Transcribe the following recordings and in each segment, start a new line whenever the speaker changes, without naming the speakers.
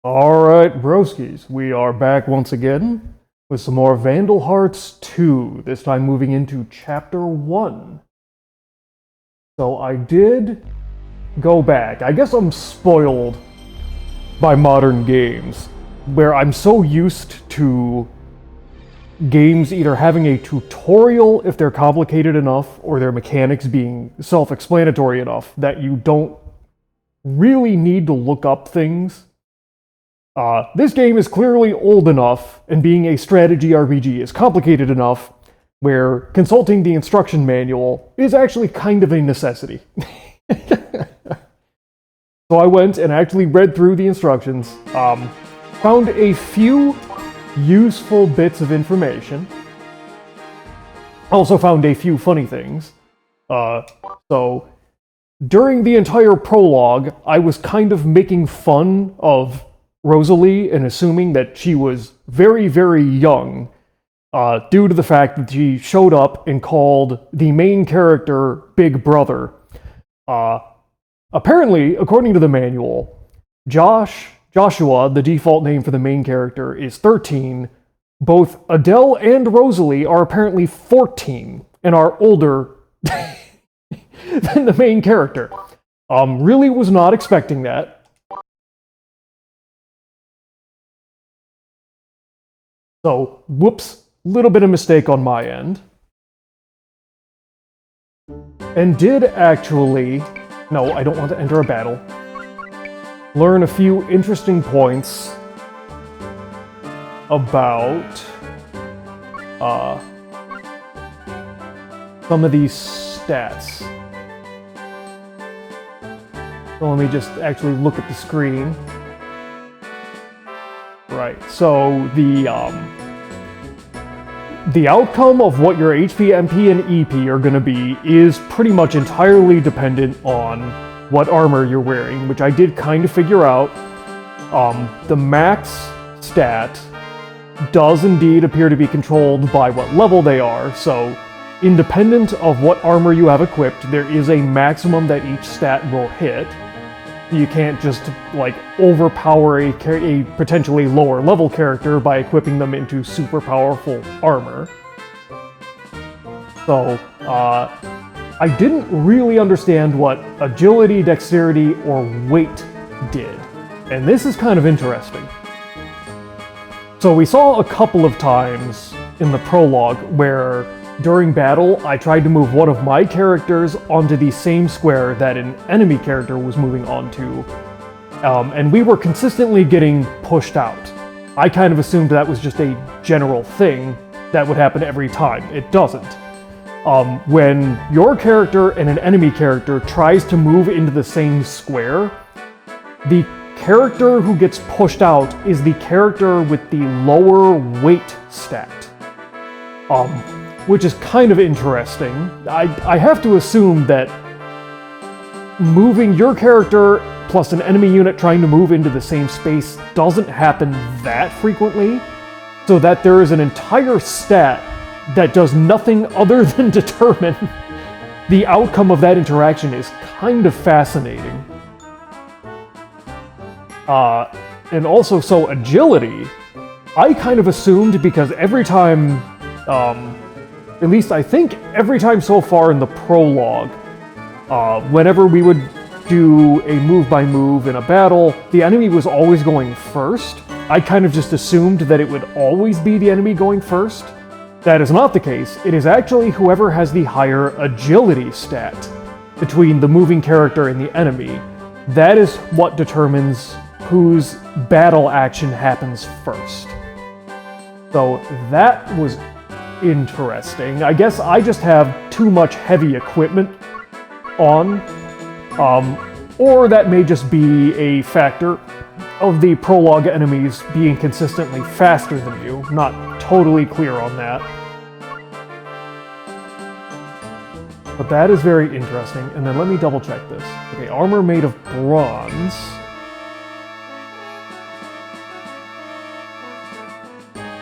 Alright, Broskis, we are back once again with some more Vandal Hearts II, this time moving into Chapter 1. So I did go back. I guess I'm spoiled by modern games, where I'm so used to games either having a tutorial if they're complicated enough, or their mechanics being self-explanatory enough that you don't really need to look up things. This game is clearly old enough, and being a strategy RPG is complicated enough, where consulting the instruction manual is actually kind of a necessity. So I went and actually read through the instructions, found a few useful bits of information, also found a few funny things. So during the entire prologue, I was kind of making fun of Rosalie and assuming that she was very, very young, due to the fact that she showed up and called the main character Big Brother. Apparently, according to the manual, Joshua, the default name for the main character, is 13. Both Adele and Rosalie are apparently 14 and are older than the main character. Really was not expecting that. So, whoops, little bit of mistake on my end. And did actually, no, I don't want to enter a battle, learn a few interesting points about some of these stats. So let me just actually look at the screen. Right, so the outcome of what your HP, MP, and EP are going to be is pretty much entirely dependent on what armor you're wearing, which I did kind of figure out. The max stat does indeed appear to be controlled by what level they are, so independent of what armor you have equipped, there is a maximum that each stat will hit. You can't just, like, overpower a potentially lower level character by equipping them into super powerful armor. So, I didn't really understand what agility, dexterity, or weight did. And this is kind of interesting. So we saw a couple of times in the prologue where during battle, I tried to move one of my characters onto the same square that an enemy character was moving onto, and we were consistently getting pushed out. I kind of assumed that was just a general thing that would happen every time. It doesn't. When your character and an enemy character tries to move into the same square, the character who gets pushed out is the character with the lower weight stat. Which is kind of interesting. I have to assume that moving your character plus an enemy unit trying to move into the same space doesn't happen that frequently, so that there is an entire stat that does nothing other than determine the outcome of that interaction is kind of fascinating. And also, so agility, I kind of assumed because every time, at least I think every time so far in the prologue, whenever we would do a move-by-move in a battle, the enemy was always going first. I kind of just assumed that it would always be the enemy going first. That is not the case. It is actually whoever has the higher agility stat between the moving character and the enemy. That is what determines whose battle action happens first. So that was interesting. I guess I just have too much heavy equipment on, or that may just be a factor of the prologue enemies being consistently faster than you. Not totally clear on that. But that is very interesting. And then let me double check this. Okay, armor made of bronze.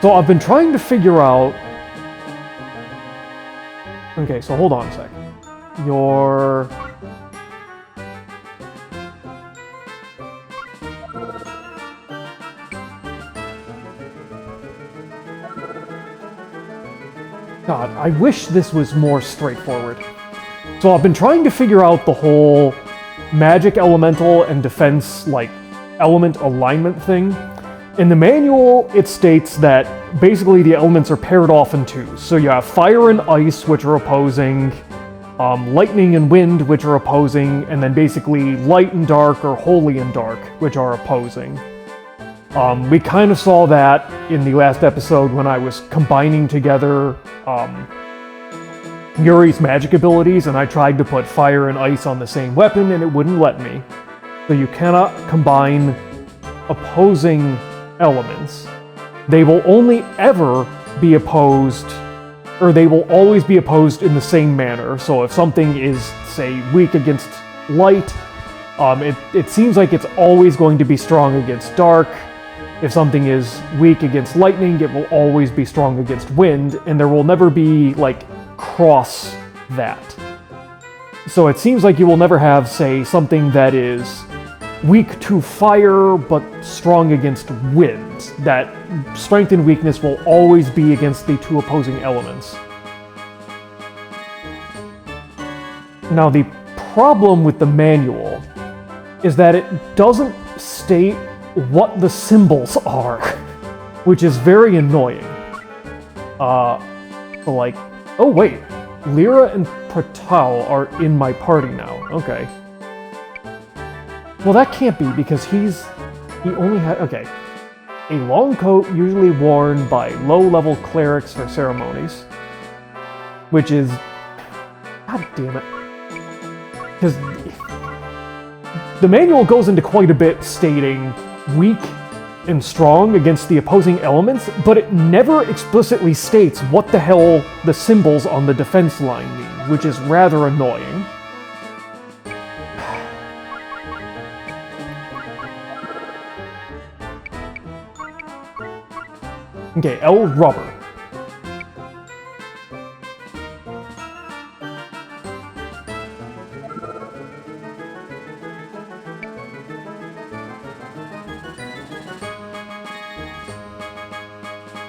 So I've been trying to figure out. Okay, so hold on a sec. Your God, I wish this was more straightforward. So I've been trying to figure out the whole magic elemental and defense, like, element alignment thing. In the manual, it states that basically the elements are paired off in twos. So you have fire and ice, which are opposing, lightning and wind, which are opposing, and then basically light and dark or holy and dark, which are opposing. We kind of saw that in the last episode when I was combining together Yuri's magic abilities, and I tried to put fire and ice on the same weapon, and it wouldn't let me. So you cannot combine opposing elements. They will only ever be opposed, or they will always be opposed in the same manner. So if something is, say, weak against light, it seems like it's always going to be strong against dark. If something is weak against lightning, it will always be strong against wind, and there will never be, like, cross that. So it seems like you will never have, say, something that is weak to fire, but strong against wind. That strength and weakness will always be against the two opposing elements. Now, the problem with the manual is that it doesn't state what the symbols are, which is very annoying. So like, oh wait, Lyra and Pratal are in my party now, okay. Well, that can't be, because he only had, okay. A long coat usually worn by low-level clerics for ceremonies, which is, god damn it. Because the manual goes into quite a bit stating weak and strong against the opposing elements, but it never explicitly states what the hell the symbols on the defense line mean, which is rather annoying. Okay, L rubber.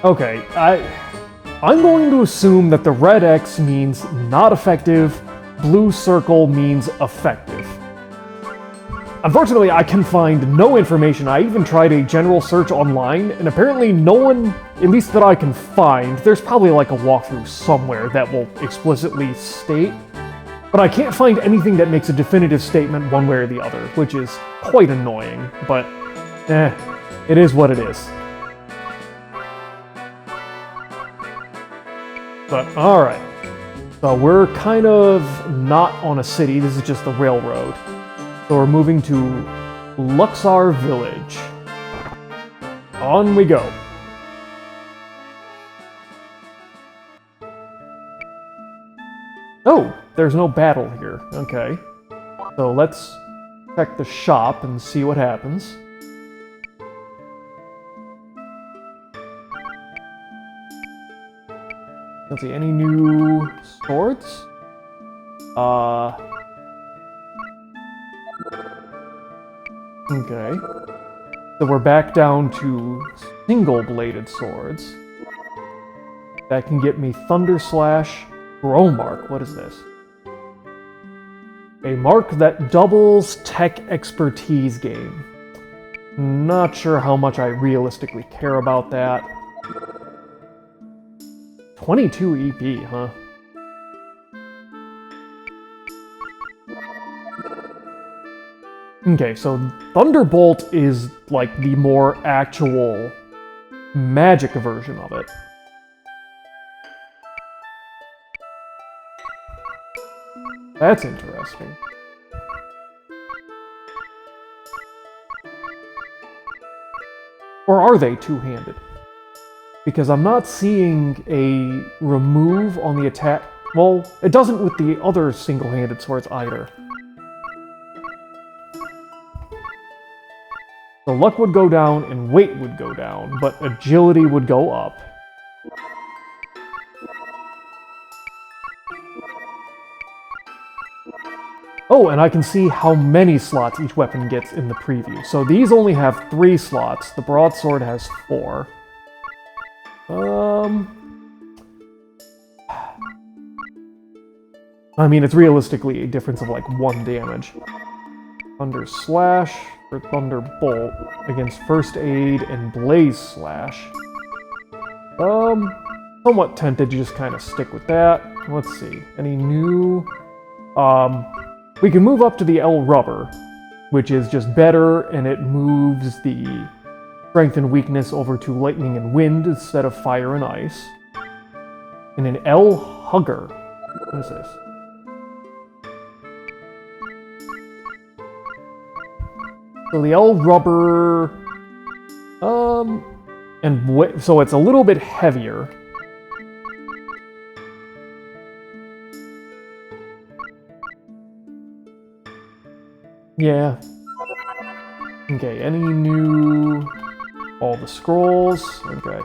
Okay, I'm going to assume that the red X means not effective, blue circle means effective. Unfortunately, I can find no information. I even tried a general search online, and apparently no one, at least that I can find, there's probably like a walkthrough somewhere that will explicitly state, but I can't find anything that makes a definitive statement one way or the other, which is quite annoying, but it is what it is. But, alright. So we're kind of not on a city, this is just the railroad. So we're moving to Luxar Village. On we go. Oh, there's no battle here. Okay. So let's check the shop and see what happens. Let's see, any new swords? Okay. So we're back down to single-bladed swords. That can get me Thunder Slash, Grow Mark. What is this? A mark that doubles tech expertise gain. Not sure how much I realistically care about that. 22 EP, huh? Okay, so Thunderbolt is like the more actual magic version of it. That's interesting. Or are they two-handed? Because I'm not seeing a remove on the attack. Well, it doesn't with the other single-handed swords either. So luck would go down and weight would go down, but agility would go up. Oh, and I can see how many slots each weapon gets in the preview. So these only have 3 slots. The broadsword has 4. I mean, it's realistically a difference of like 1 damage. Thunder Slash or Thunderbolt against First Aid and Blaze Slash. Somewhat tempted to just kind of stick with that. Let's see. Any new... we can move up to the L Rubber, which is just better, and it moves the Strength and Weakness over to Lightning and Wind instead of Fire and Ice. And an L Hugger. What is this? So the L Rubber... so it's a little bit heavier. Yeah. Okay, any new... all the scrolls. Okay.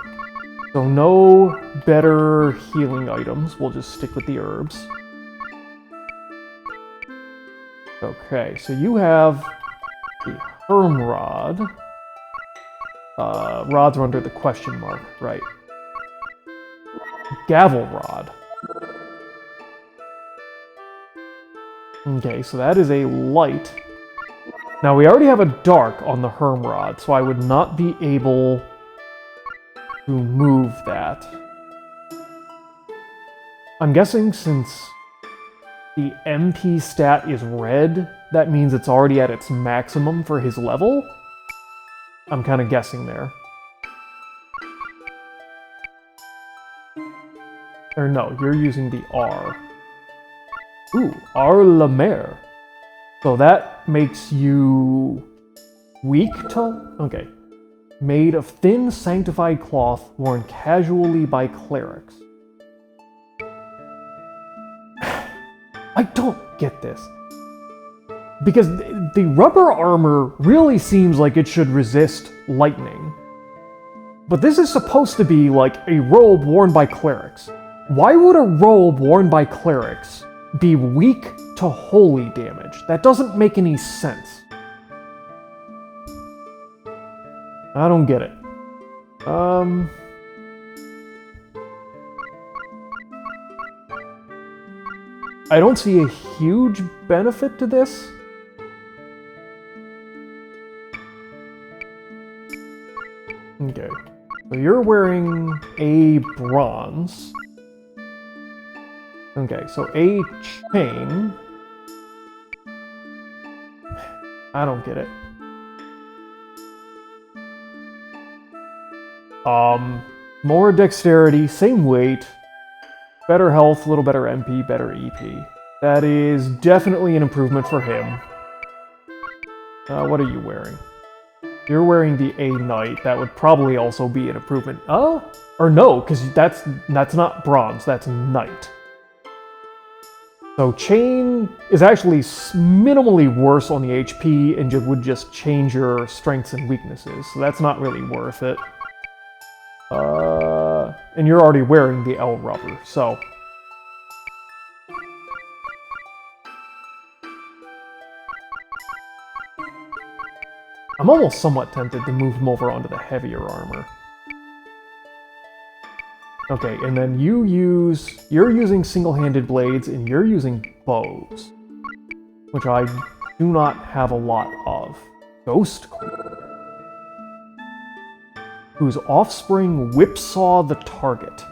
So no better healing items. We'll just stick with the herbs. Okay, so you have the Herm Rod. Rods are under the question mark, right. Gavel Rod. Okay, so that is a light. Now, we already have a dark on the Herm Rod, so I would not be able to move that. I'm guessing since the MP stat is red, that means it's already at its maximum for his level? I'm kind of guessing there. Or no, you're using the R. Ooh, R La Mer. So that makes you weak to... okay. Made of thin, sanctified cloth worn casually by clerics. I don't get this. Because the rubber armor really seems like it should resist lightning. But this is supposed to be like a robe worn by clerics. Why would a robe worn by clerics be weak to holy damage? That doesn't make any sense. I don't get it. I don't see a huge benefit to this. Okay, so you're wearing a bronze. Okay, so a chain. I don't get it. More dexterity, same weight, better health, a little better MP, better EP. That is definitely an improvement for him. What are you wearing? You're wearing the A Knight. That would probably also be an improvement. Or no, because that's not bronze, that's Knight. So chain is actually minimally worse on the HP and would just change your strengths and weaknesses. So that's not really worth it. And you're already wearing the L Rubber, so... I'm almost somewhat tempted to move him over onto the heavier armor. Okay, and then you're using single-handed blades, and you're using bows. Which I do not have a lot of. Ghost Cleaver. Whose offspring whipsaw the target.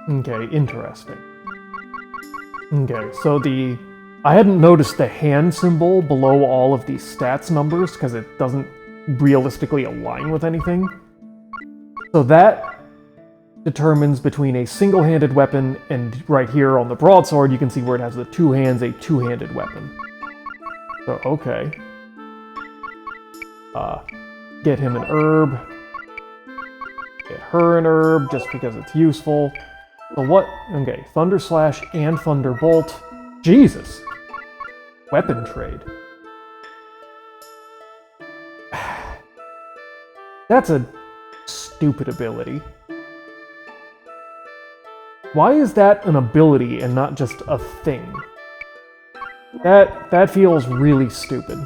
Okay, interesting. Okay, so I hadn't noticed the hand symbol below all of these stats numbers because it doesn't realistically align with anything. So that determines between a single-handed weapon and right here on the broadsword you can see where it has the two hands, a two-handed weapon. So, okay. Get him an herb. Get her an herb just because it's useful. So what? Okay, Thunder Slash and Thunderbolt. Jesus! Weapon trade. That's a stupid ability. Why is that an ability and not just a thing? That feels really stupid.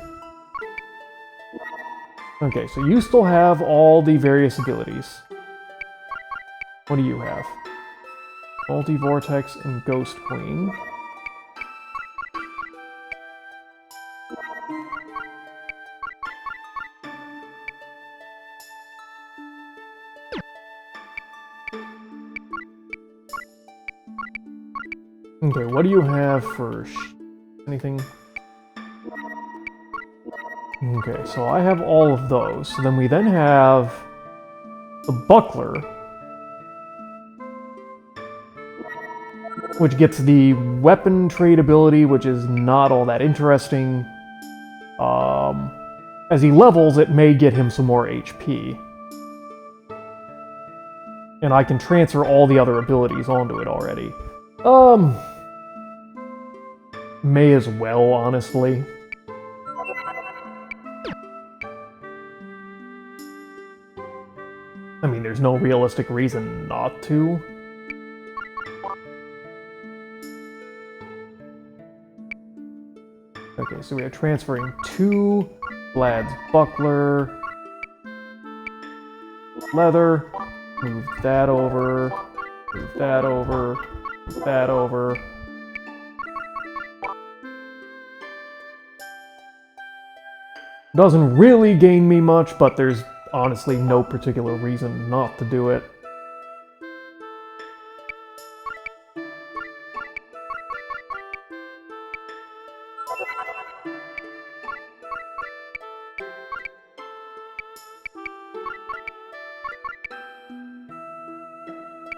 Okay, so you still have all the various abilities. What do you have? Multi-Vortex and Ghost Queen. Okay, what do you have for anything? Okay, so I have all of those. So then we have the Buckler, which gets the weapon trade ability, which is not all that interesting. As he levels, it may get him some more HP. And I can transfer all the other abilities onto it already. May as well, honestly. I mean, there's no realistic reason not to. Okay, so we are transferring 2 Vlad's Buckler, Leather, move that over, move that over, move that over. Doesn't really gain me much, but there's honestly no particular reason not to do it.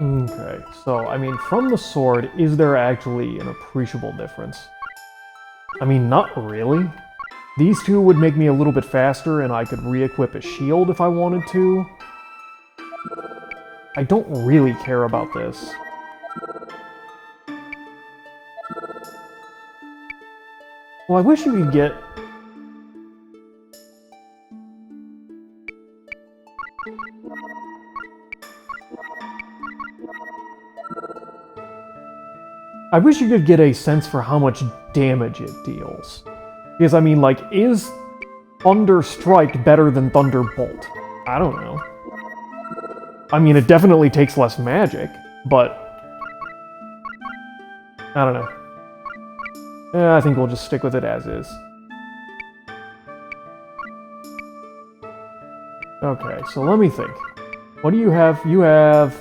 Okay, so, I mean, from the sword, is there actually an appreciable difference? I mean, not really. These two would make me a little bit faster, and I could re-equip a shield if I wanted to. I don't really care about this. Well, I wish you could get... I wish you could get a sense for how much damage it deals. Because, I mean, like, is Thunder Strike better than Thunderbolt? I don't know. I mean, it definitely takes less magic, but... I don't know. I think we'll just stick with it as is. Okay, so let me think. What do you have? You have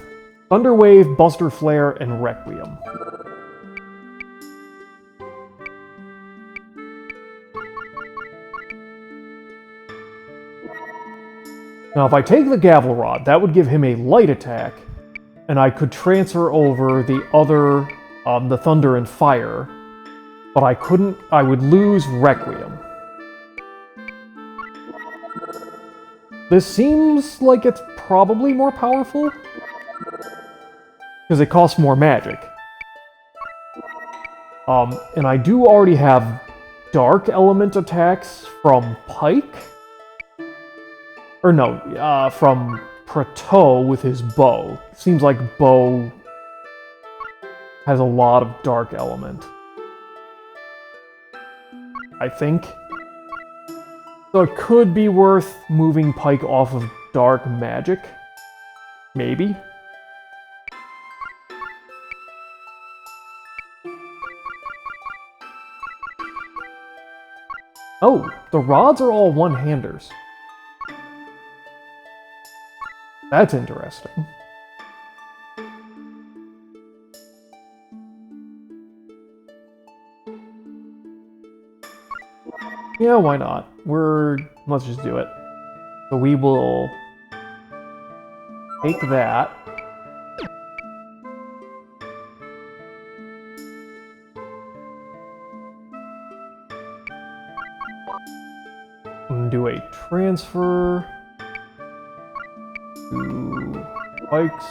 Thunder Wave, Buster Flare, and Requiem. Now, if I take the Gavel Rod, that would give him a light attack, and I could transfer over the other, the Thunder and Fire, but I couldn't, I would lose Requiem. This seems like it's probably more powerful, because it costs more magic. And I do already have Dark Element attacks from Pike. Or no, from Praeto with his bow. Seems like bow has a lot of Dark Element. I think. So it could be worth moving Pike off of Dark Magic. Maybe. Oh, the rods are all one-handers. That's interesting. Yeah, why not? Let's just do it. So we will take that. And do a transfer to Pike's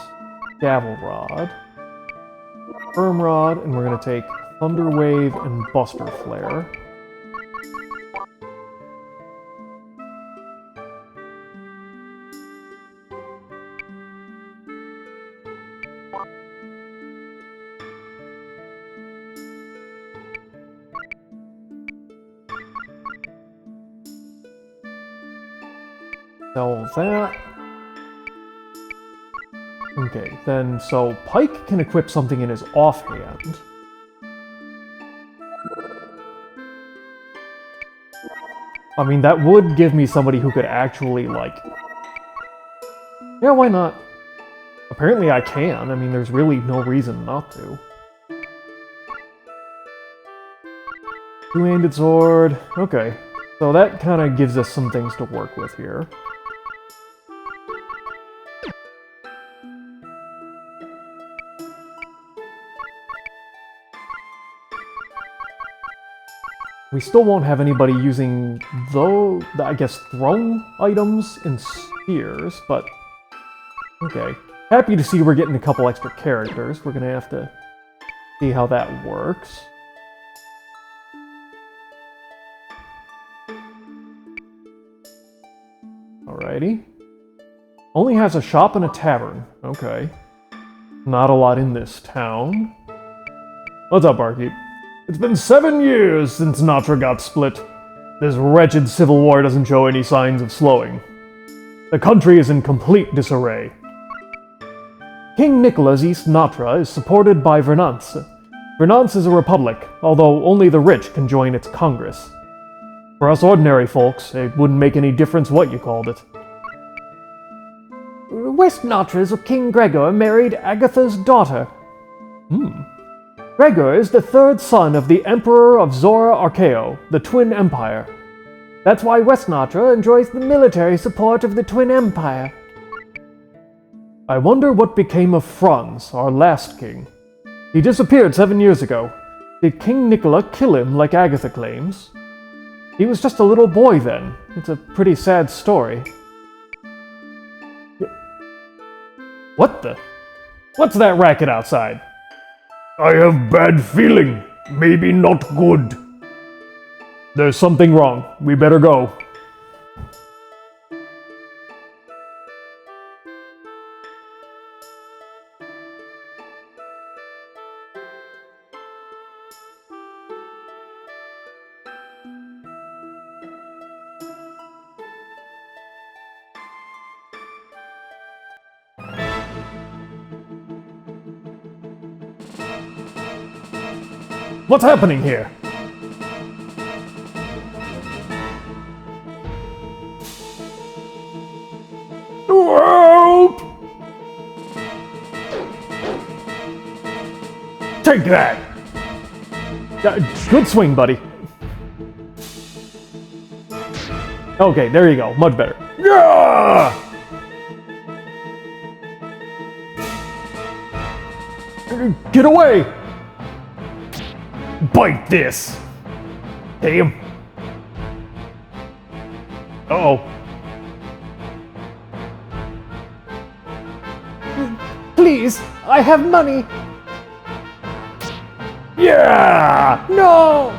Gavel Rod, Firm Rod, and we're going to take Thunder Wave and Buster Flare. Sell that. Okay, then, so Pike can equip something in his offhand. I mean, that would give me somebody who could actually, like... Yeah, why not? Apparently I can. I mean, there's really no reason not to. Two-handed sword. Okay. So that kind of gives us some things to work with here. We still won't have anybody using, though, I guess, thrown items in spears, but... Okay. Happy to see we're getting a couple extra characters. We're gonna have to see how that works. Alrighty. Only has a shop and a tavern. Okay. Not a lot in this town. What's up, barkeep? It's been 7 years since Natra got split. This wretched civil war doesn't show any signs of slowing. The country is in complete disarray. King Nicola's East Natra is supported by Vernance. Vernance is a republic, although only the rich can join its congress. For us ordinary folks, it wouldn't make any difference what you called it. West Natra's King Gregor married Agatha's daughter. Gregor is the third son of the Emperor of Zora Archaeo, the Twin Empire. That's why West Natra enjoys the military support of the Twin Empire. I wonder what became of Franz, our last king. He disappeared 7 years ago. Did King Nicola kill him like Agatha claims? He was just a little boy then. It's a pretty sad story. What the? What's that racket outside? I have bad feeling. Maybe not good. There's something wrong. We better go. What's happening here? Help! Take that! Good swing, buddy. Okay, there you go. Much better. Yeah! Get away! Bite this! Damn! Uh-oh. Please, I have money! Yeah! No!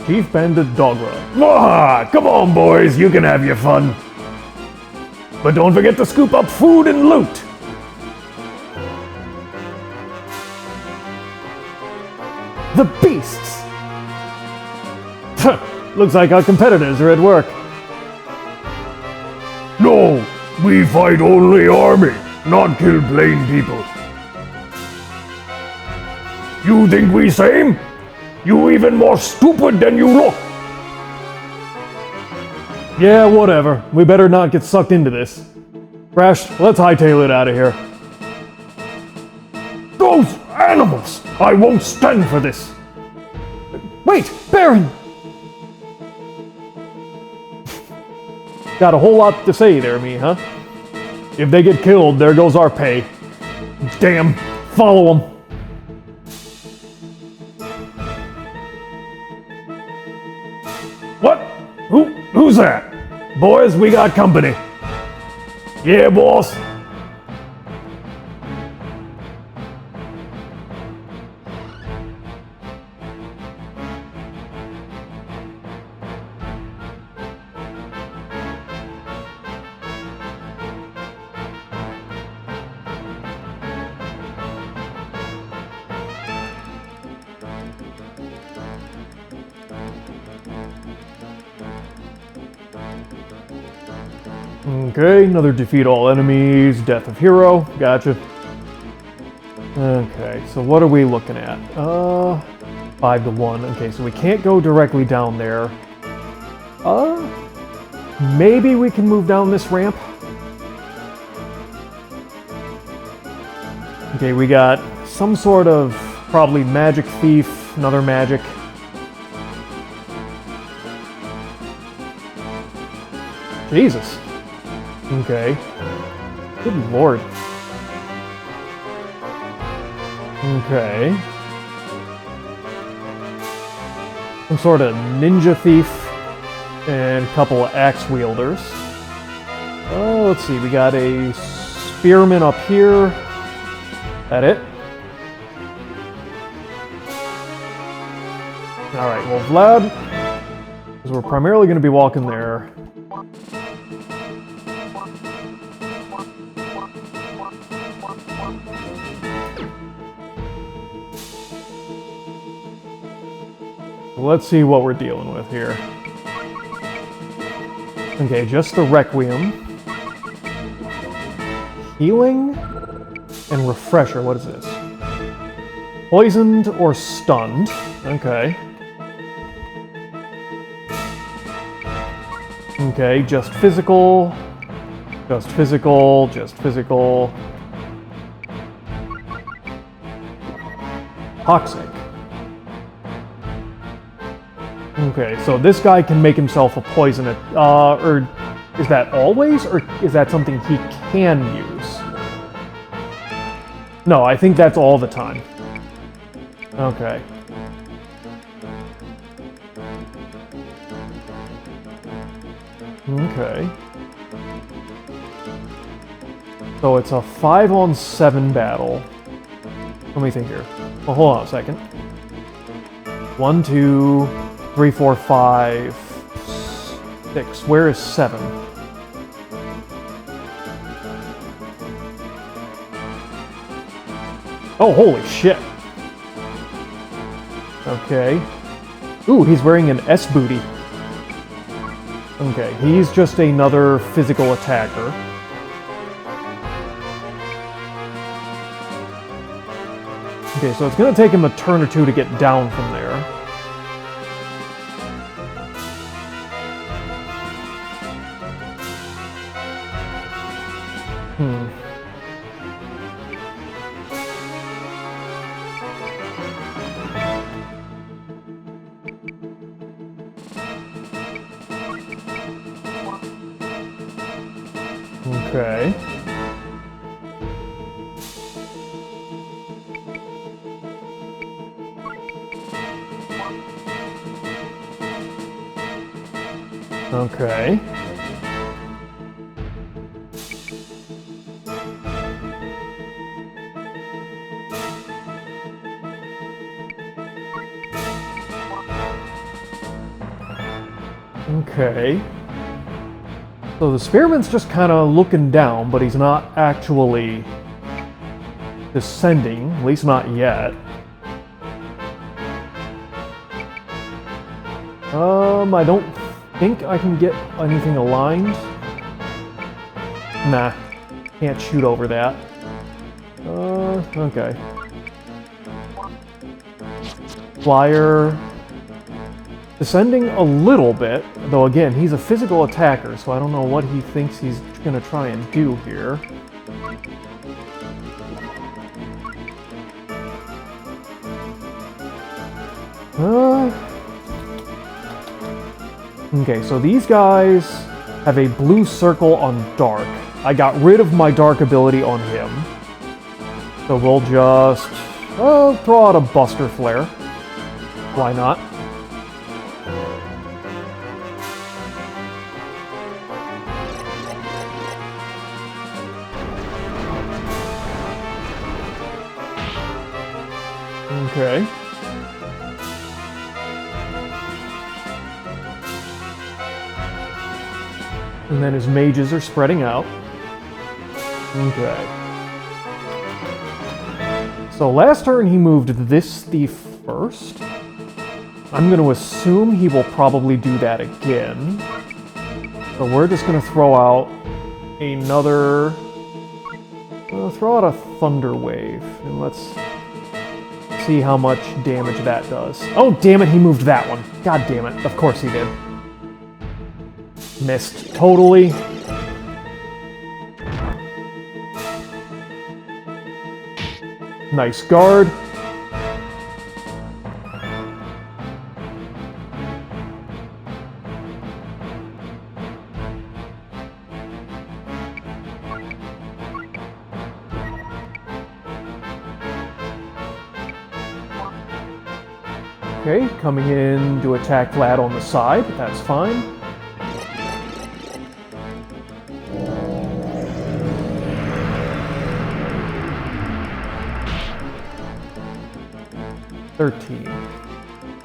Chief Bandit Dogra. Ah, come on, boys, you can have your fun. But don't forget to scoop up food and loot. The beasts! Looks like our competitors are at work. No, we fight only army, not kill plain people. You think we same? You even more stupid than you look! Yeah, whatever. We better not get sucked into this. Crash, let's hightail it out of here. Those animals! I won't stand for this! Wait, Baron! Got a whole lot to say there, me, huh? If they get killed, there goes our pay. Damn, follow them. What? Who's that? Boys, we got company. Yeah, boss. Okay, another defeat all enemies, death of hero, gotcha. Okay, so what are we looking at? 5 to 1, okay, so we can't go directly down there. Maybe we can move down this ramp? Okay, we got some sort of, probably magic thief, another magic. Jesus. Okay. Good lord. Okay. Some sort of ninja thief and a couple of axe wielders. Oh, let's see. We got a spearman up here. That it? Alright, well, Vlad, because we're primarily going to be walking there. Let's see what we're dealing with here. Okay, just the Requiem. Healing and Refresher. What is this? Poisoned or stunned. Okay. Okay, just physical. Just physical. Just physical. Toxic. Okay, so this guy can make himself a poison, or is that always, or is that something he can use? No, I think that's all the time. Okay. Okay. So it's a 5-on-7 battle. Let me think here. Well, hold on a second. 1, 2, 3, 4, 5, 6. Where is 7? Oh, holy shit. Okay. Ooh, he's wearing an S booty. Okay, he's just another physical attacker. Okay, so it's gonna take him a turn or two to get down from there. Okay. Okay. Okay. So the spearman's just kind of looking down, but he's not actually descending, at least not yet. I don't think I can get anything aligned. Nah, can't shoot over that. Okay. Flyer. Descending a little bit, though again, he's a physical attacker, so I don't know what he thinks he's gonna try and do here. Okay, so these guys have a blue circle on dark. I got rid of my dark ability on him. So we'll just throw out a Buster Flare. Why not? Okay. And then his mages are spreading out. Okay. So last turn he moved this thief first. I'm going to assume he will probably do that again. So we're just going to throw out another... throw out a Thunder Wave. And let's see how much damage that does. Oh, damn it, he moved that one. God damn it. Of course he did. Missed totally. Nice guard. Okay, coming in to attack Vlad on the side, that's fine.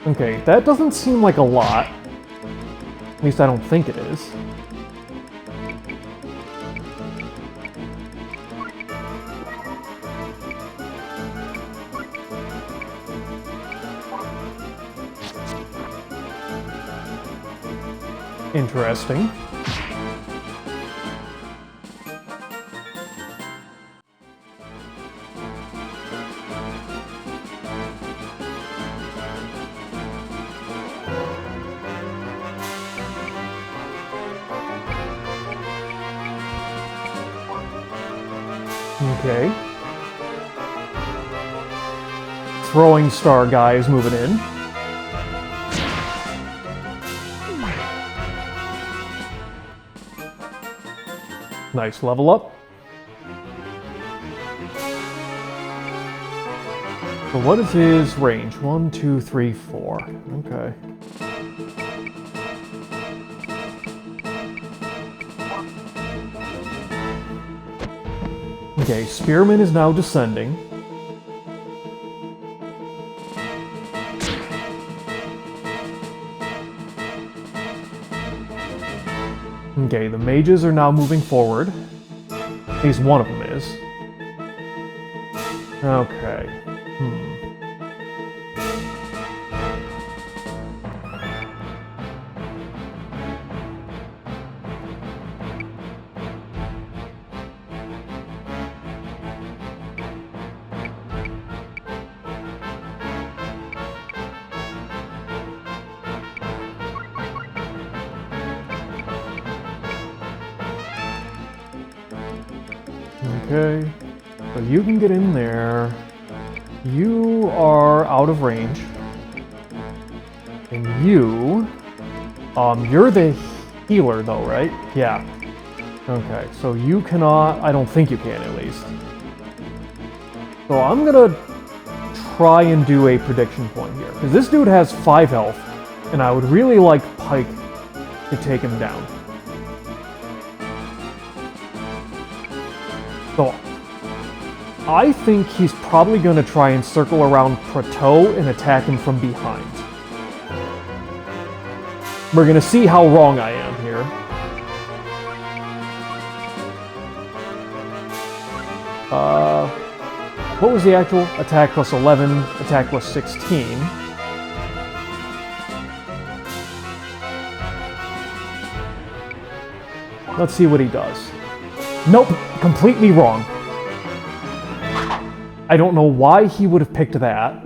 Okay, that doesn't seem like a lot. At least I don't think it is. Interesting. Okay. Throwing star guy is moving in. Nice level up. So what is his range? 1, 2, 3, 4. Okay. Okay, Spearman is now descending. Okay, the mages are now moving forward. At least one of them is. Okay. Okay, so you can get in there. You are out of range. And you're the healer though, right? Yeah. Okay, so you cannot, I don't think you can at least. So I'm gonna try and do a prediction point here. Because this dude has 5 health, and I would really like Pike to take him down. So, I think he's probably going to try and circle around Prateau and attack him from behind. We're going to see how wrong I am here. What was the actual? Attack plus 11, attack plus 16. Let's see what he does. Nope, completely wrong. I don't know why he would have picked that.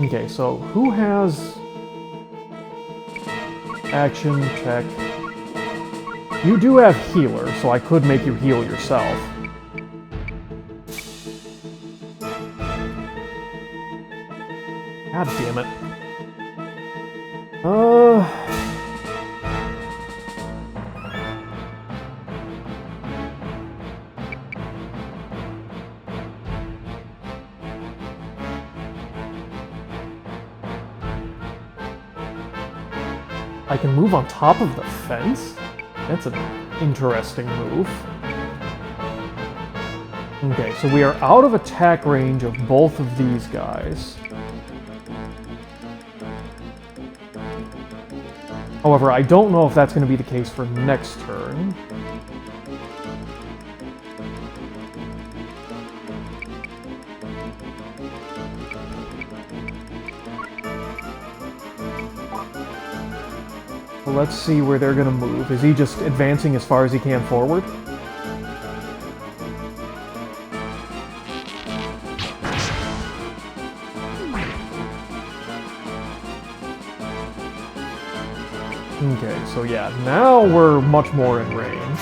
Okay, so who has action check? You do have healer, so I could make you heal yourself. God damn it. I I can move on top of the fence? That's an interesting move. Okay, so we are out of attack range of both of these guys. However, I don't know if that's going to be the case for next turn. Let's see where they're gonna move. Is he just advancing as far as he can forward? Okay, so yeah, now we're much more in range.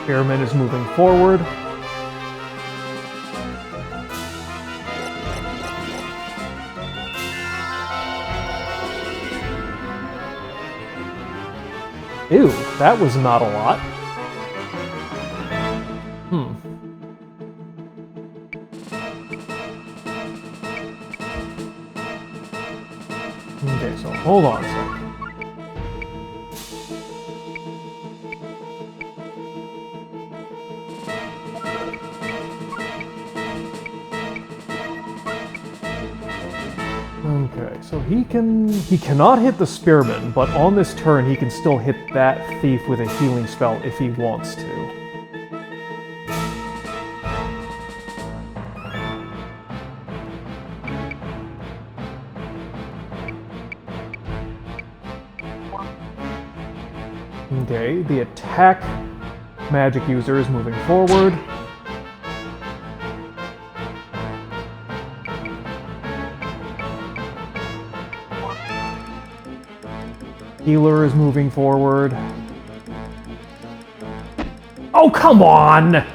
Spearman is moving forward. Ew, that was not a lot. Okay, so hold on a second. Okay, so he cannot hit the spearman, but on this turn he can still hit that thief with a healing spell if he wants to. Okay, the attack magic user is moving forward. Healer is moving forward. Oh, come on!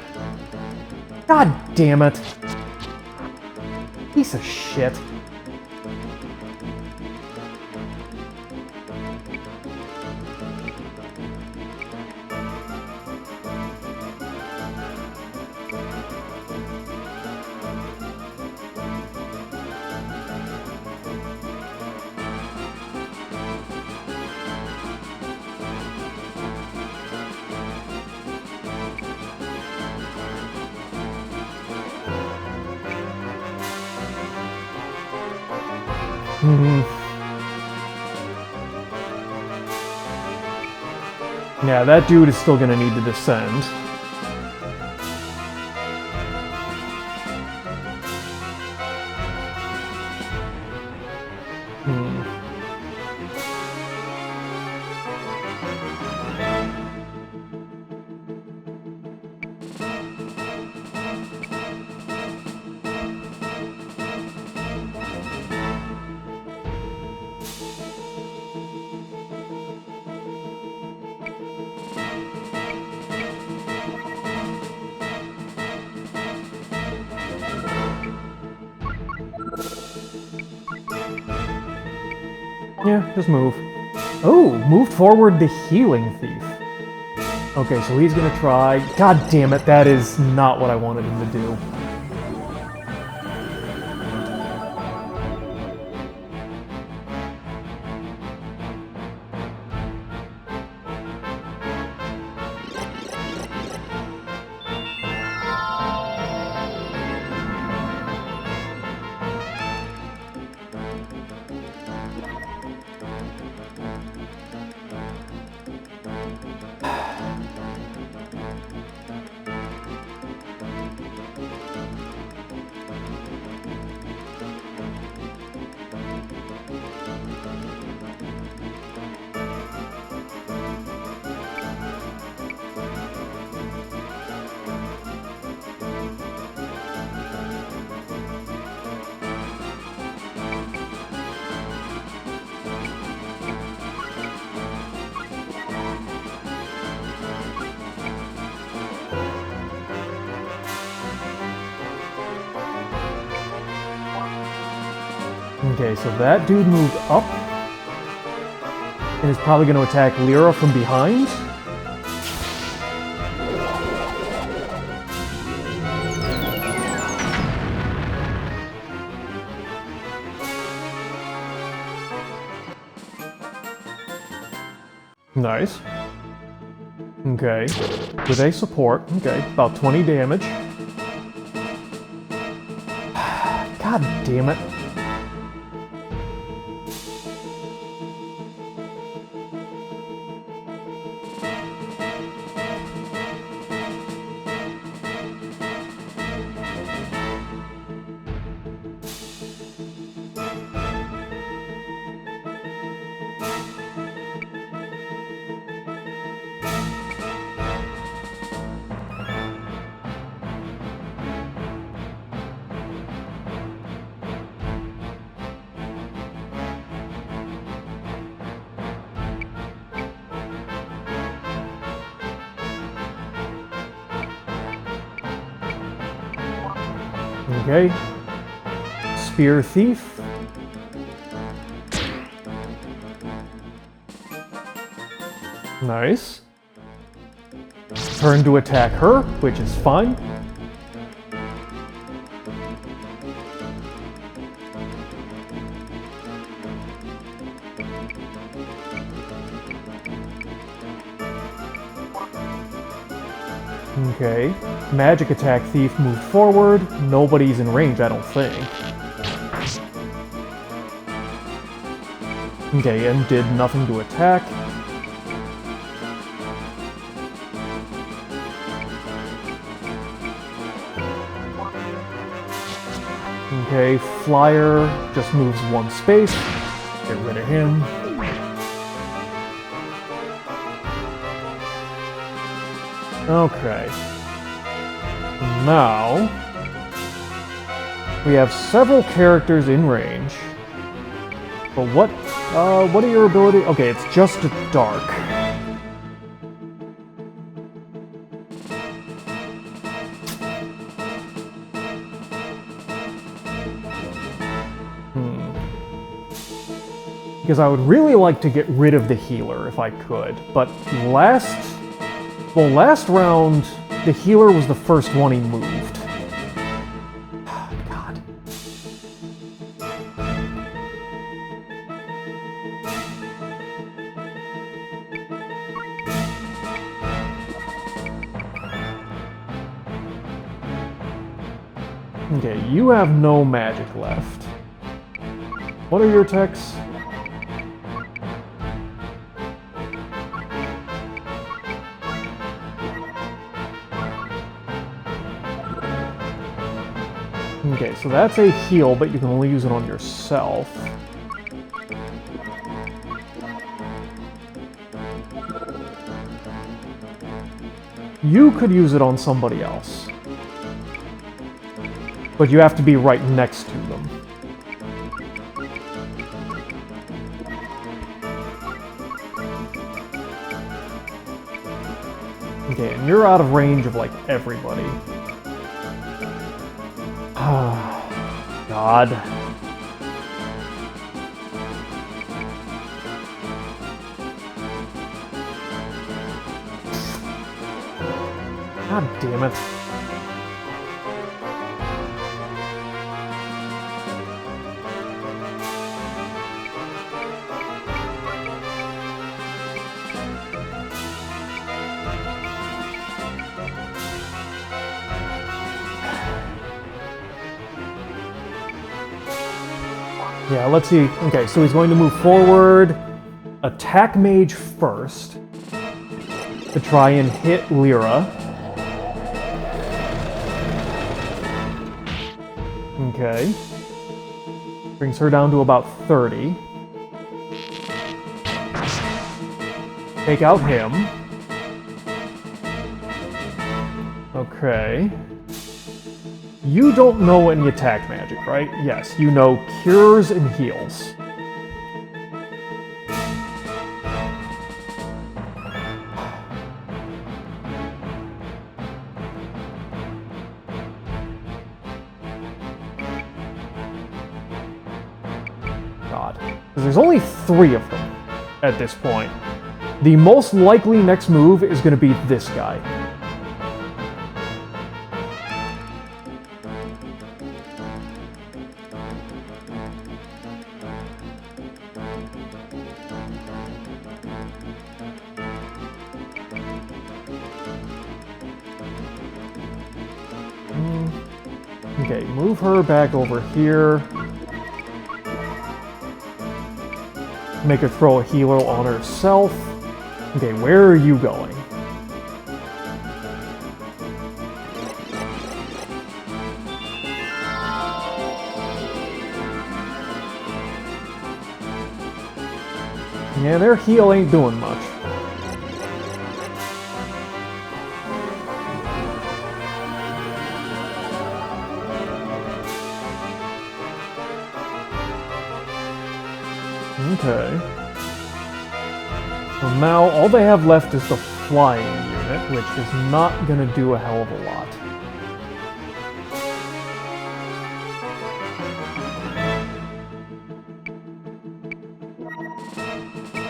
God damn it. Piece of shit. Yeah, that dude is still gonna need to descend. Yeah, just move. Oh, moved forward the healing thief. Okay, so he's gonna try... God damn it, that is not what I wanted him to do. Okay, so that dude moved up and is probably going to attack Lyra from behind. Nice. Okay. With a support. Okay, about 20 damage. God damn it. Okay. Spear Thief. Nice. Turn to attack her, which is fine. Okay. Magic Attack Thief moved forward. Nobody's in range, I don't think. Okay, and did nothing to attack. Okay, Flyer just moves one space. Get rid of him. Okay. Now, we have several characters in range. But what are your abilities? Okay, it's just dark. Because I would really like to get rid of the healer if I could, but last round, the healer was the first one he moved. God. Okay, you have no magic left. What are your attacks? Okay, so that's a heal, but you can only use it on yourself. You could use it on somebody else. But you have to be right next to them. Okay, and you're out of range of, like, everybody. God. God damn it. Yeah, let's see. Okay, so he's going to move forward, attack Mage first, to try and hit Lyra. Okay. Brings her down to about 30. Take out him. Okay. You don't know any attack magic, right? Yes, you know cures and heals. God. Because there's only 3 of them at this point. The most likely next move is going to be this guy. Okay, move her back over here. Make her throw a healer on herself. Okay, where are you going? Yeah, their heal ain't doing much. Okay. So now all they have left is the flying unit, which is not gonna do a hell of a lot.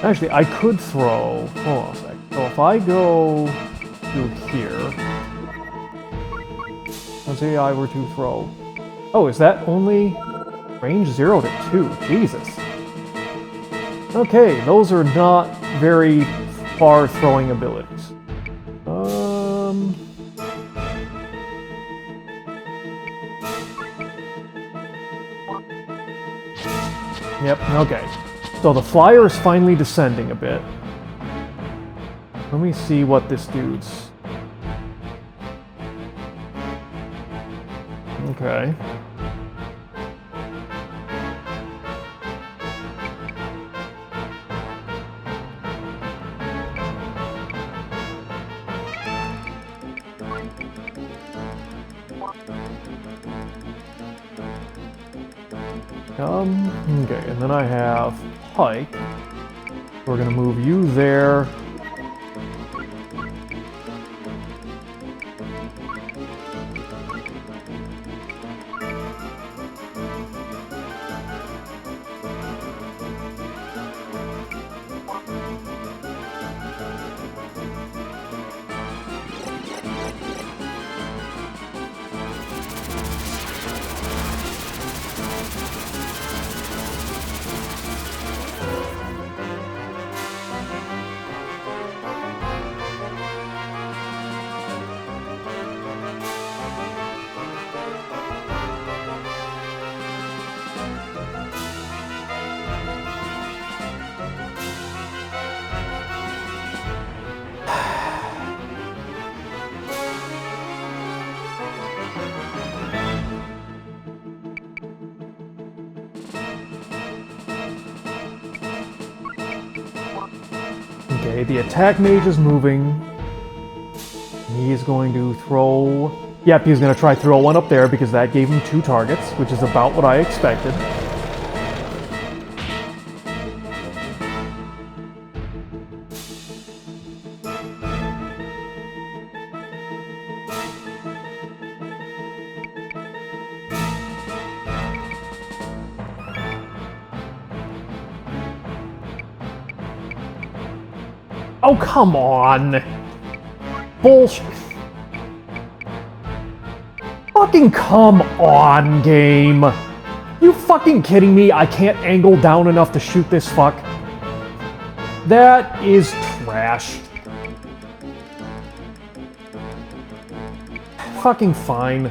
Actually, I could throw... Hold on a sec. So if I go to here... Let's say I were to throw... Oh, is that only range 0 to 2? Jesus. Okay, those are not very far-throwing abilities. Yep, okay. So the flyer is finally descending a bit. Let me see what this dude's... Okay. Okay, and then I have Pike. We're gonna move you there. Okay, the attack mage is moving. He's going to throw... Yep, he's going to try throw one up there because that gave him 2 targets, which is about what I expected. Oh, come on! Bullshit. Fucking come on, game! You fucking kidding me? I can't angle down enough to shoot this fuck? That is trash. Fucking fine.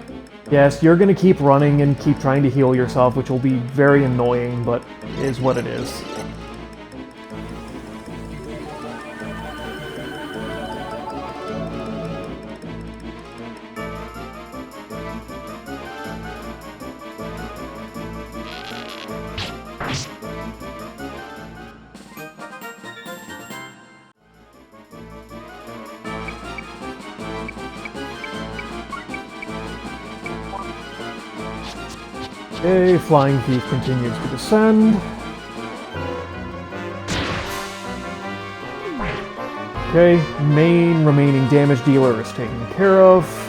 Yes, you're gonna keep running and keep trying to heal yourself, which will be very annoying, but it is what it is. Okay, Flying Thief continues to descend. Okay, main remaining damage dealer is taken care of.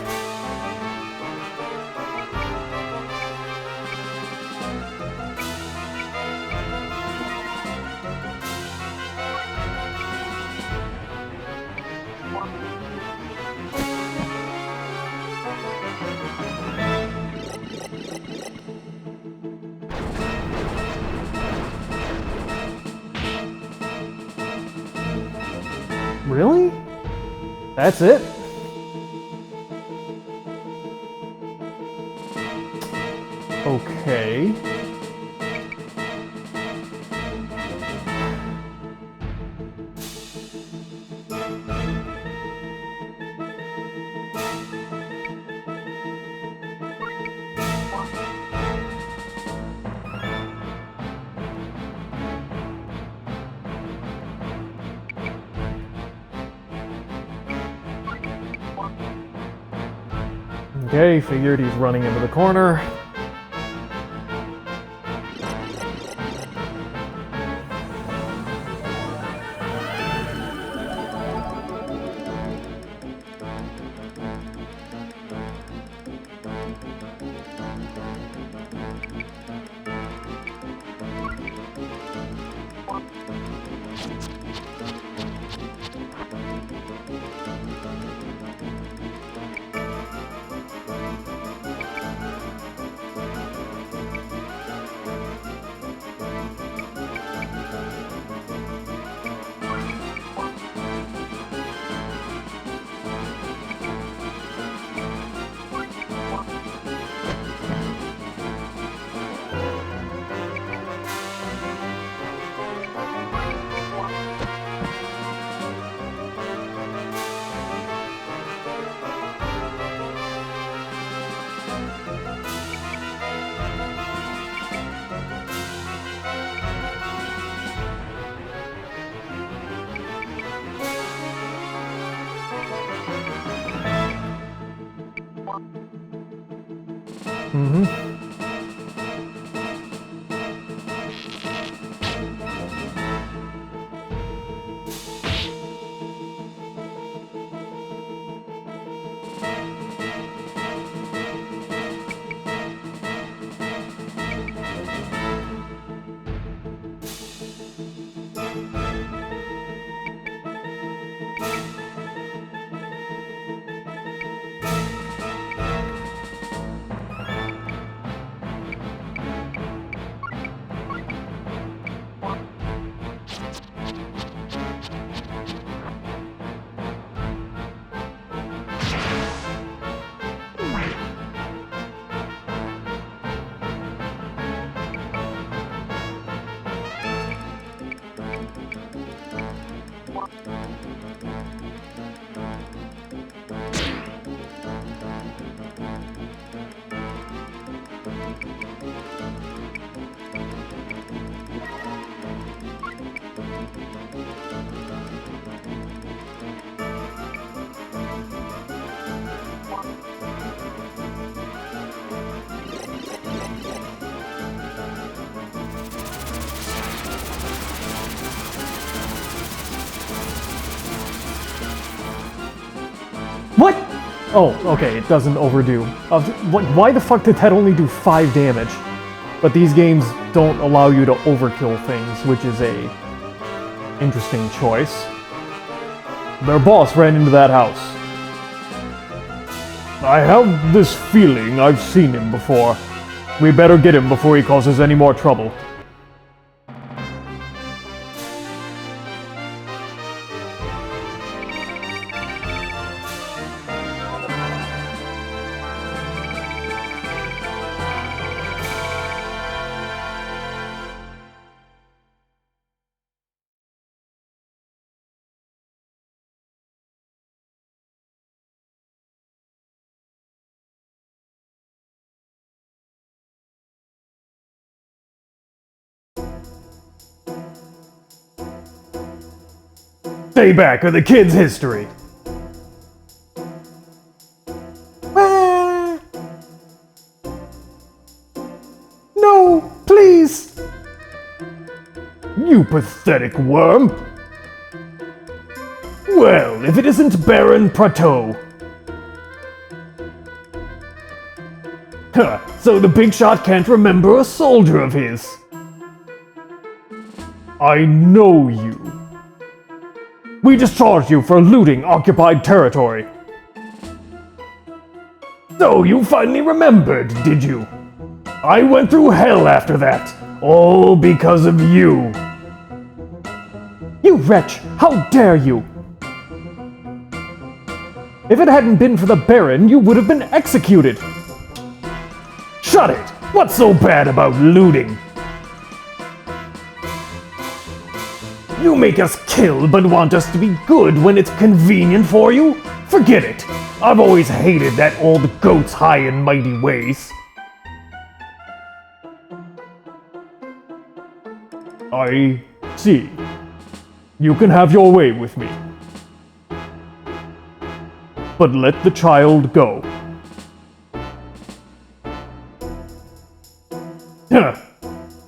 Really? That's it? Okay, figured he's running into the corner. What? Oh, okay, it doesn't overdo. Why the fuck did that only do 5 damage? But these games don't allow you to overkill things, which is a interesting choice. Their boss ran into that house. I have this feeling I've seen him before. We better get him before he causes any more trouble. Stay back or the kid's history. No, please. You pathetic worm. Well, if it isn't Baron Prateau. Huh, so the big shot can't remember a soldier of his. I know you. We discharged you for looting occupied territory. So you finally remembered, did you? I went through hell after that, all because of you. You wretch, how dare you! If it hadn't been for the Baron, you would have been executed. Shut it! What's so bad about looting? You make us kill, but want us to be good when it's convenient for you? Forget it! I've always hated that old goat's high and mighty ways. I see. You can have your way with me. But let the child go.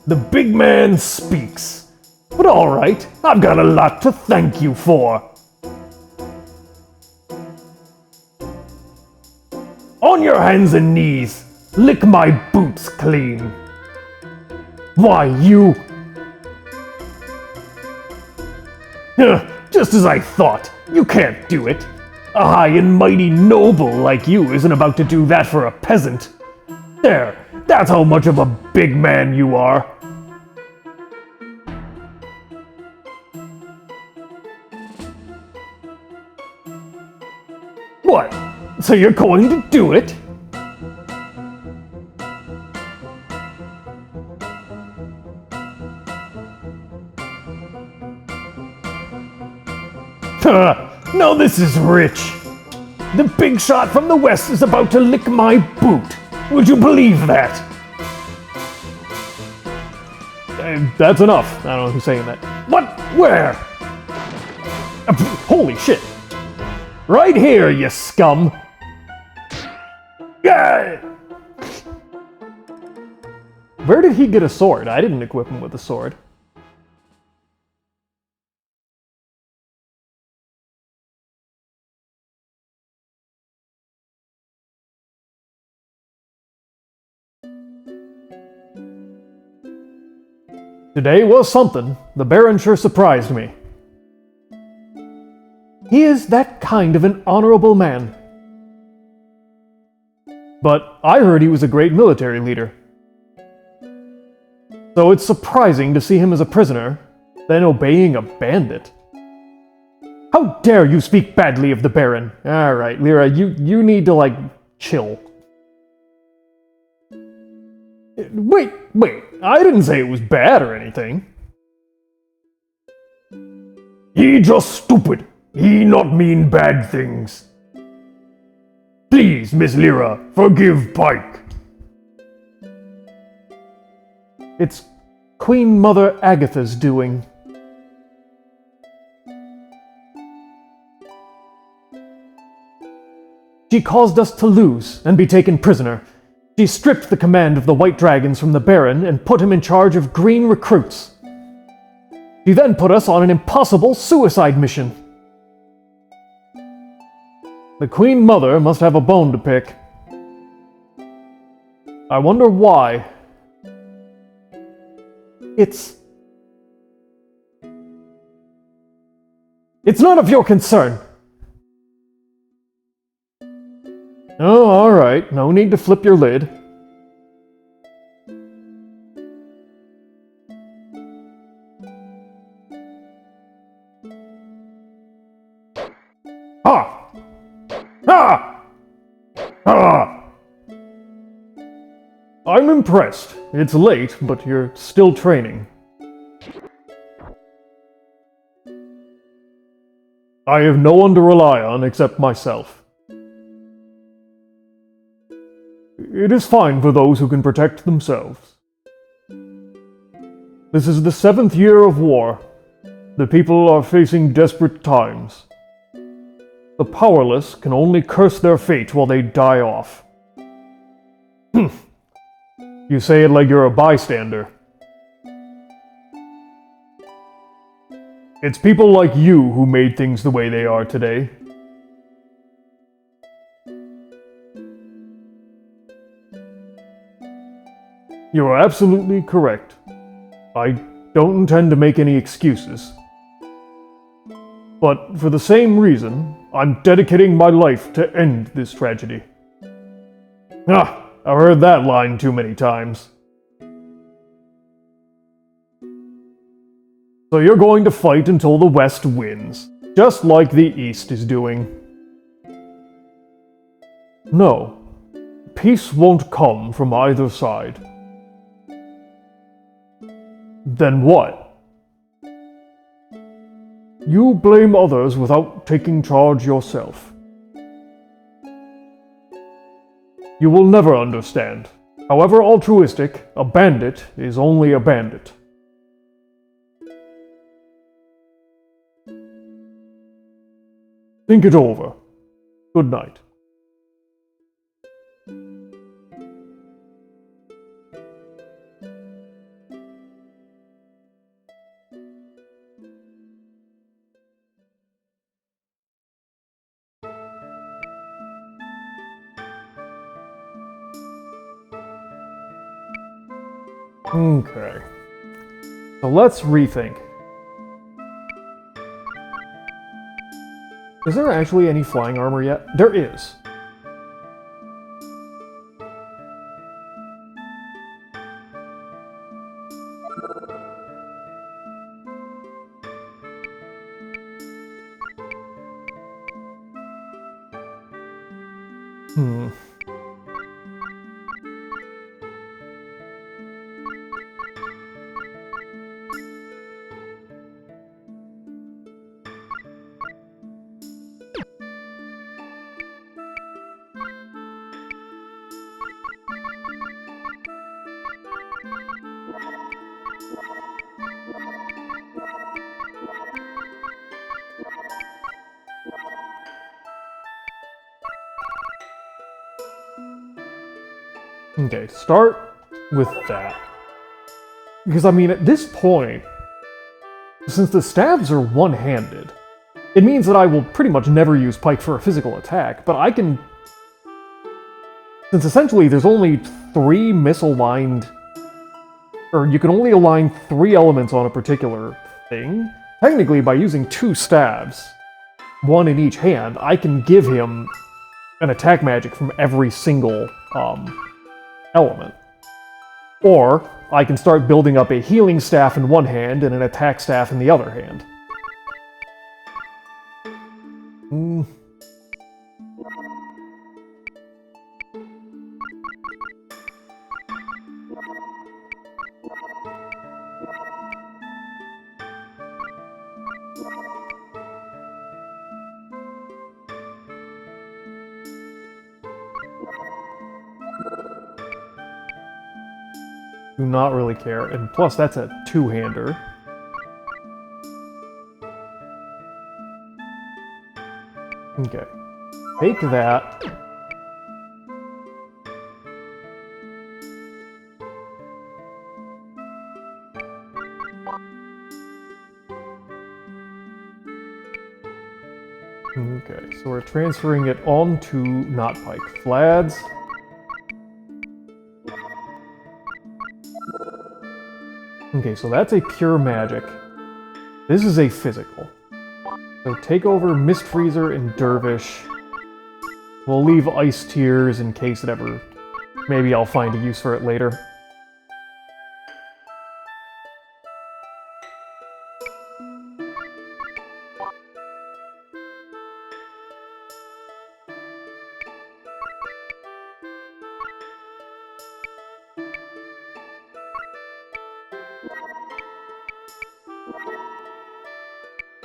The big man speaks. But alright, I've got a lot to thank you for. On your hands and knees, lick my boots clean. Why, you... Just as I thought, you can't do it. A high and mighty noble like you isn't about to do that for a peasant. There, that's how much of a big man you are. What? So you're going to do it? Now this is rich. The big shot from the west is about to lick my boot. Would you believe that? That's enough. I don't know who's saying that. What? Where? Holy shit. Right here, you scum. Where did he get a sword? I didn't equip him with a sword. Today was something. The Baron sure surprised me. He is that kind of an honorable man. But I heard he was a great military leader. So it's surprising to see him as a prisoner, then obeying a bandit. How dare you speak badly of the Baron? Alright, Lyra, you need to, chill. Wait, I didn't say it was bad or anything. He just stupid. He not mean bad things. Please, Miss Lyra, forgive Pike. It's Queen Mother Agatha's doing. She caused us to lose and be taken prisoner. She stripped the command of the White Dragons from the Baron and put him in charge of green recruits. She then put us on an impossible suicide mission. The Queen Mother must have a bone to pick. I wonder why. It's none of your concern. Oh, alright. No need to flip your lid. Ha! Ha! Ha! I'm impressed. It's late, but you're still training. I have no one to rely on except myself. It is fine for those who can protect themselves. This is the 7th year of war. The people are facing desperate times. The powerless can only curse their fate while they die off. You say it like you're a bystander. It's people like you who made things the way they are today. You are absolutely correct. I don't intend to make any excuses. But for the same reason, I'm dedicating my life to end this tragedy. I've heard that line too many times. So you're going to fight until the West wins, just like the East is doing. No, peace won't come from either side. Then what? You blame others without taking charge yourself. You will never understand. However altruistic, a bandit is only a bandit. Think it over. Good night. Okay. So let's rethink. Is there actually any flying armor yet? There is. Okay, start with that. Because, I mean, at this point, since the stabs are one-handed, it means that I will pretty much never use Pike for a physical attack, but I can... Since essentially there's only 3 misaligned... Or you can only align 3 elements on a particular thing, technically by using 2 stabs, 1 in each hand, I can give him an attack magic from every single, element. Or, I can start building up a healing staff in one hand and an attack staff in the other hand. Do not really care, and plus that's a 2-hander. Okay. Take that. Okay, so we're transferring it onto not Pike. Flads. Okay, so that's a pure magic. This is a physical. So take over Mist Freezer and Dervish. We'll leave Ice Tears in case it ever... Maybe I'll find a use for it later.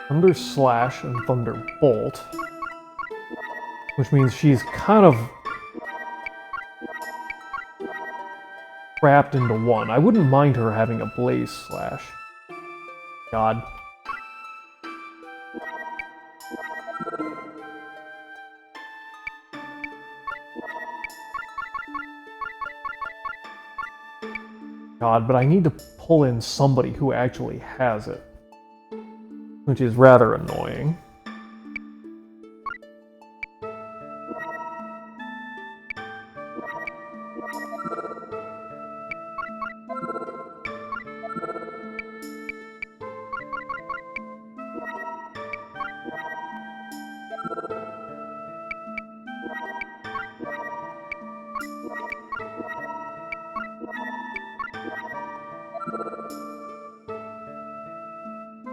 Thunder Slash and Thunder Bolt, which means she's kind of wrapped into one. I wouldn't mind her having a Blaze Slash. God. God, but I need to pull in somebody who actually has it, which is rather annoying.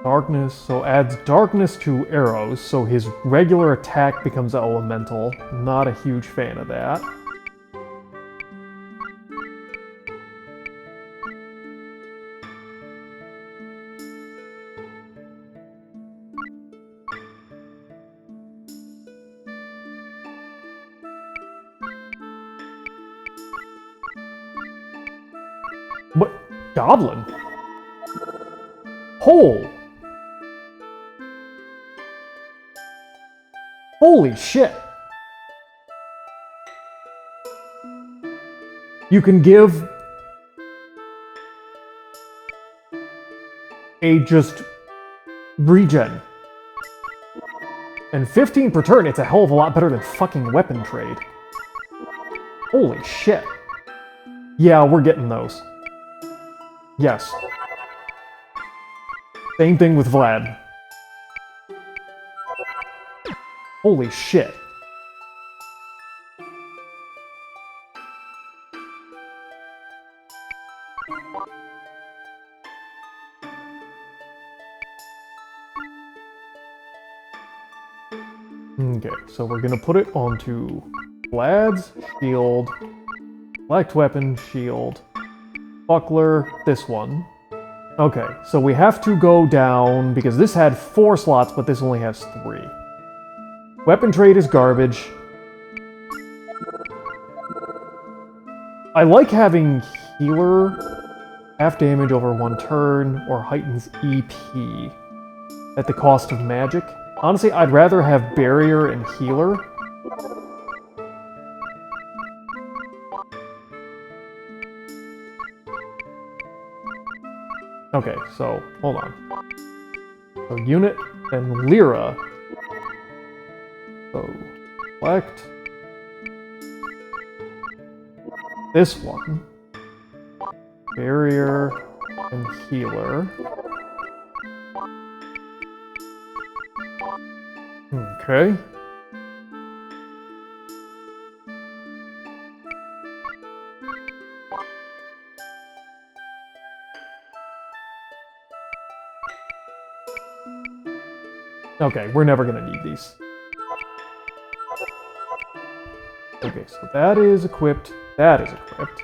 Darkness, so adds darkness to arrows, so his regular attack becomes elemental. Not a huge fan of that. What? Goblin? Hole! Holy shit! You can give a just regen. And 15 per turn, it's a hell of a lot better than fucking weapon trade. Holy shit. Yeah, we're getting those. Yes. Same thing with Vlad. Holy shit. Okay, so we're gonna put it onto Vlad's shield, select weapon, shield, buckler, this one. Okay, so we have to go down, because this had 4 slots, but this only has 3. Weapon trade is garbage. I like having healer, half damage over 1 turn, or heightens EP at the cost of magic. Honestly, I'd rather have barrier and healer. Okay, so, hold on. So, unit, then Lyra. So, select this one. Barrier and healer. Okay. Okay, we're never gonna need these. Okay, so that is equipped. That is equipped.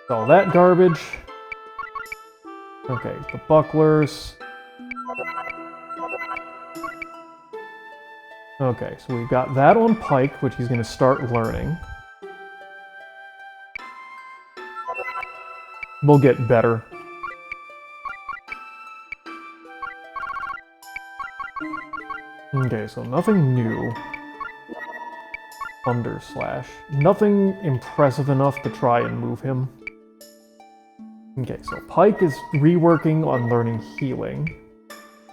So that garbage. Okay, the bucklers. Okay, so we've got that on Pike, which he's gonna start learning. We'll get better. Okay, so nothing new. Thunder Slash. Nothing impressive enough to try and move him. Okay, so Pike is reworking on learning healing.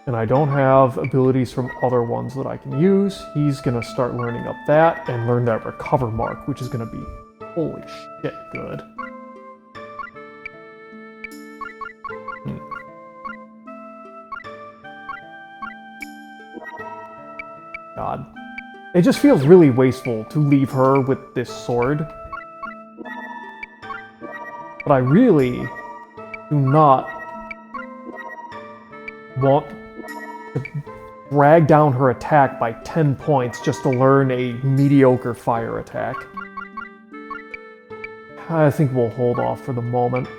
And I don't have abilities from other ones that I can use. He's gonna start learning up that and learn that recover mark, which is gonna be holy shit good. God. It just feels really wasteful to leave her with this sword. But I really do not want to drag down her attack by 10 points just to learn a mediocre fire attack. I think we'll hold off for the moment.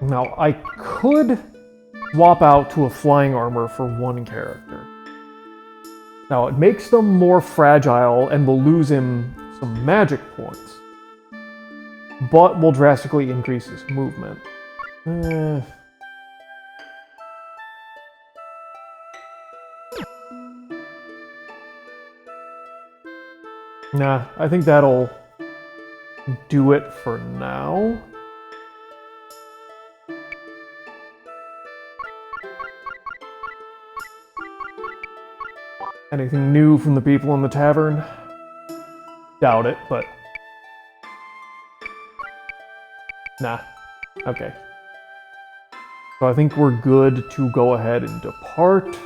Now, I could swap out to a flying armor for 1 character. Now, it makes them more fragile and will lose him some magic points, but will drastically increase his movement. Nah, I think that'll do it for now. Anything new from the people in the tavern? Doubt it, but... Nah. Okay. So I think we're good to go ahead and depart.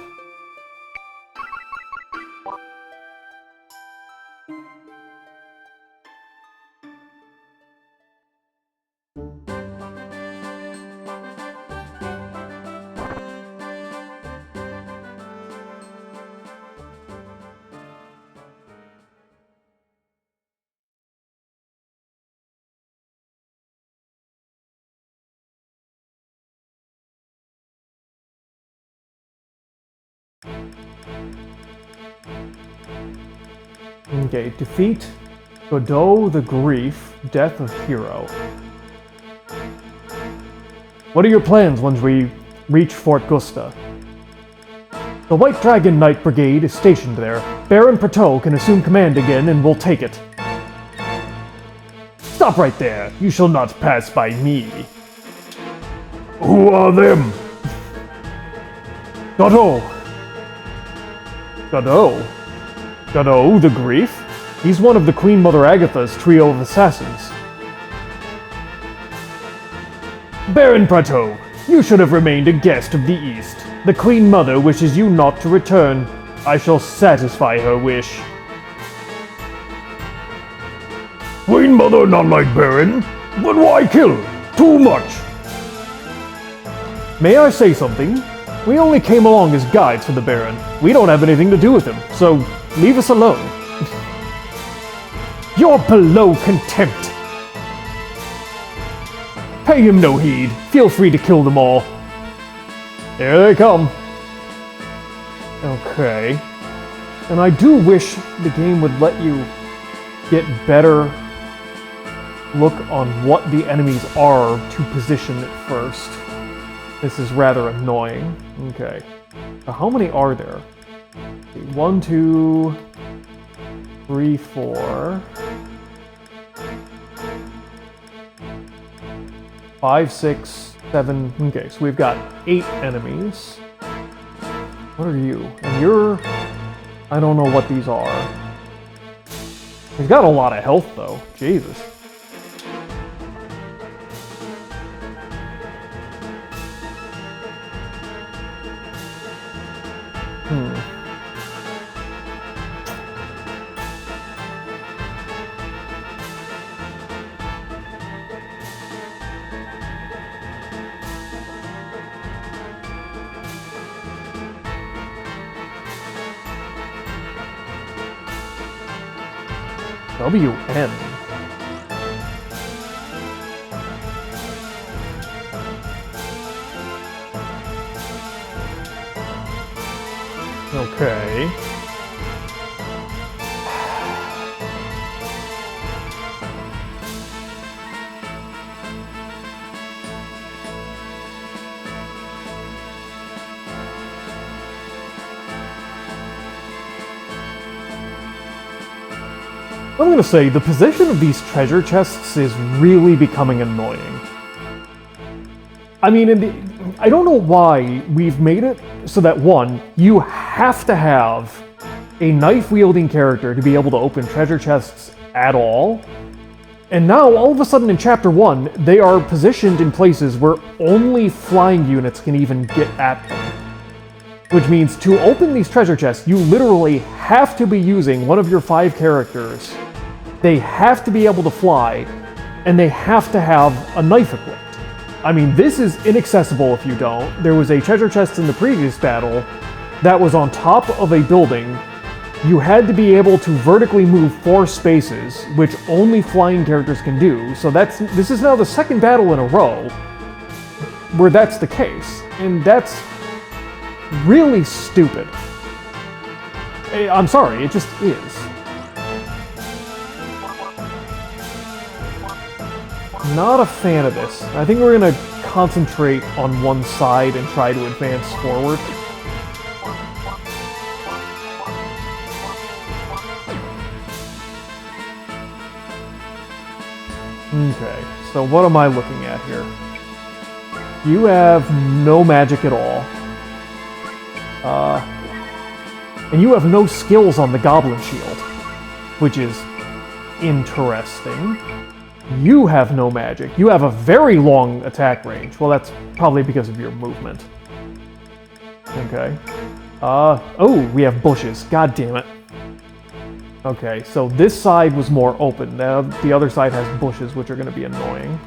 Okay, defeat Godot the Grief, Death of Hero. What are your plans once we reach Fort Gusta? The White Dragon Knight Brigade is stationed there. Baron Prateau can assume command again and we'll take it. Stop right there! You shall not pass by me. Who are them? Godot. Godot? Godot the Grief? He's one of the Queen Mother Agatha's trio of assassins. Baron Prato, you should have remained a guest of the East. The Queen Mother wishes you not to return. I shall satisfy her wish. Queen Mother not like Baron? But why kill? Too much! May I say something? We only came along as guides for the Baron. We don't have anything to do with him, so leave us alone. You're below contempt! Pay him no heed. Feel free to kill them all. Here they come. Okay. And I do wish the game would let you get better look on what the enemies are to position it first. This is rather annoying. Okay. So how many are there? 1, 2, 3, 4, 5, 6, 7. Okay, so we've got 8 enemies. What are you? And you're... I don't know what these are. He's got a lot of health, though. Jesus. WN. Okay. I'm gonna say, the position of these treasure chests is really becoming annoying. I mean, I don't know why we've made it so that, one, you have to have a knife-wielding character to be able to open treasure chests at all. And now, all of a sudden in Chapter 1, they are positioned in places where only flying units can even get at them. Which means, to open these treasure chests, you literally have to be using one of your 5 characters. They have to be able to fly, and they have to have a knife equipped. I mean, this is inaccessible if you don't. There was a treasure chest in the previous battle that was on top of a building. You had to be able to vertically move 4 spaces, which only flying characters can do. So this is now the second battle in a row where that's the case. And that's really stupid. I'm sorry, it just is. Not a fan of this. I think we're going to concentrate on one side and try to advance forward. Okay, so what am I looking at here? You have no magic at all. And you have no skills on the Goblin Shield, which is interesting. You have no magic. You have a very long attack range. Well, that's probably because of your movement. Okay. Oh, we have bushes. God damn it. Okay, so this side was more open. The other side has bushes, which are going to be annoying.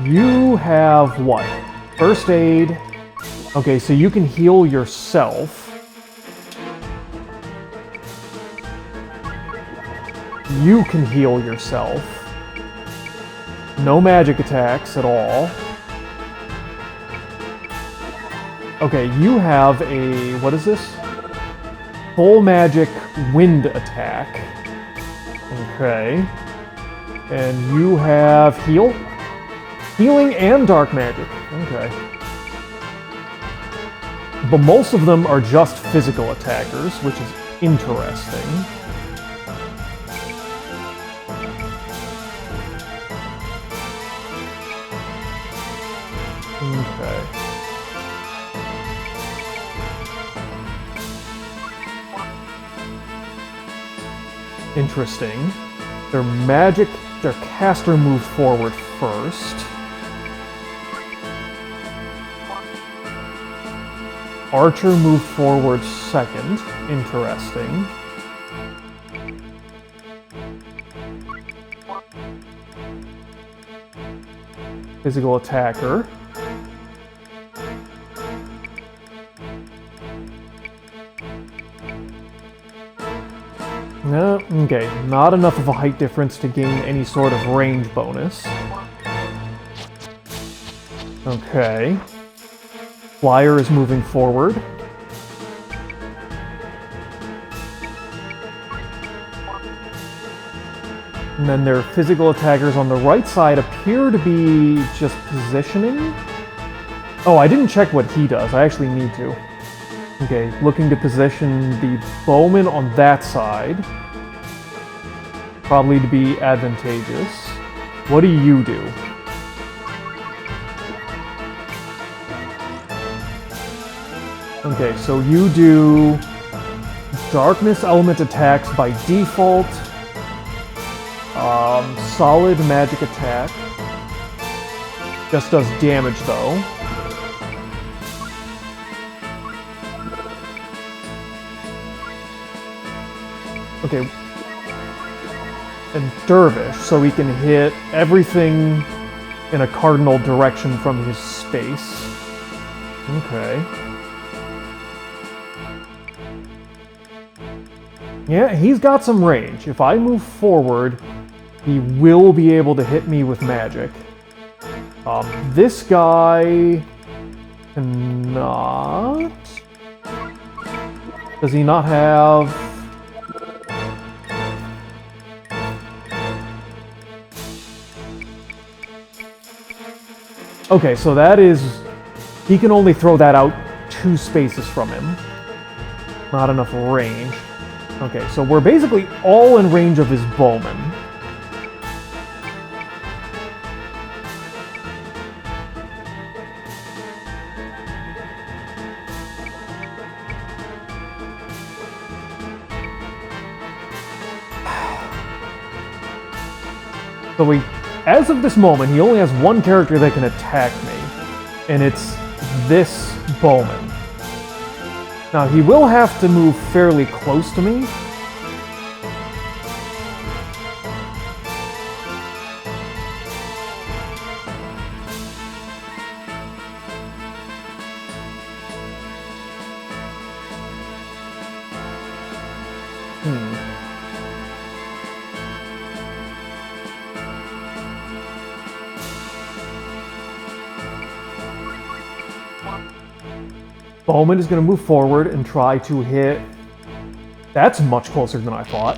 You have what? First aid. Okay, so you can heal yourself. You can heal yourself. No magic attacks at all. Okay, you have a... what is this? Full magic wind attack. Okay. And you have heal? Healing and dark magic. Okay. But most of them are just physical attackers, which is interesting. Okay. Interesting. Their magic, their caster moved forward first. Archer moved forward second. Interesting. Physical attacker. No, okay, not enough of a height difference to gain any sort of range bonus. Okay. Flyer is moving forward. And then their physical attackers on the right side appear to be just positioning. Oh, I didn't check what he does. I actually need to. Okay, looking to position the bowman on that side. Probably to be advantageous. What do you do? Okay, so you do darkness element attacks by default. Solid magic attack. Just does damage though. Okay. And Dervish, so he can hit everything in a cardinal direction from his space. Okay. Yeah, he's got some range. If I move forward, he will be able to hit me with magic. This guy cannot. Does he not have? Okay, so that is. He can only throw that out 2 spaces from him. Not enough range. Okay, so we're basically all in range of his bowman. So as of this moment, he only has one character that can attack me, and it's this bowman. Now, he will have to move fairly close to me. Bowman is going to move forward and try to hit. That's much closer than I thought.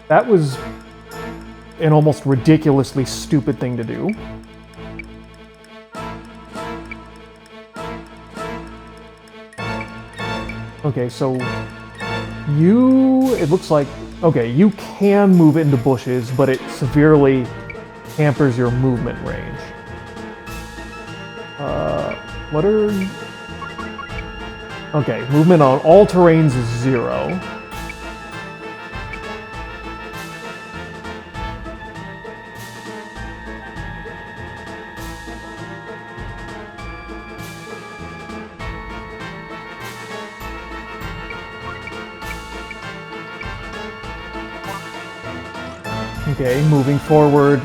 That was an almost ridiculously stupid thing to do. Okay, so it looks like, okay, you can move into bushes, but it severely hampers your movement range. What are... Okay, movement on all terrains is 0. Okay, moving forward,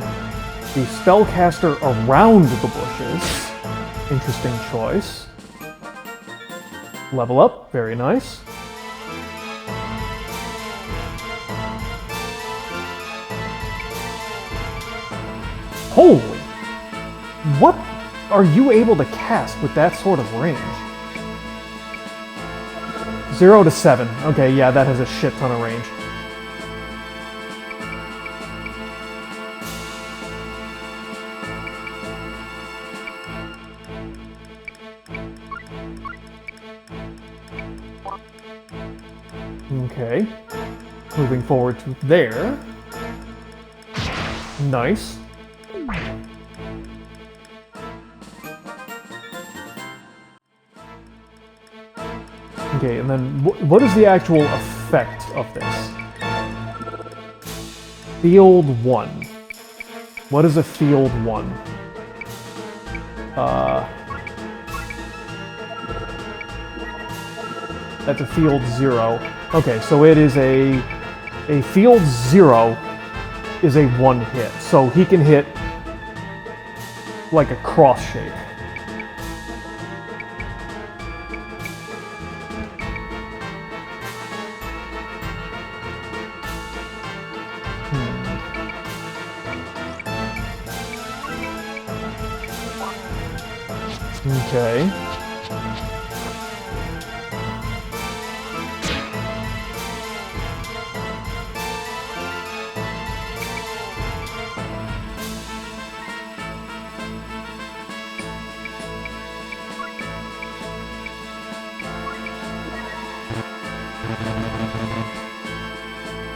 the spellcaster around the bushes. Interesting choice. Level up, very nice. Holy! What are you able to cast with that sort of range? 0 to 7. Okay, yeah, that has a shit ton of range. Okay, moving forward to there. Nice. Okay, and then what is the actual effect of this. Field 1. What is a field 1? That's a field 0. Okay, so it is a field 0 is a 1 hit. So he can hit like a cross shape. Okay.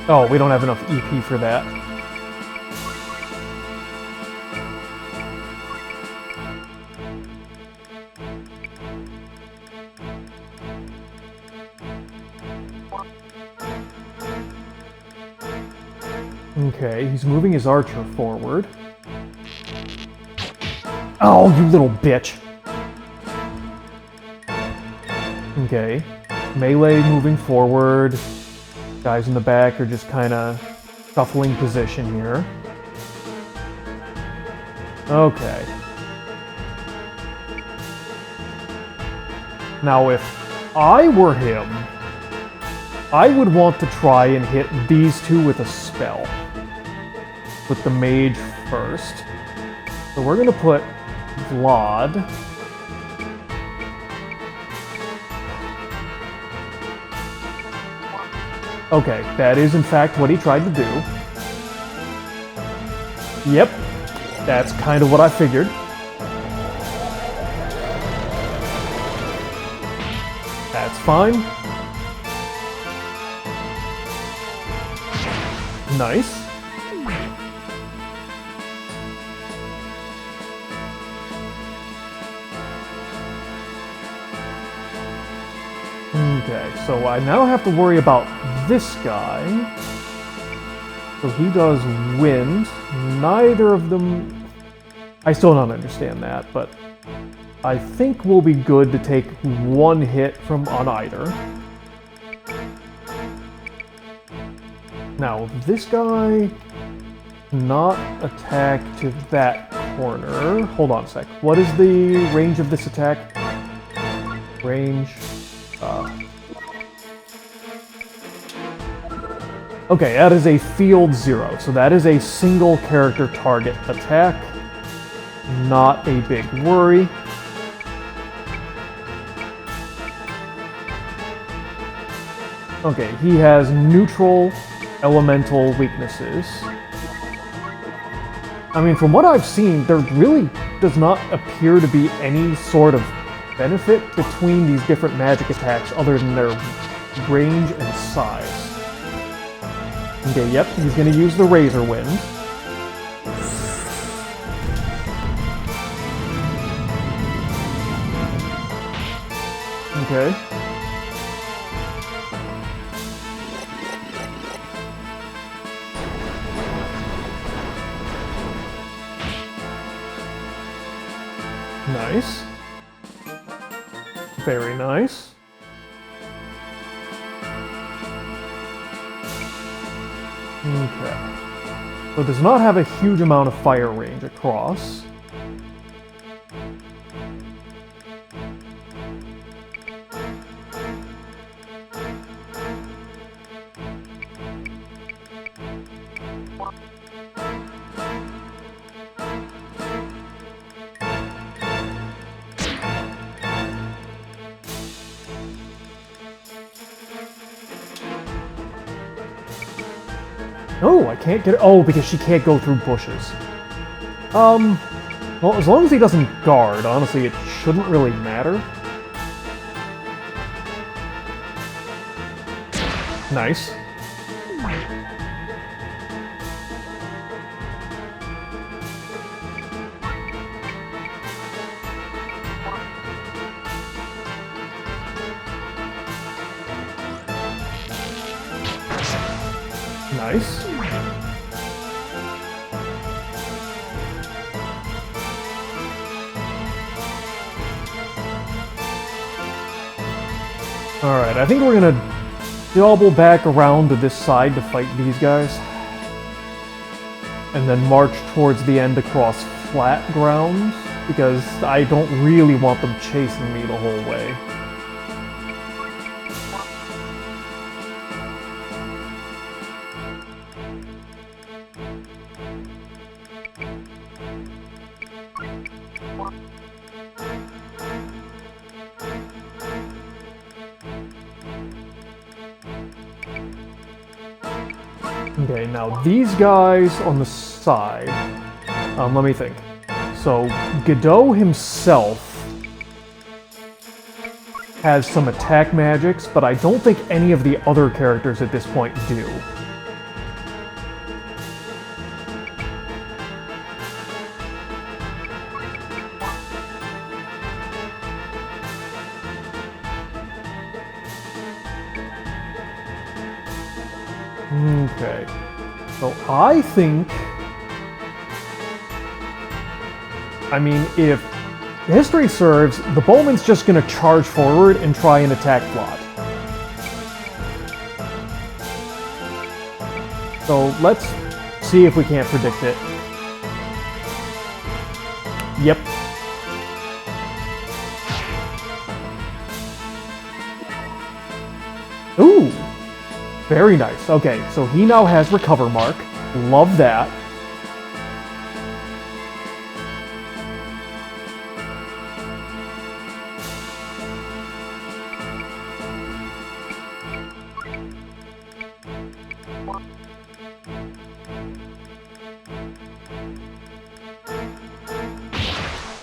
Oh, we don't have enough EP for that. Okay, he's moving his archer forward. Oh, you little bitch! Okay, melee moving forward. Guys in the back are just kind of shuffling position here. Okay. Now, if I were him, I would want to try and hit these two with a spell. With the mage first. So we're gonna put Vlad. Okay, that is in fact what he tried to do. Yep, that's kind of what I figured. That's fine. Nice. Okay, so I now have to worry about this guy. So he does wind. Neither of them... I still don't understand that, but I think we'll be good to take one hit from on either. Now, this guy not attack to that corner. Hold on a sec. What is the range of this attack? Range... Okay, that is a field 0, so that is a single character target attack. Not a big worry. Okay, he has neutral elemental weaknesses. I mean, from what I've seen, there really does not appear to be any sort of benefit between these different magic attacks other than their range and size. Okay, yep, he's gonna use the Razor Wind. Okay. Nice. Very nice. Okay. So it does not have a huge amount of fire range across. No, I can't get it. Oh, because she can't go through bushes. Well, as long as he doesn't guard, honestly, it shouldn't really matter. Nice. Nice. Alright, I think we're gonna double back around to this side to fight these guys. And then march towards the end across flat ground, because I don't really want them chasing me the whole way. Okay, now these guys on the side, let me think. So, Godot himself has some attack magics, but I don't think any of the other characters at this point do. Okay, so I think, I mean, if history serves, the bowman's just gonna charge forward and try and attack Vlad. So let's see if we can't predict it. Yep. Ooh! Very nice. Okay, so he now has Recover Mark. Love that.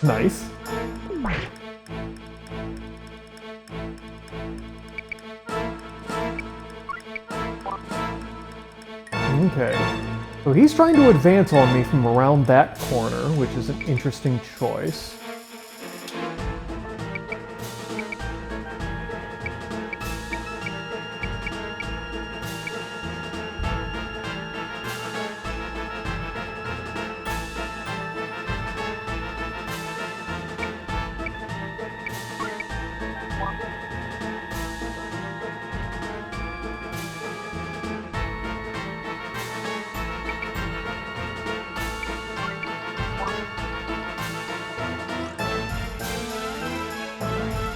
Nice. Okay, so he's trying to advance on me from around that corner, which is an interesting choice.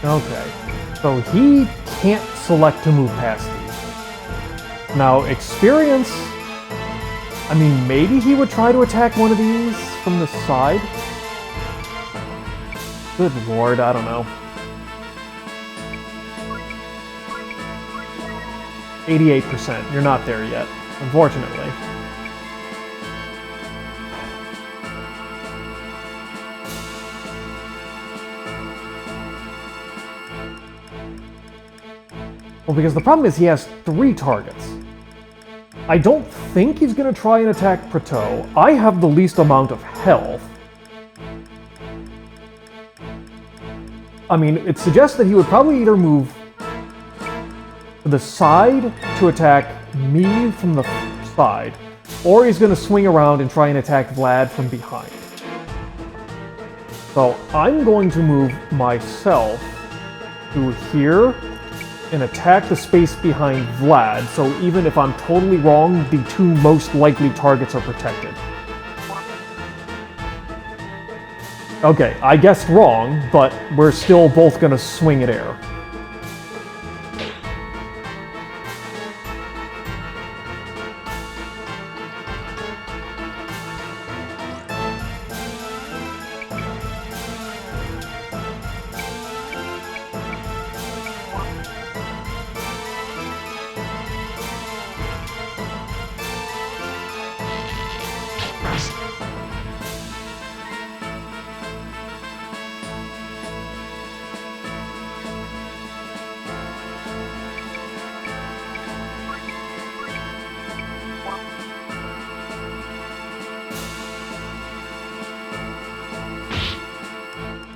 Okay, so he can't select to move past these. Now, experience, I mean, maybe he would try to attack one of these from the side? Good lord, I don't know. 88%, you're not there yet, unfortunately. Well, because the problem is he has 3 targets. I don't think he's going to try and attack Prateau. I have the least amount of health. I mean, it suggests that he would probably either move to the side to attack me from the side, or he's going to swing around and try and attack Vlad from behind. So I'm going to move myself to here and attack the space behind Vlad, so even if I'm totally wrong, the 2 most likely targets are protected. Okay, I guessed wrong, but we're still both gonna swing at air.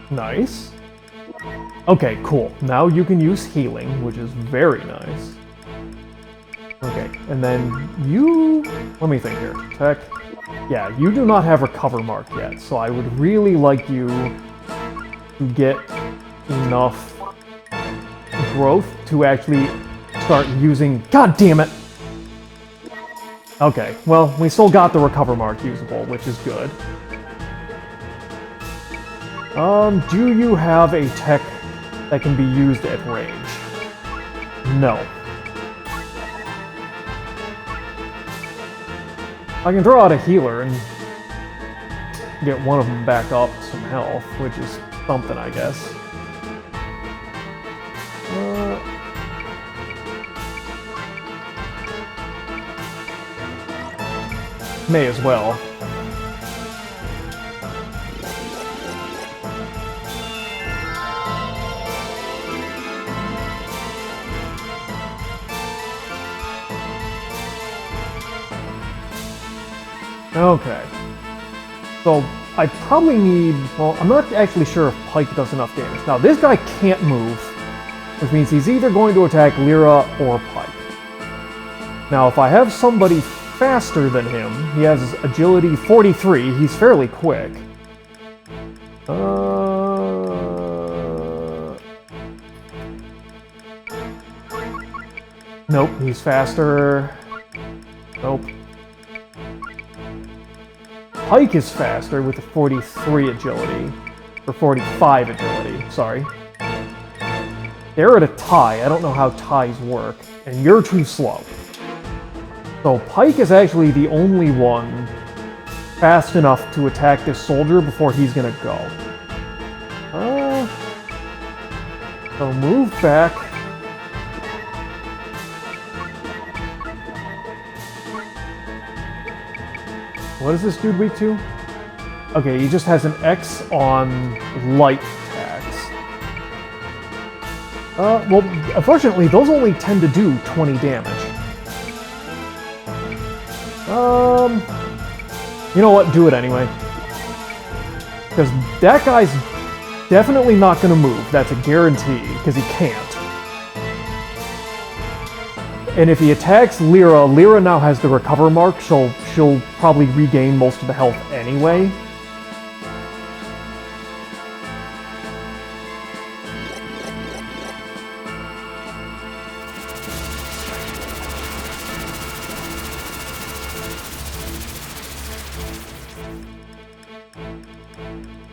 Nice. Okay, cool. Now you can use healing, which is very nice. Okay, And then you... Let me think here. Tech. Yeah, you do not have recover mark yet, so I would really like you to get enough growth to actually start using... God damn it! Okay, well, we still got the recover mark usable, which is good. Do you have a tech that can be used at range? No. I can throw out a healer and get one of them back up some health, which is something, I guess. May as well. Okay. So, I probably need... Well, I'm not actually sure if Pike does enough damage. Now, this guy can't move, which means he's either going to attack Lyra or Pike. Now, if I have somebody faster than him, he has agility 43, he's fairly quick. Nope, he's faster. Nope. Pike is faster with a 43 agility. Or 45 agility, sorry. They're at a tie. I don't know how ties work. And you're too slow. So Pike is actually the only one fast enough to attack this soldier before he's gonna go. So move back. What is this dude weak to? Okay, he just has an X on light attacks. Well, unfortunately, those only tend to do 20 damage. You know what? Do it anyway. Because that guy's definitely not going to move. That's a guarantee, because he can't. And if he attacks Lyra, Lyra now has the recover mark, so she'll probably regain most of the health anyway.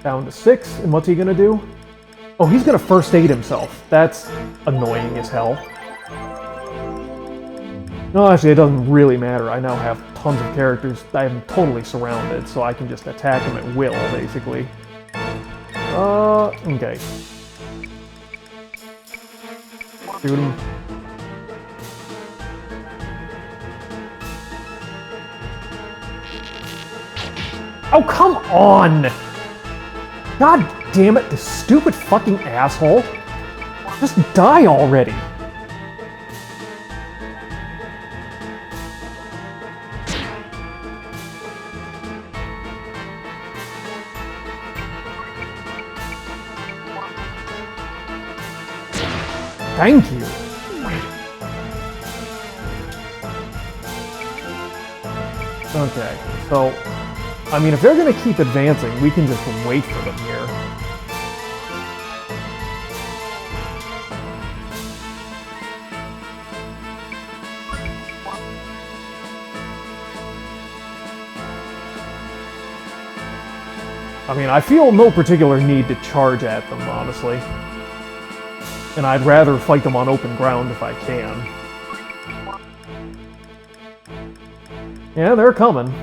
Down to 6, and what's he gonna do? Oh, he's gonna first aid himself. That's annoying as hell. No, actually, it doesn't really matter. I now have tons of characters. I am totally surrounded, so I can just attack him at will, basically. Okay. Shoot him. Oh, come on! God damn it, this stupid fucking asshole! Just die already! Thank you! Okay, so... I mean, if they're gonna keep advancing, we can just wait for them here. I mean, I feel no particular need to charge at them, honestly. And I'd rather fight them on open ground if I can. Yeah, they're coming.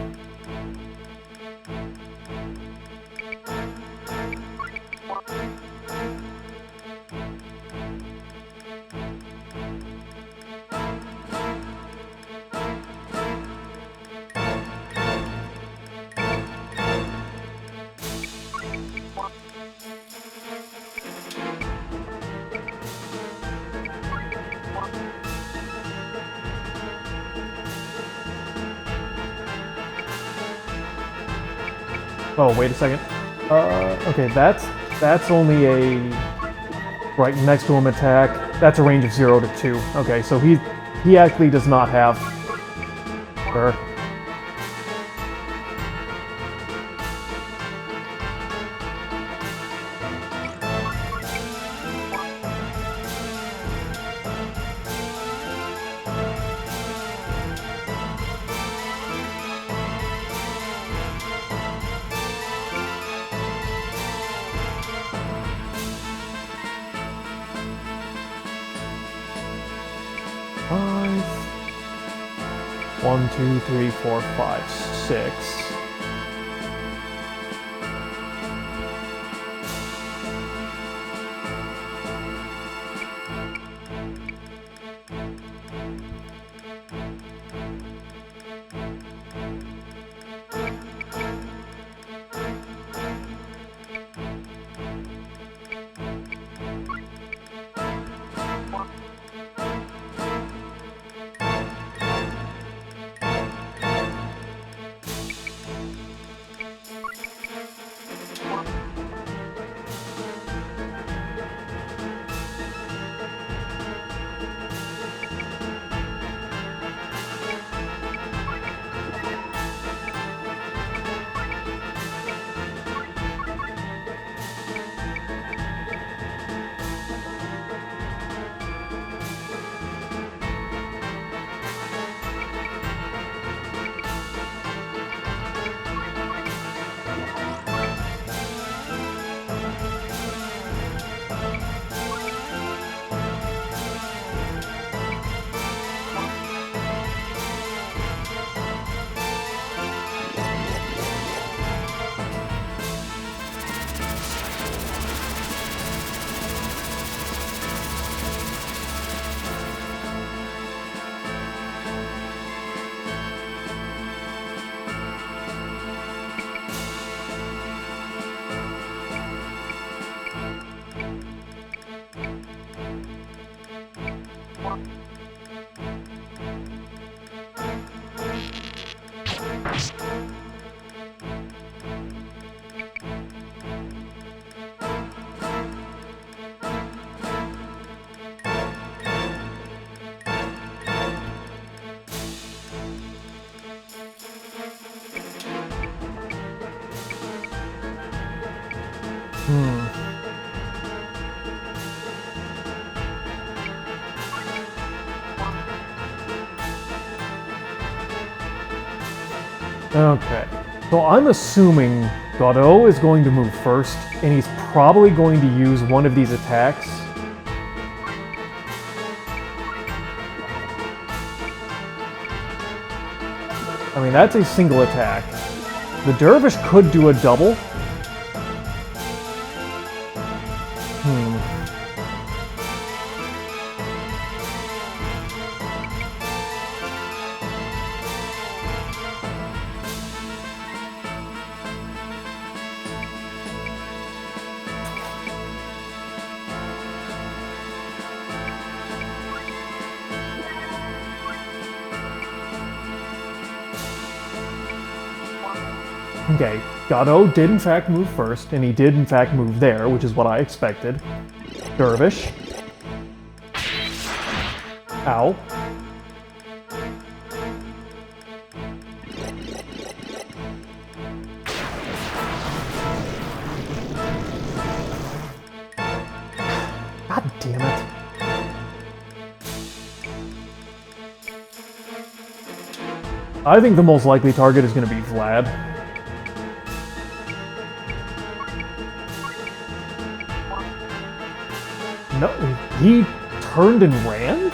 Oh, wait a second. Okay, that's only a right next to him attack. That's a range of 0 to 2. Okay, so he actually does not have Sure. Five. 1, 2, 3, 4, 5, 6. Okay, so I'm assuming Godot is going to move first, and he's probably going to use one of these attacks. I mean, that's a single attack. The Dervish could do a double. Okay, Godot did in fact move first, and he did in fact move there, which is what I expected. Dervish. Ow. God damn it. I think the most likely target is going to be Vlad. No, he turned and ran?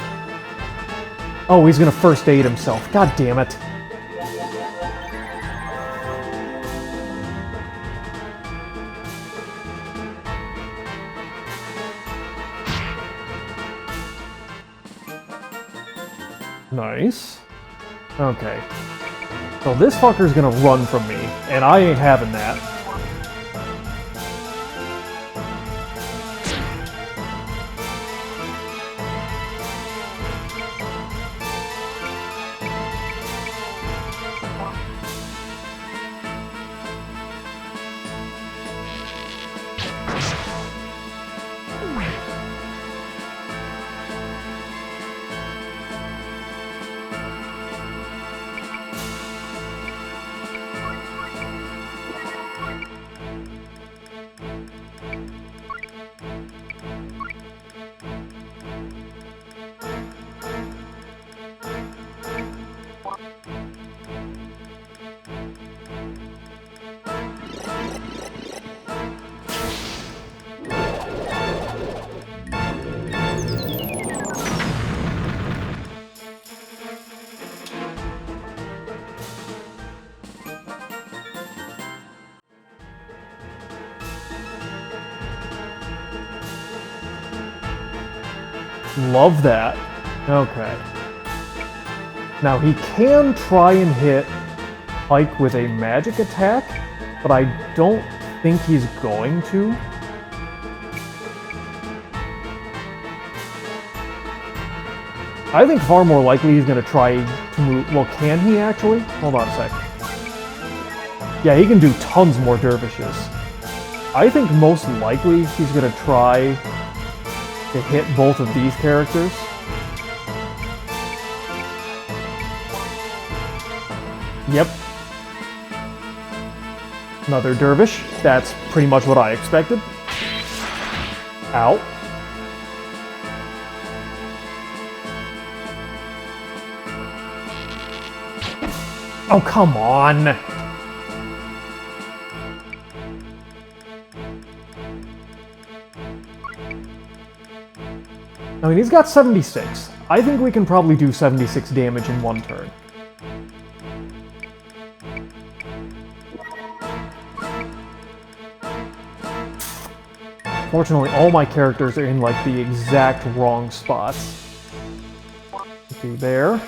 Oh, he's gonna first aid himself. God damn it. Nice. Okay. So this fucker's gonna run from me, and I ain't having that. Love that. Okay. Now he can try and hit Pike with a magic attack, but I don't think he's going to. I think far more likely he's going to try to move... Well, can he actually? Hold on a sec. Yeah, he can do tons more dervishes. I think most likely he's going to try to hit both of these characters. Yep. Another dervish. That's pretty much what I expected. Ow. Oh, come on! I mean, he's got 76. I think we can probably do 76 damage in one turn. Fortunately, all my characters are in, like, the exact wrong spots. Okay, there.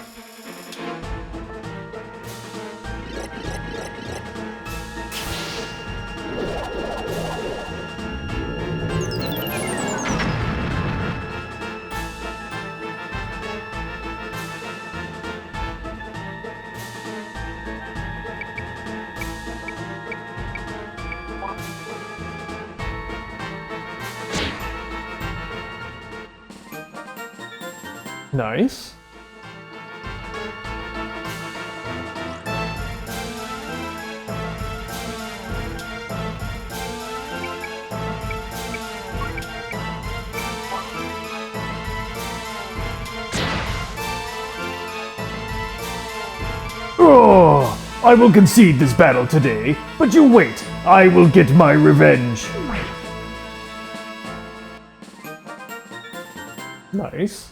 Nice.
Oh, I will concede this battle today, but you wait. I will get my revenge.
Nice.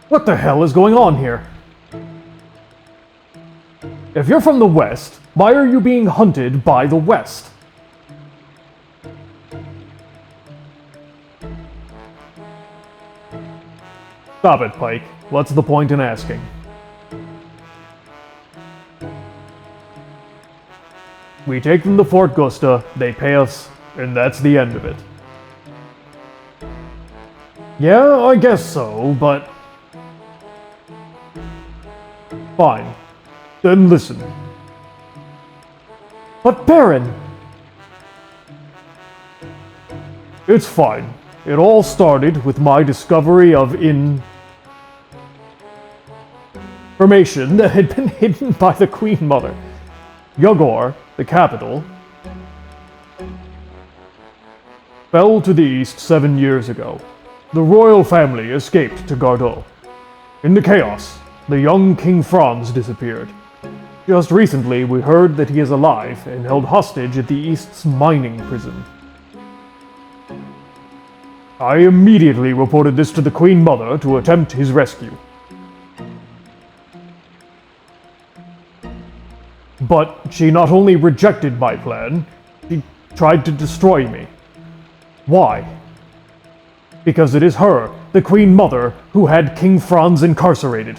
What the hell is going on here? If you're from the West, why are you being hunted by the West? Stop it, Pike. What's the point in asking? We take them to Fort Gusta, they pay us, and that's the end of it. Yeah, I guess so, but... Fine. Then listen. But Baron! It's fine. It all started with my discovery of information that had been hidden by the Queen Mother. Yugor, the capital, fell to the east 7 years ago. The royal family escaped to Gardeau. In the chaos, the young King Franz disappeared. Just recently, we heard that he is alive and held hostage at the East's mining prison. I immediately reported this to the Queen Mother to attempt his rescue. But she not only rejected my plan, she tried to destroy me. Why? Because it is her, the Queen Mother, who had King Franz incarcerated.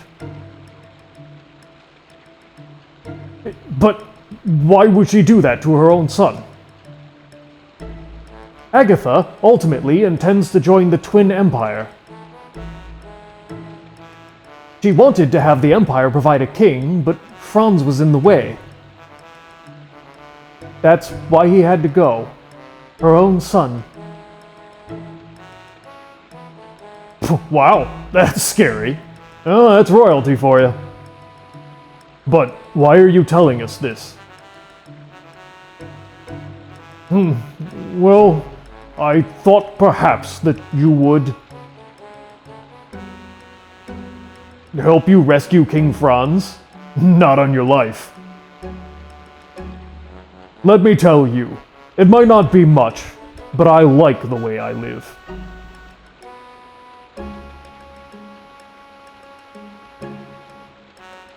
But why would she do that to her own son? Agatha ultimately intends to join the Twin Empire. She wanted to have the Empire provide a king, but Franz was in the way. That's why he had to go. Her own son. Wow, that's scary. Oh, that's royalty for you. But why are you telling us this? Well, I thought perhaps that you would... Help you rescue King Franz? Not on your life. Let me tell you, it might not be much, but I like the way I live.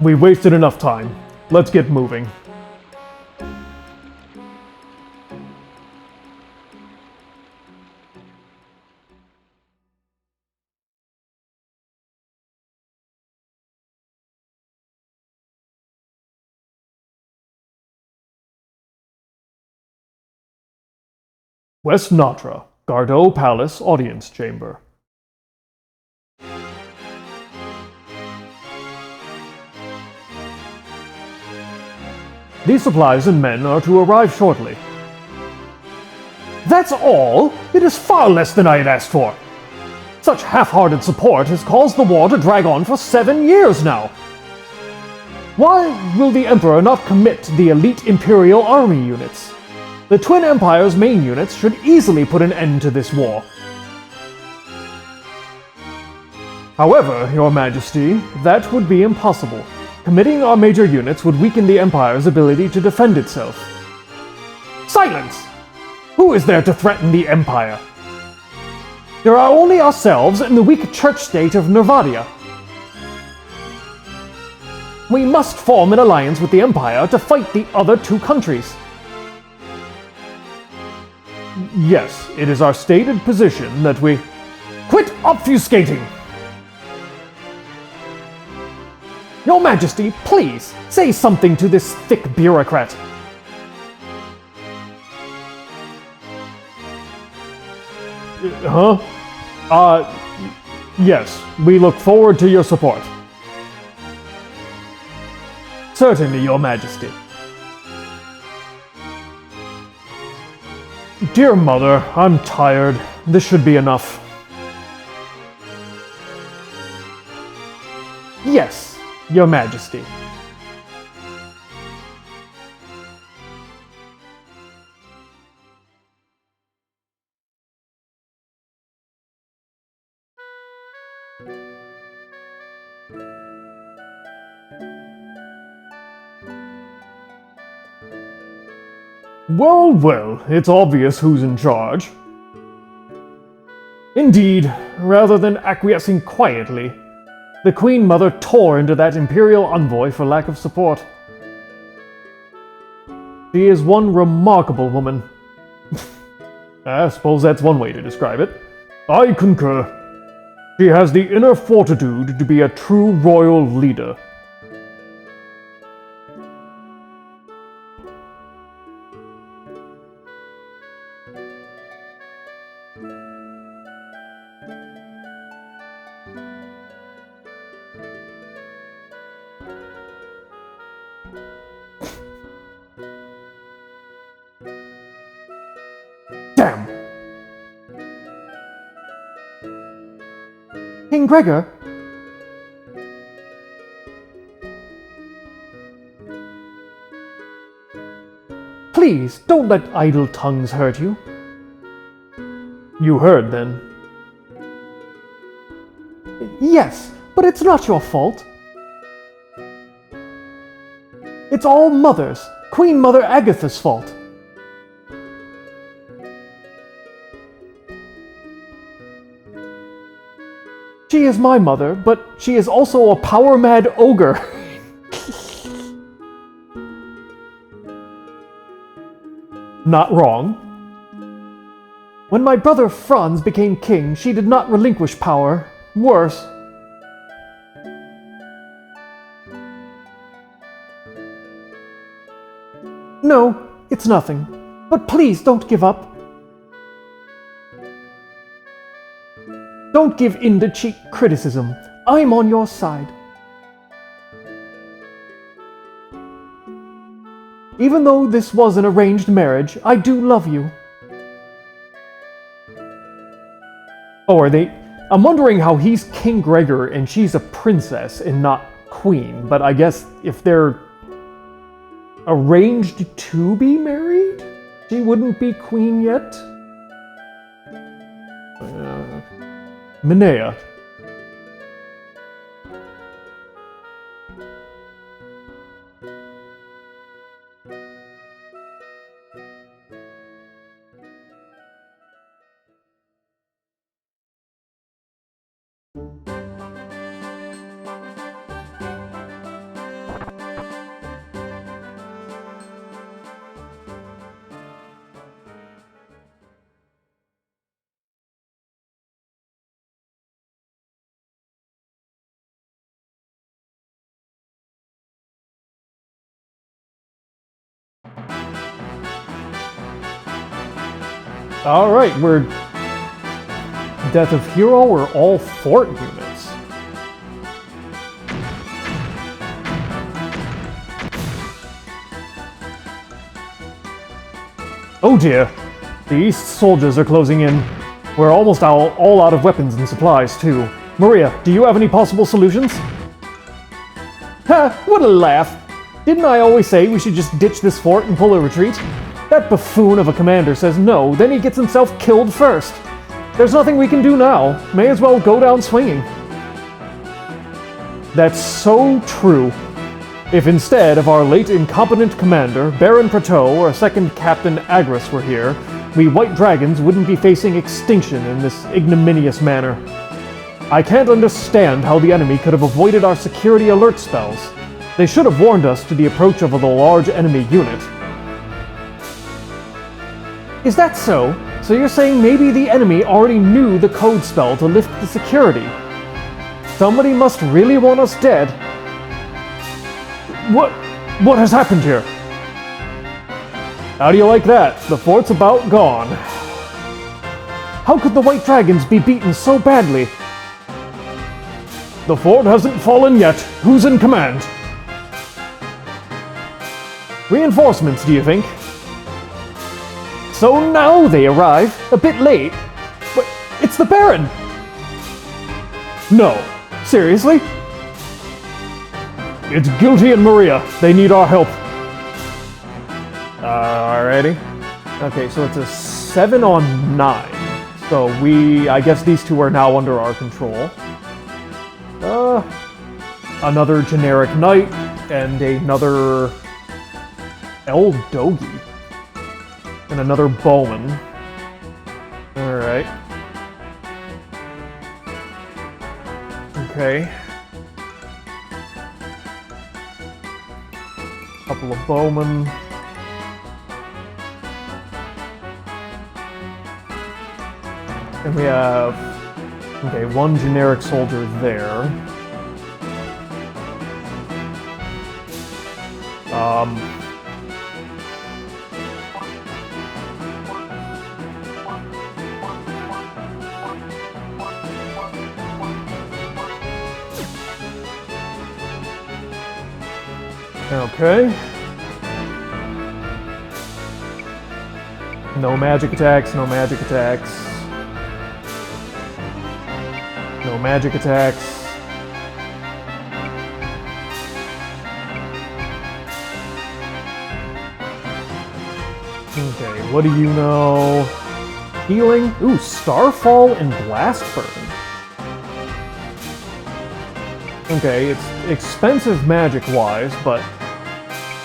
We wasted enough time. Let's get moving. West Natra, Gardeau Palace Audience Chamber. These supplies and men are to arrive shortly. That's all? It is far less than I had asked for. Such half-hearted support has caused the war to drag on for 7 years now. Why will the Emperor not commit the elite Imperial Army units? The Twin Empire's main units should easily put an end to this war. However, Your Majesty, that would be impossible. Committing our major units would weaken the Empire's ability to defend itself. Silence! Who is there to threaten the Empire? There are only ourselves and the weak church-state of Nirvath. We must form an alliance with the Empire to fight the other 2 countries. Yes, it is our stated position that we... Quit obfuscating! Your Majesty, please, say something to this thick bureaucrat. Yes, we look forward to your support. Certainly, Your Majesty. Dear Mother, I'm tired. This should be enough. Yes, Your Majesty. Well, well, it's obvious who's in charge. Indeed, rather than acquiescing quietly, the Queen Mother tore into that Imperial envoy for lack of support. She is one remarkable woman. I suppose that's one way to describe it. I concur. She has the inner fortitude to be a true royal leader. Damn! King Gregor? Please, don't let idle tongues hurt you. You heard, then? Yes, but it's not your fault. It's all Mother's, Queen Mother Agatha's fault. She is my mother, but she is also a power-mad ogre. Not wrong. When my brother Franz became king, she did not relinquish power. Worse. No, it's nothing. But please don't give up. Don't give in to cheap criticism. I'm on your side. Even though this was an arranged marriage, I do love you. Oh, are they... I'm wondering how he's King Gregor and she's a princess and not queen, but I guess if they're arranged to be married, she wouldn't be queen yet? Minea.
Alright, we're... Death of Hero, we're all fort units. Oh dear, the East soldiers are closing in. We're almost all out of weapons and supplies, too. Maria, do you have any possible solutions? Ha, what a laugh. Didn't I always say we should just ditch this fort and pull a retreat? That buffoon of a commander says no, then he gets himself killed first. There's nothing we can do now. May as well go down swinging. That's so true. If instead of our late incompetent commander, Baron Prateau, or second Captain Agris were here, we White Dragons wouldn't be facing extinction in this ignominious manner. I can't understand how the enemy could have avoided our security alert spells. They should have warned us to the approach of a large enemy unit. Is that so? So you're saying maybe the enemy already knew the code spell to lift the security? Somebody must really want us dead. What has happened here? How do you like that? The fort's about gone. How could the White Dragons be beaten so badly? The fort hasn't fallen yet. Who's in command? Reinforcements, do you think? So now they arrive, a bit late. But it's the Baron! No. Seriously? It's Guilty and Maria. They need our help. Alrighty. Okay, so it's a 7-on-9. So I guess these two are now under our control. Another generic knight and another Dogi. And another bowman. Alright. Okay. Couple of bowmen. And we have, okay, one generic soldier there. Okay. No magic attacks, no magic attacks. No magic attacks. Okay, what do you know? Healing? Ooh, Starfall and Blast Burn. Okay, it's expensive magic-wise, but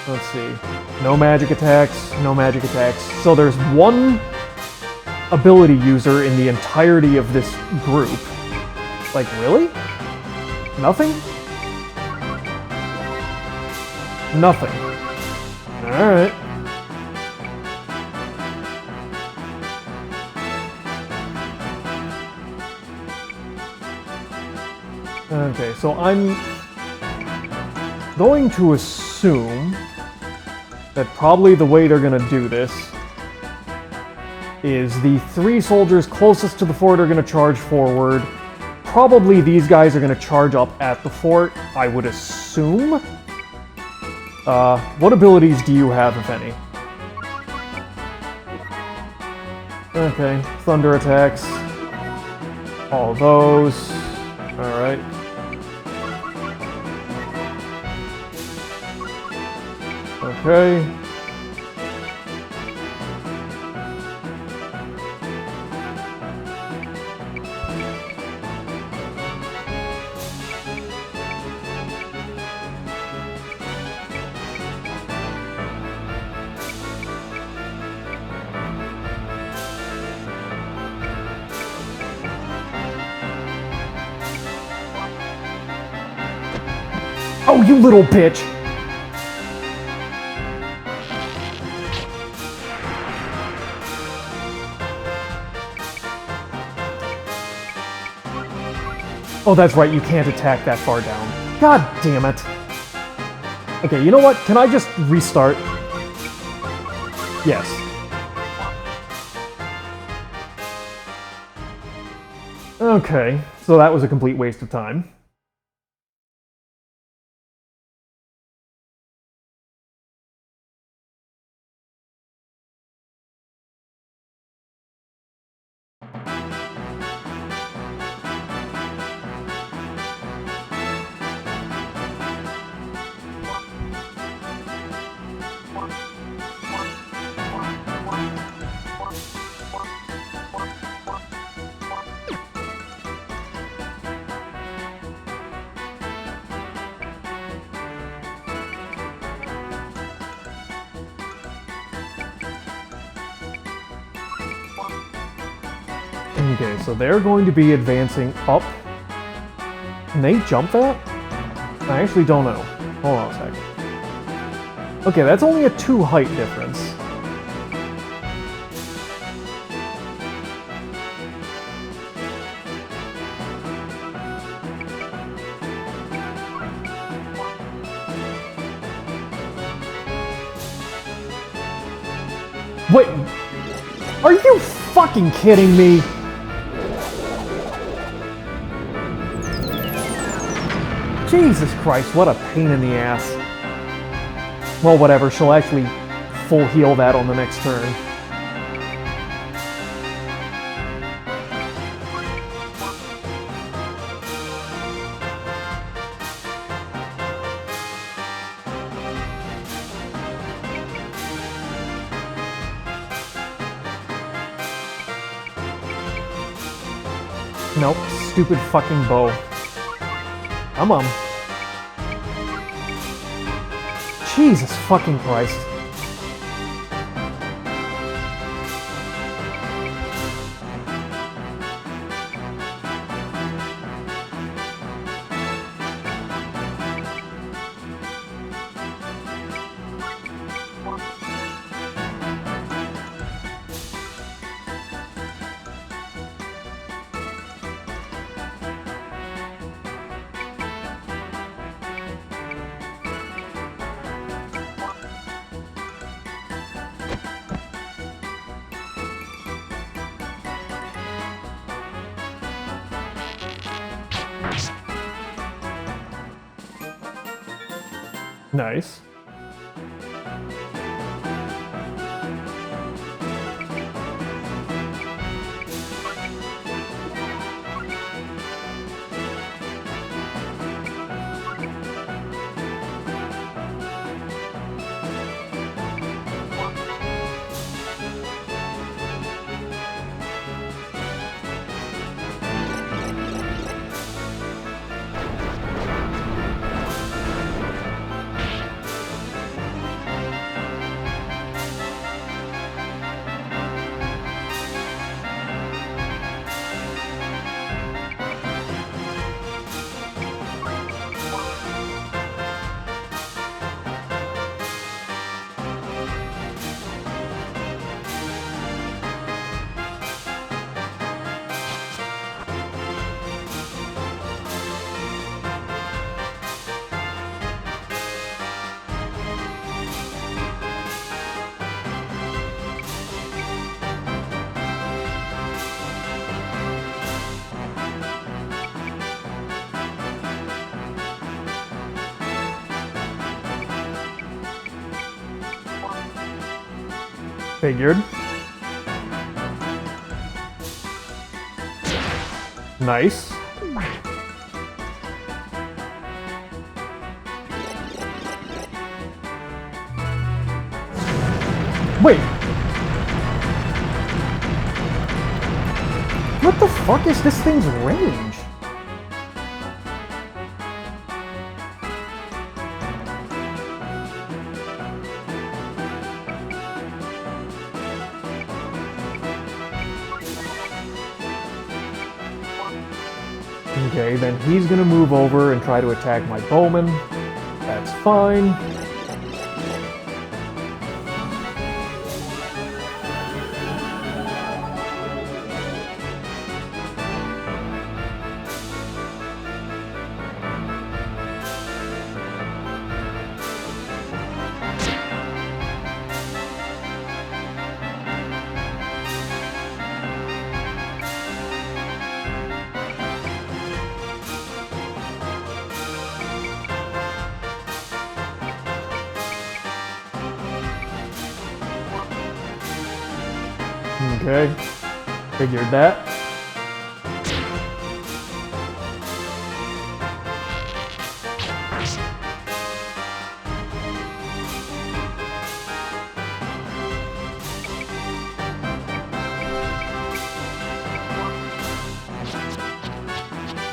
let's see. No magic attacks, no magic attacks. So there's one ability user in the entirety of this group. Like, really? Nothing? Nothing. Alright. Okay, so I'm going to assume that probably the way they're going to do this is the 3 soldiers closest to the fort are going to charge forward. Probably these guys are going to charge up at the fort, I would assume. What abilities do you have, if any? Okay, thunder attacks. All of those. Alright. Okay. Oh, you little bitch! Oh, that's right, you can't attack that far down. God damn it. Okay, you know what? Can I just restart? Yes. Okay, so that was a complete waste of time. Okay, so they're going to be advancing up. Can they jump that? I actually don't know. Hold on a second. Okay, that's only a 2 height difference. Wait, are you fucking kidding me? Jesus Christ, what a pain in the ass. Well, whatever, she'll actually full heal that on the next turn. Nope, stupid fucking bow. Come on. Jesus fucking Christ. Nice. Figured. Nice. Wait. What the fuck is this thing's range? Okay, then he's gonna move over and try to attack my bowman. That's fine. Okay. Figured that.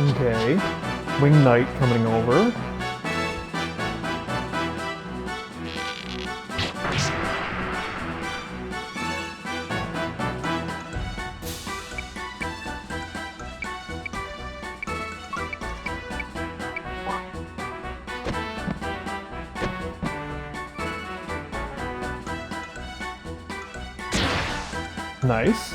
Okay. Wing Knight coming over. Nice.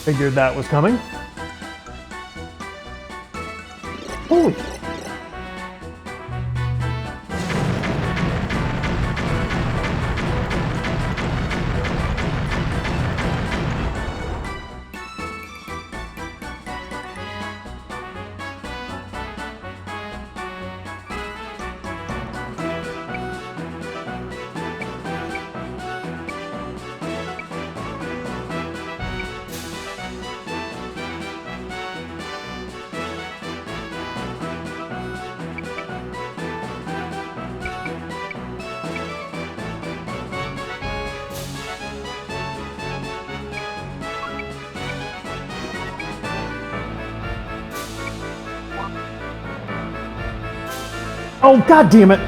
Figured that was coming. Holy. Oh, god damn it!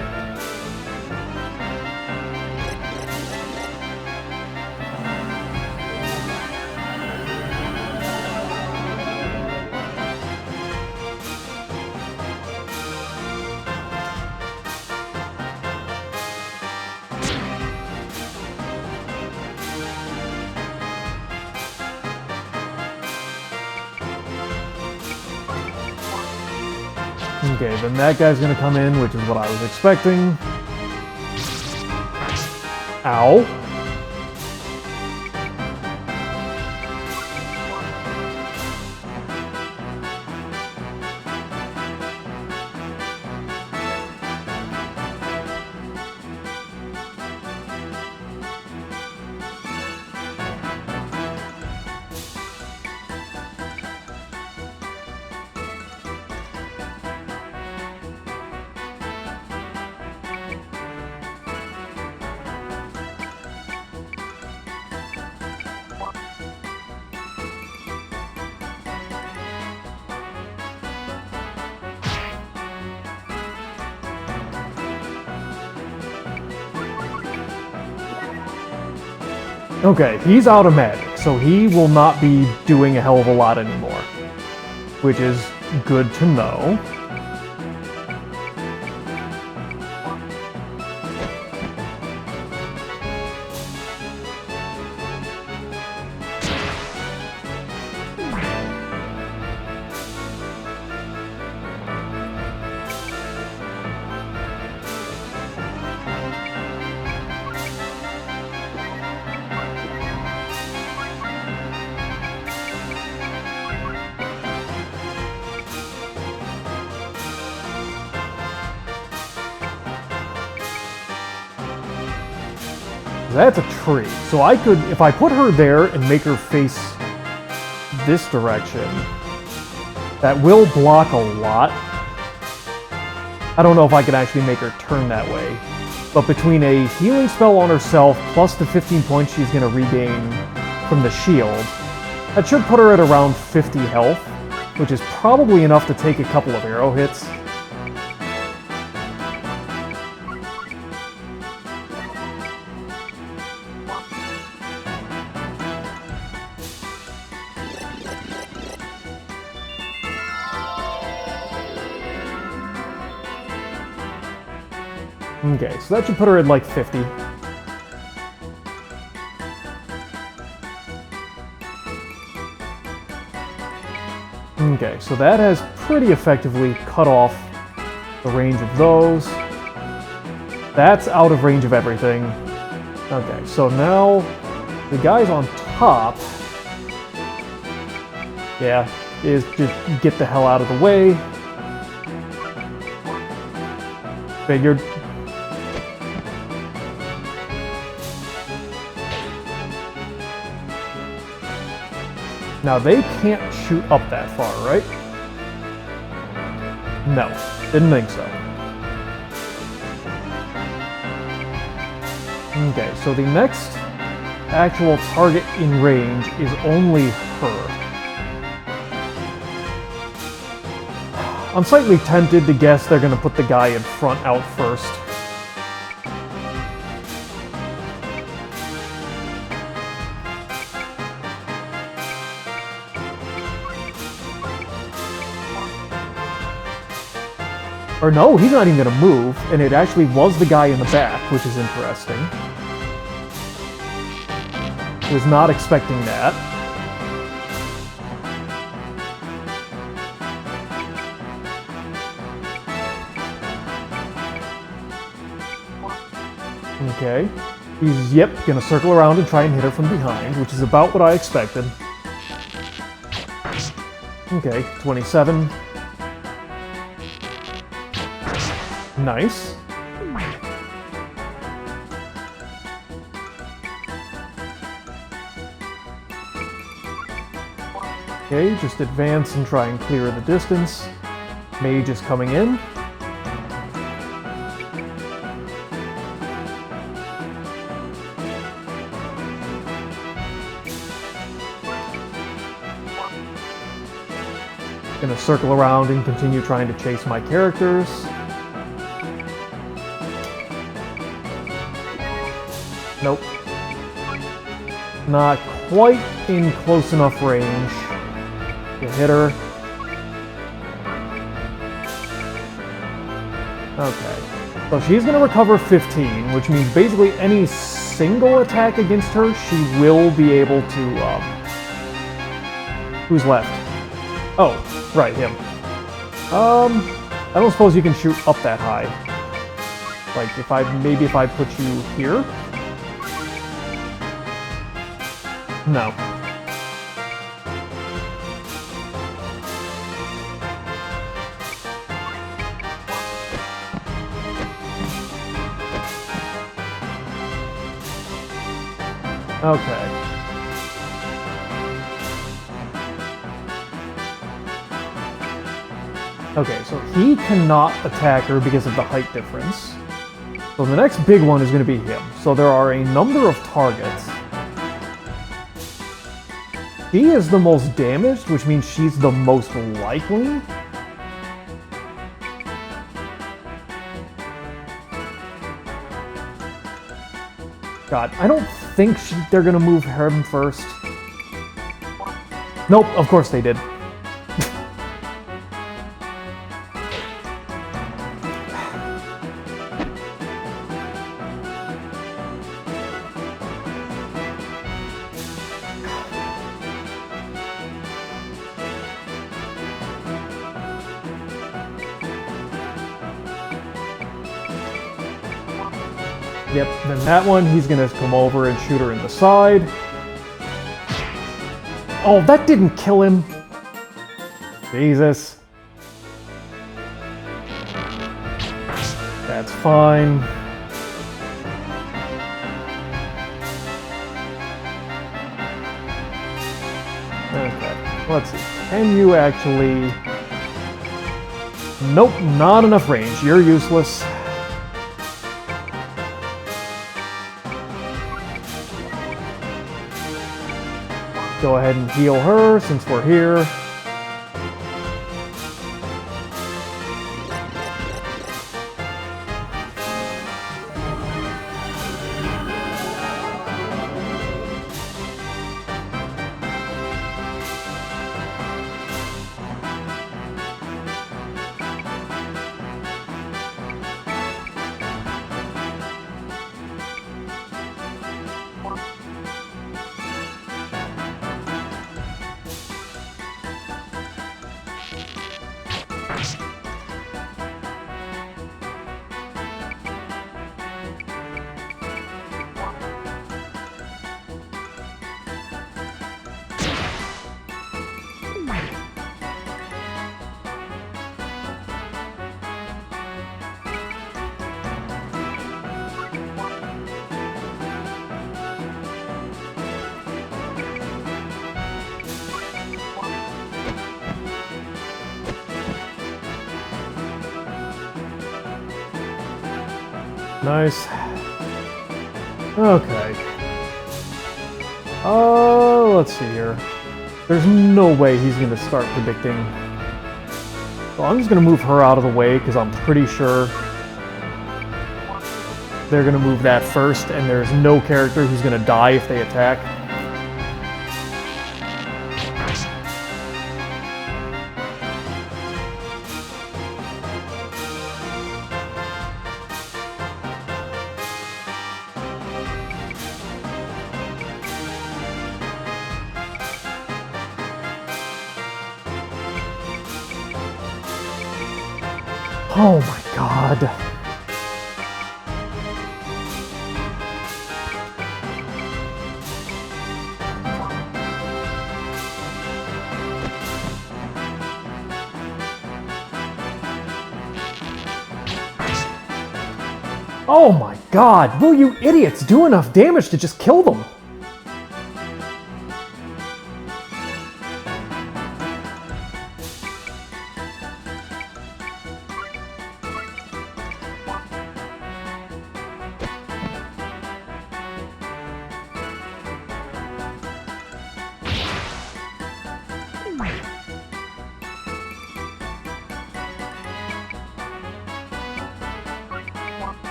Okay, then that guy's gonna come in, which is what I was expecting. Ow. Okay, he's out of magic, so he will not be doing a hell of a lot anymore. Which is good to know. That's a tree. So I could, if I put her there and make her face this direction, that will block a lot. I don't know if I could actually make her turn that way. But between a healing spell on herself plus the 15 points she's going to regain from the shield, that should put her at around 50 health, which is probably enough to take a couple of arrow hits. Okay, so that should put her at like 50. Okay, so that has pretty effectively cut off the range of those. That's out of range of everything. Okay, so now the guys on top, yeah, is just get the hell out of the way. Figured. Now they can't shoot up that far, right? No, didn't think so. Okay, so the next actual target in range is only her. I'm slightly tempted to guess they're gonna put the guy in front out first. Or no, he's not even going to move, and it actually was the guy in the back, which is interesting. Was not expecting that. Okay. He's, yep, going to circle around and try and hit her from behind, which is about what I expected. Okay, 27. Nice. Okay, just advance and try and clear the distance. Mage is coming in. Gonna circle around and continue trying to chase my characters. Nope. Not quite in close enough range to hit her. Okay. So she's going to recover 15, which means basically any single attack against her, she will be able to, who's left? Oh, right, him. I don't suppose you can shoot up that high. Like, maybe if I put you here? No. Okay. Okay, so he cannot attack her because of the height difference. So the next big one is going to be him. So there are a number of targets. She is the most damaged, which means she's the most likely. God, I don't think they're gonna move him first. Nope, of course they did. Yep, then that one, he's gonna come over and shoot her in the side. Oh, that didn't kill him. Jesus. That's fine. Okay, let's see. Can you actually... Nope, not enough range. You're useless. Go ahead and heal her since we're here. Nice. Okay. Let's see here. There's no way he's gonna start predicting. So I'm just gonna move her out of the way because I'm pretty sure they're gonna move that first, and there's no character who's gonna die if they attack. Oh my god. Oh my god, will you idiots do enough damage to just kill them?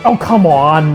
Oh, come on!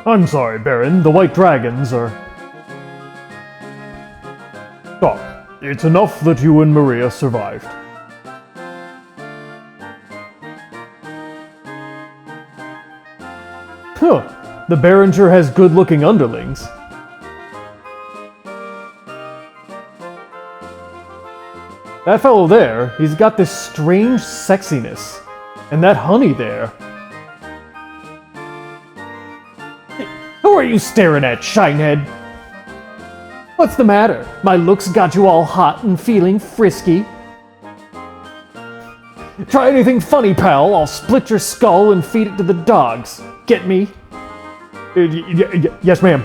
I'm sorry, Baron, the White Dragons are... Stop. It's enough that you and Maria survived.
Huh, the Baron sure has good-looking underlings. That fellow there, he's got this strange sexiness. And that honey there. Who are you staring at, Shinehead? What's the matter? My looks got you all hot and feeling frisky? Try anything funny, pal. I'll split your skull and feed it to the dogs. Get me?
Yes, ma'am.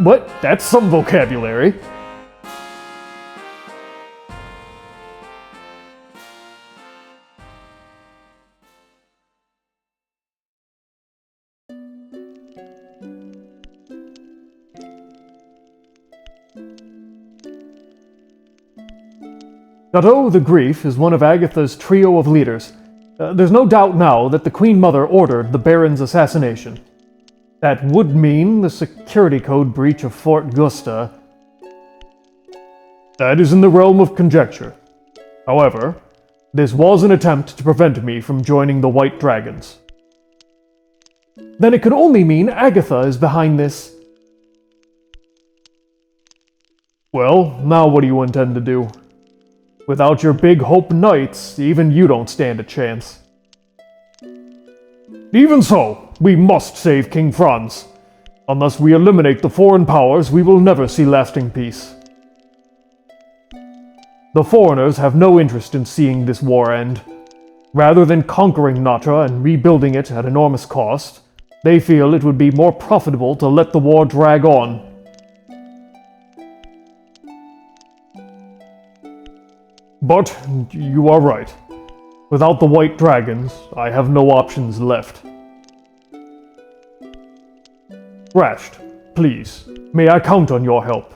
What? That's some vocabulary. Gateau the Grief is one of Agatha's trio of leaders. There's no doubt now that the Queen Mother ordered the Baron's assassination. That would mean the security code breach of Fort Gusta.
That is in the realm of conjecture. However, this was an attempt to prevent me from joining the White Dragons.
Then it could only mean Agatha is behind this.
Well, now what do you intend to do? Without your big Hope Knights, even you don't stand a chance. Even so, we must save King Franz. Unless we eliminate the foreign powers, we will never see lasting peace. The foreigners have no interest in seeing this war end. Rather than conquering Natra and rebuilding it at enormous cost, they feel it would be more profitable to let the war drag on. But you are right. Without the White Dragons, I have no options left. Thrashed, please, may I count on your help?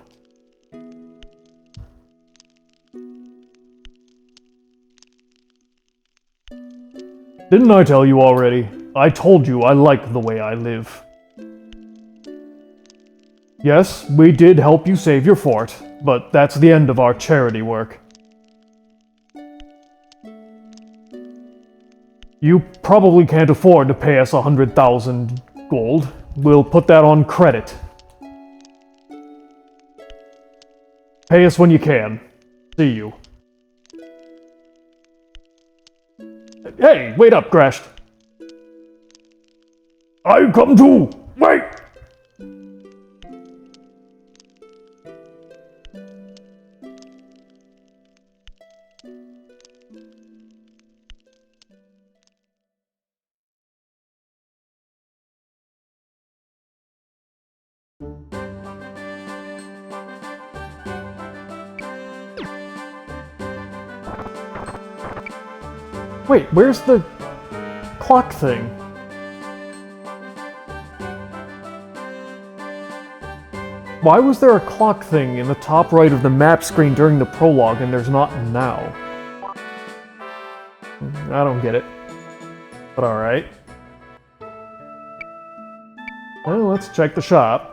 Didn't I tell you already? I told you I like the way I live. Yes, we did help you save your fort, but that's the end of our charity work. You probably can't afford to pay us 100,000 gold. We'll put that on credit. Pay us when you can. See you. Hey, wait up, Grashed. I come too! Wait!
Wait, where's the clock thing? Why was there a clock thing in the top right of the map screen during the prologue and there's not now? I don't get it. But alright. Well, let's check the shop.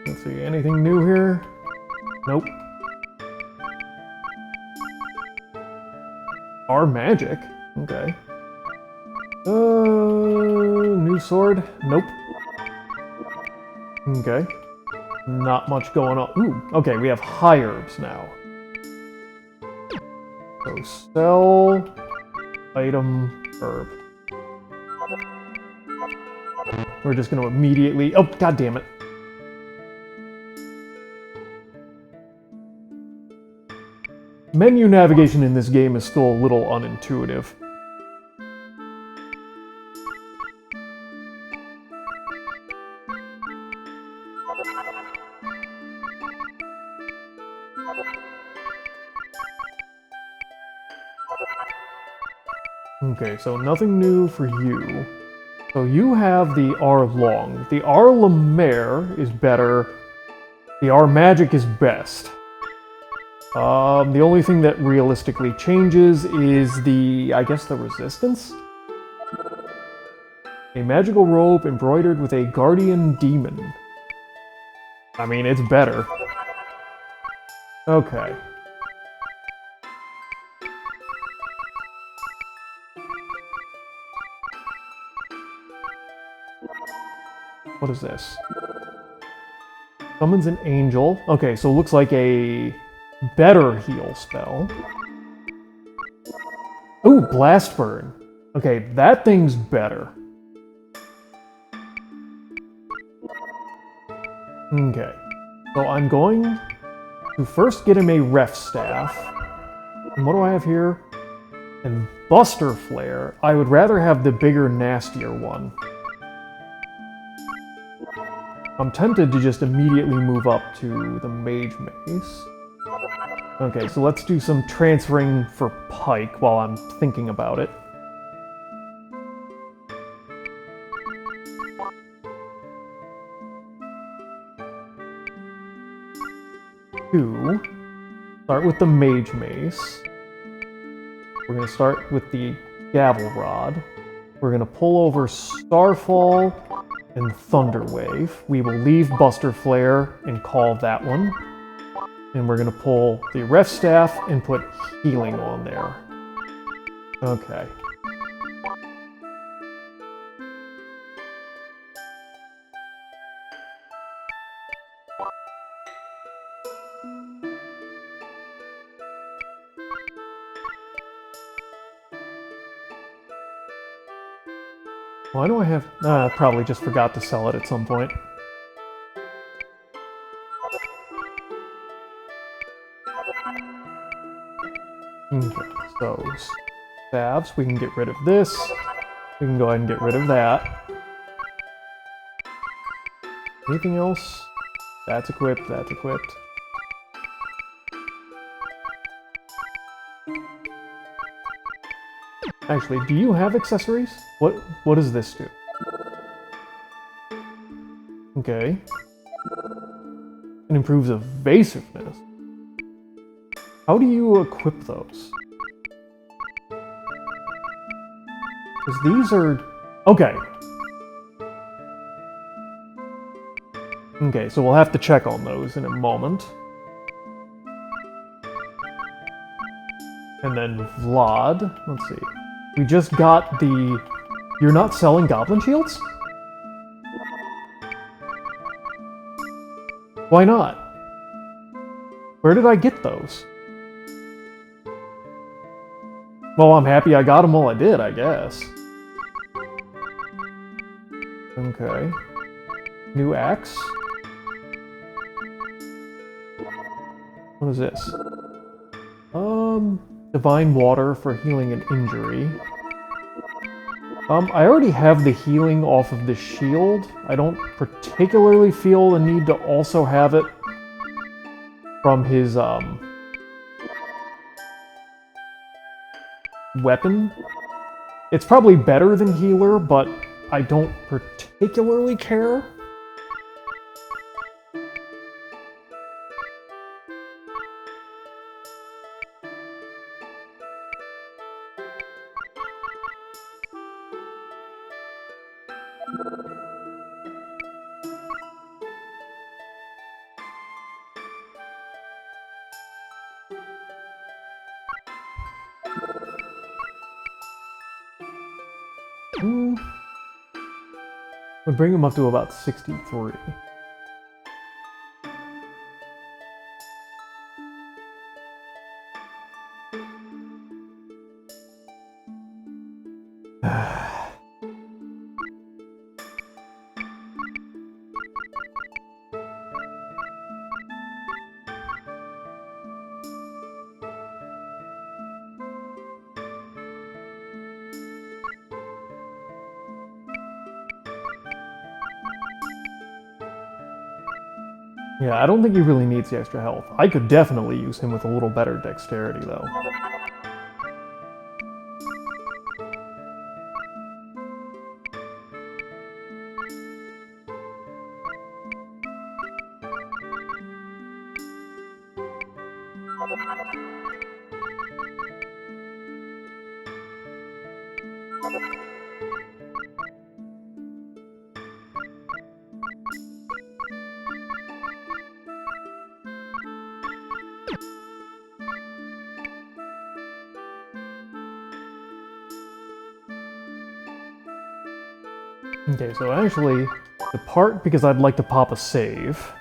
Let's see, anything new here? Nope. Our magic? Okay. New sword? Nope. Okay. Not much going on. Ooh, okay, we have high herbs now. So sell, item, herb. We're just gonna immediately, oh, god damn it. Menu navigation in this game is still a little unintuitive. Okay, so nothing new for you. So you have the R long. The R Lemaire is better. The R magic is best. The only thing that realistically changes is I guess the resistance? A magical robe embroidered with a guardian demon. I mean, it's better. Okay. What is this? Summons an angel. Okay, so it looks like a better heal spell. Ooh, blast burn. Okay, that thing's better. Okay, so I'm going to first get him a ref staff. And what do I have here? And Buster Flare. I would rather have the bigger, nastier one. I'm tempted to just immediately move up to the Mage Mace. Okay, so let's do some transferring for Pike while I'm thinking about it. Start with the Mage Mace. We're going to start with the Gavel Rod. We're going to pull over Starfall and Thunder Wave. We will leave Buster Flare and call that one. And we're going to pull the Ref Staff and put Healing on there. Okay. Why do I have... I probably just forgot to sell it at some point. Okay, so... Salves, we can get rid of this. We can go ahead and get rid of that. Anything else? That's equipped, that's equipped. Actually, do you have accessories? What does this do? Okay. It improves evasiveness. How do you equip those? Because these are... Okay. Okay, so we'll have to check on those in a moment. And then Vlad, let's see. We just got the... You're not selling Goblin Shields? Why not? Where did I get those? Well, I'm happy I got them while I did, I guess. Okay. New axe. What is this? Divine water for healing an injury. I already have the healing off of the shield. I don't particularly feel the need to also have it from his, weapon. It's probably better than healer, but I don't particularly care. Would bring him up to about 63. Yeah, I don't think he really needs the extra health. I could definitely use him with a little better dexterity, though. Okay, so actually, depart because I'd like to pop a save.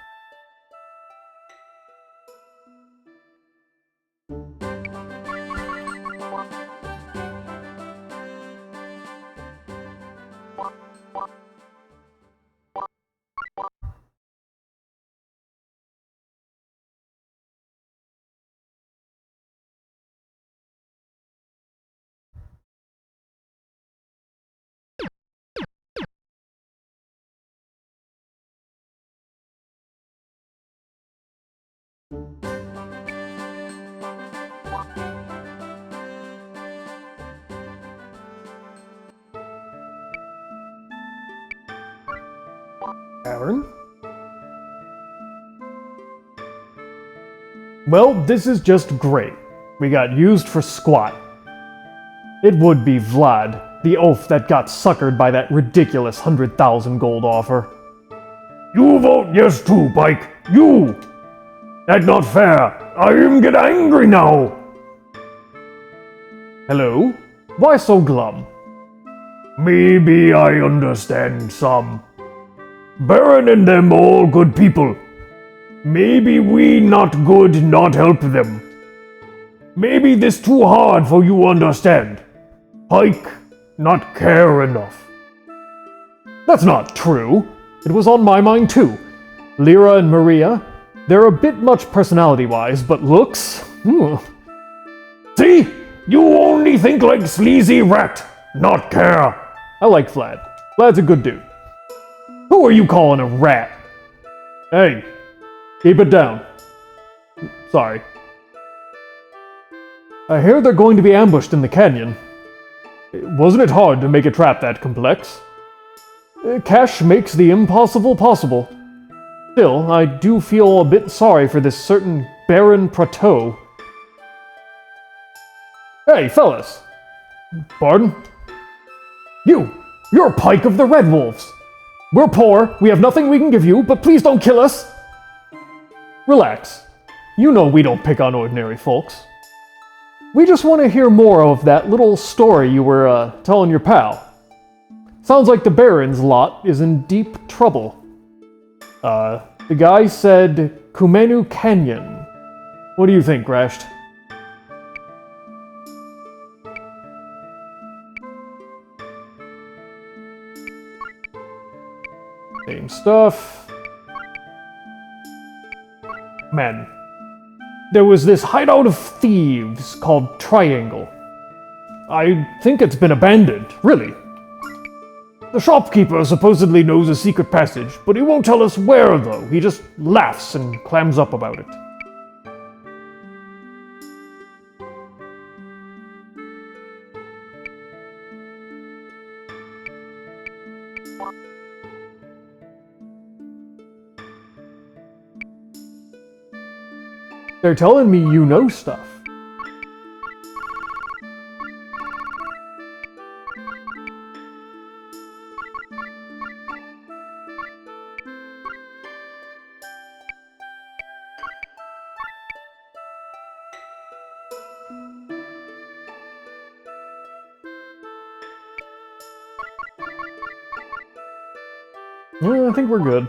Tavern. Well, this is just great. We got used for squat. It would be Vlad, the oaf that got suckered by that ridiculous 100,000 gold offer.
You vote yes too, Pike. You! That's not fair. I am get angry now.
Hello? Why so glum?
Maybe I understand some. Baron and them all good people. Maybe we not good not help them. Maybe this too hard for you understand. Pike not care enough.
That's not true. It was on my mind too. Lyra and Maria, they're a bit much personality-wise, but looks?
See? You only think like sleazy rat, not care.
I like Vlad. Vlad's a good dude. Who are you calling a rat? Hey, keep it down. Sorry. I hear they're going to be ambushed in the canyon. Wasn't it hard to make a trap that complex? Cash makes the impossible possible. Still, I do feel a bit sorry for this certain Baron Prateau. Hey, fellas! Pardon? You're Pike of the Red Wolves! We're poor, we have nothing we can give you, but please don't kill us! Relax. You know we don't pick on ordinary folks. We just want to hear more of that little story you were, telling your pal. Sounds like the Baron's lot is in deep trouble. The guy said Kumenu Canyon. What do you think, Rasht? Same stuff. Man, there was this hideout of thieves called Triangle. I think it's been abandoned, really. The shopkeeper supposedly knows a secret passage, but he won't tell us where, though. He just laughs and clams up about it. They're telling me you know stuff. Yeah, I think we're good.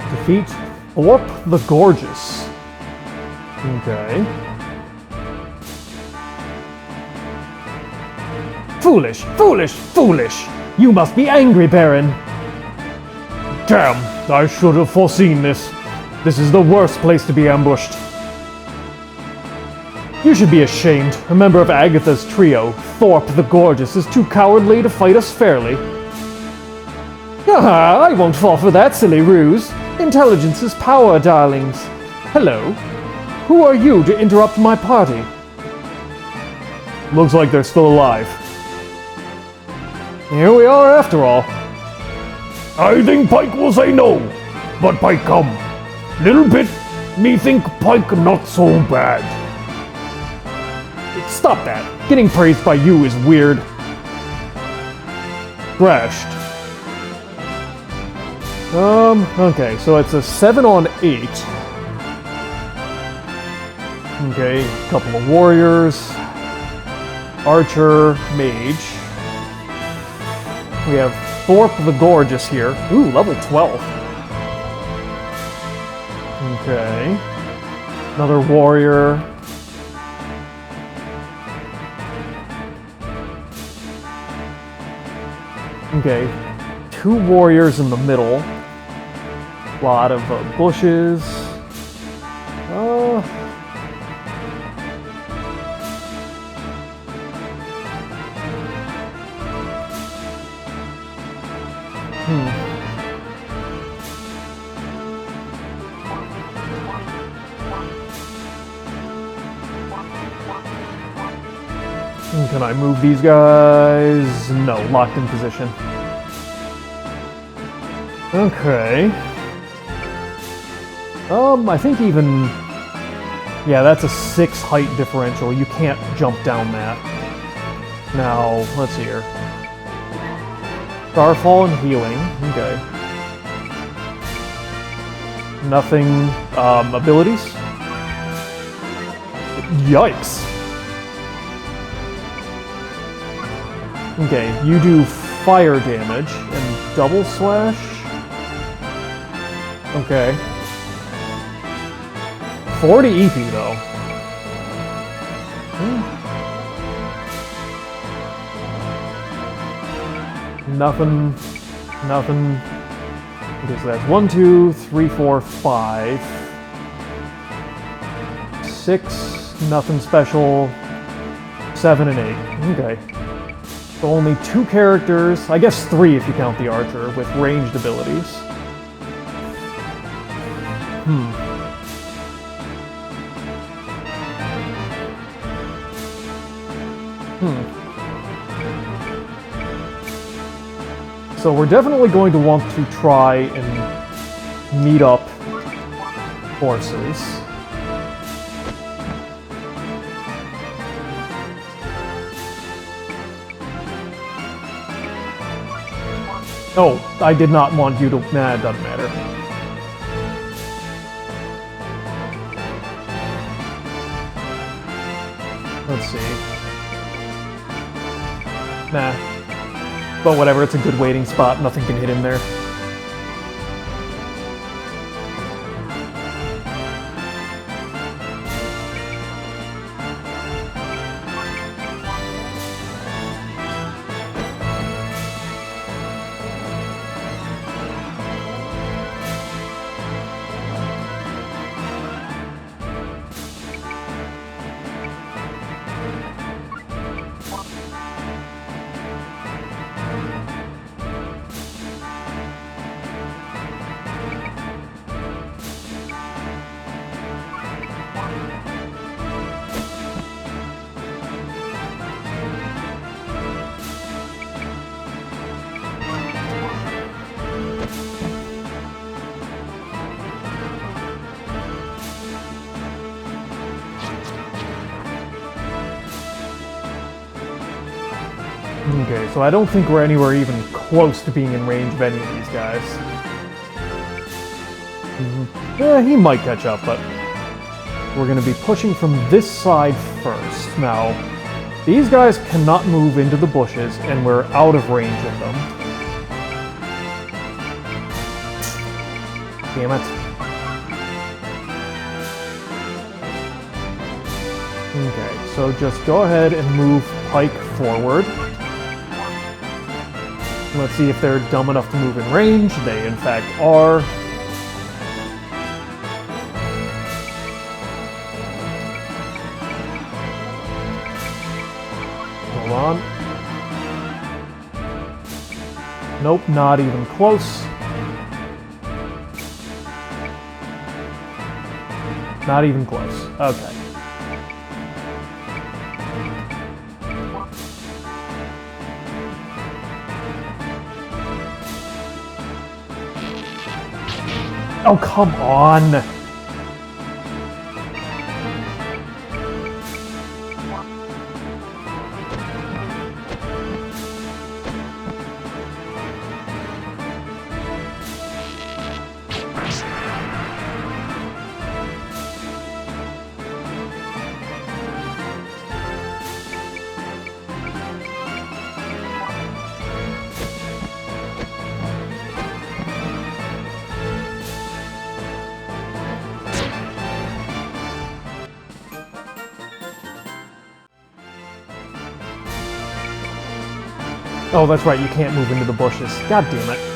Defeat Thorpe the Gorgeous. Okay. Foolish, foolish, foolish! You must be angry, Baron!
Damn, I should have foreseen this. This is the worst place to be ambushed. You should be ashamed. A member of Agatha's trio, Thorpe the Gorgeous, is too cowardly to fight us fairly. Haha, I won't fall for that silly ruse. Intelligence is power, darlings. Hello. Who are you to interrupt my party? Looks like they're still alive. Here we are after all. I think Pike will say no, but Pike come. Little bit, me think Pike not so bad. Stop that. Getting praised by you is weird. Thrashed. Okay, so it's a 7 on 8. Okay, a couple of warriors. Archer, mage. We have Thorpe the Gorgeous here. Ooh, level 12. Okay. Another warrior. Okay. 2 warriors in the middle. A lot of bushes. Can I move these guys? No, locked in position. Okay. I think even... Yeah, that's a 6 height differential. You can't jump down that. Now, let's see here. Starfall and healing. Okay. Nothing, abilities? Yikes. Okay, you do fire damage and double slash? Okay. 40 EP though. Nothing. Okay, so that's 1, 2, 3, 4, 5. 6, nothing special. 7 and 8. Okay. So only 2 characters, I guess 3 if you count the archer, with ranged abilities. So we're definitely going to want to try and meet up forces. Oh, I did not want you to... Nah, it doesn't matter. Let's see. Nah. But whatever, it's a good waiting spot. Nothing can hit him there. Okay, so I don't think we're anywhere even close to being in range of any of these guys. Yeah, he might catch up, but we're going to be pushing from this side first. Now, these guys cannot move into the bushes, and we're out of range of them. Damn it. Okay, so just go ahead and move Pike forward. Let's see if they're dumb enough to move in range. They, in fact, are.
Nope, not even close. Not even close. Okay. Oh, come on! Oh, that's right, you can't move into the bushes. God damn it.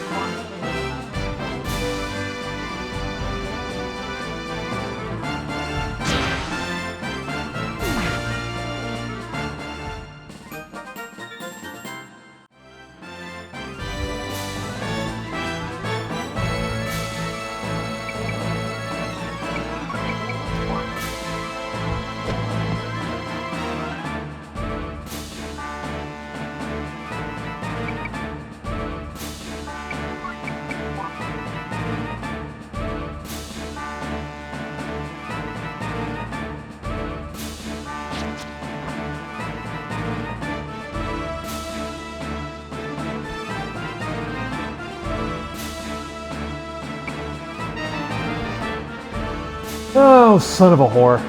Oh, son of a whore.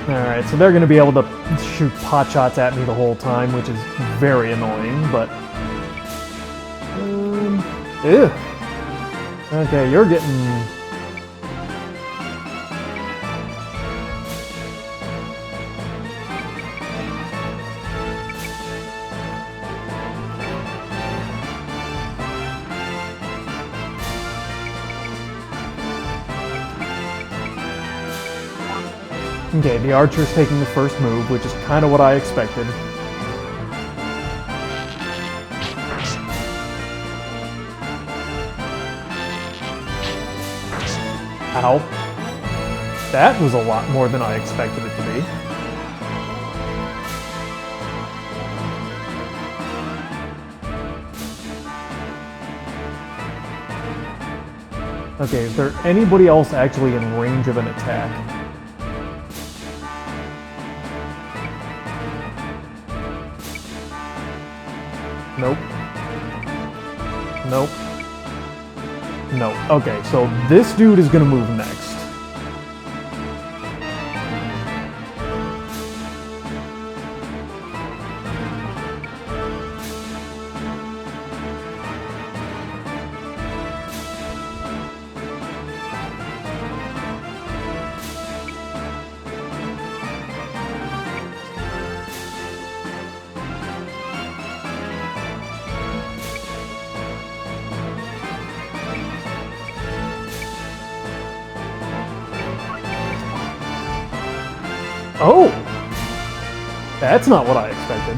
Alright, so they're going to be able to shoot pot shots at me the whole time, which is very annoying, but... ew. Okay, you're getting... Okay, the archer's taking the first move, which is kind of what I expected. Ow. That was a lot more than I expected it to be. Okay, is there anybody else actually in range of an attack? Nope. Nope. Nope. Okay, so this dude is gonna move next. Oh! That's not what I expected.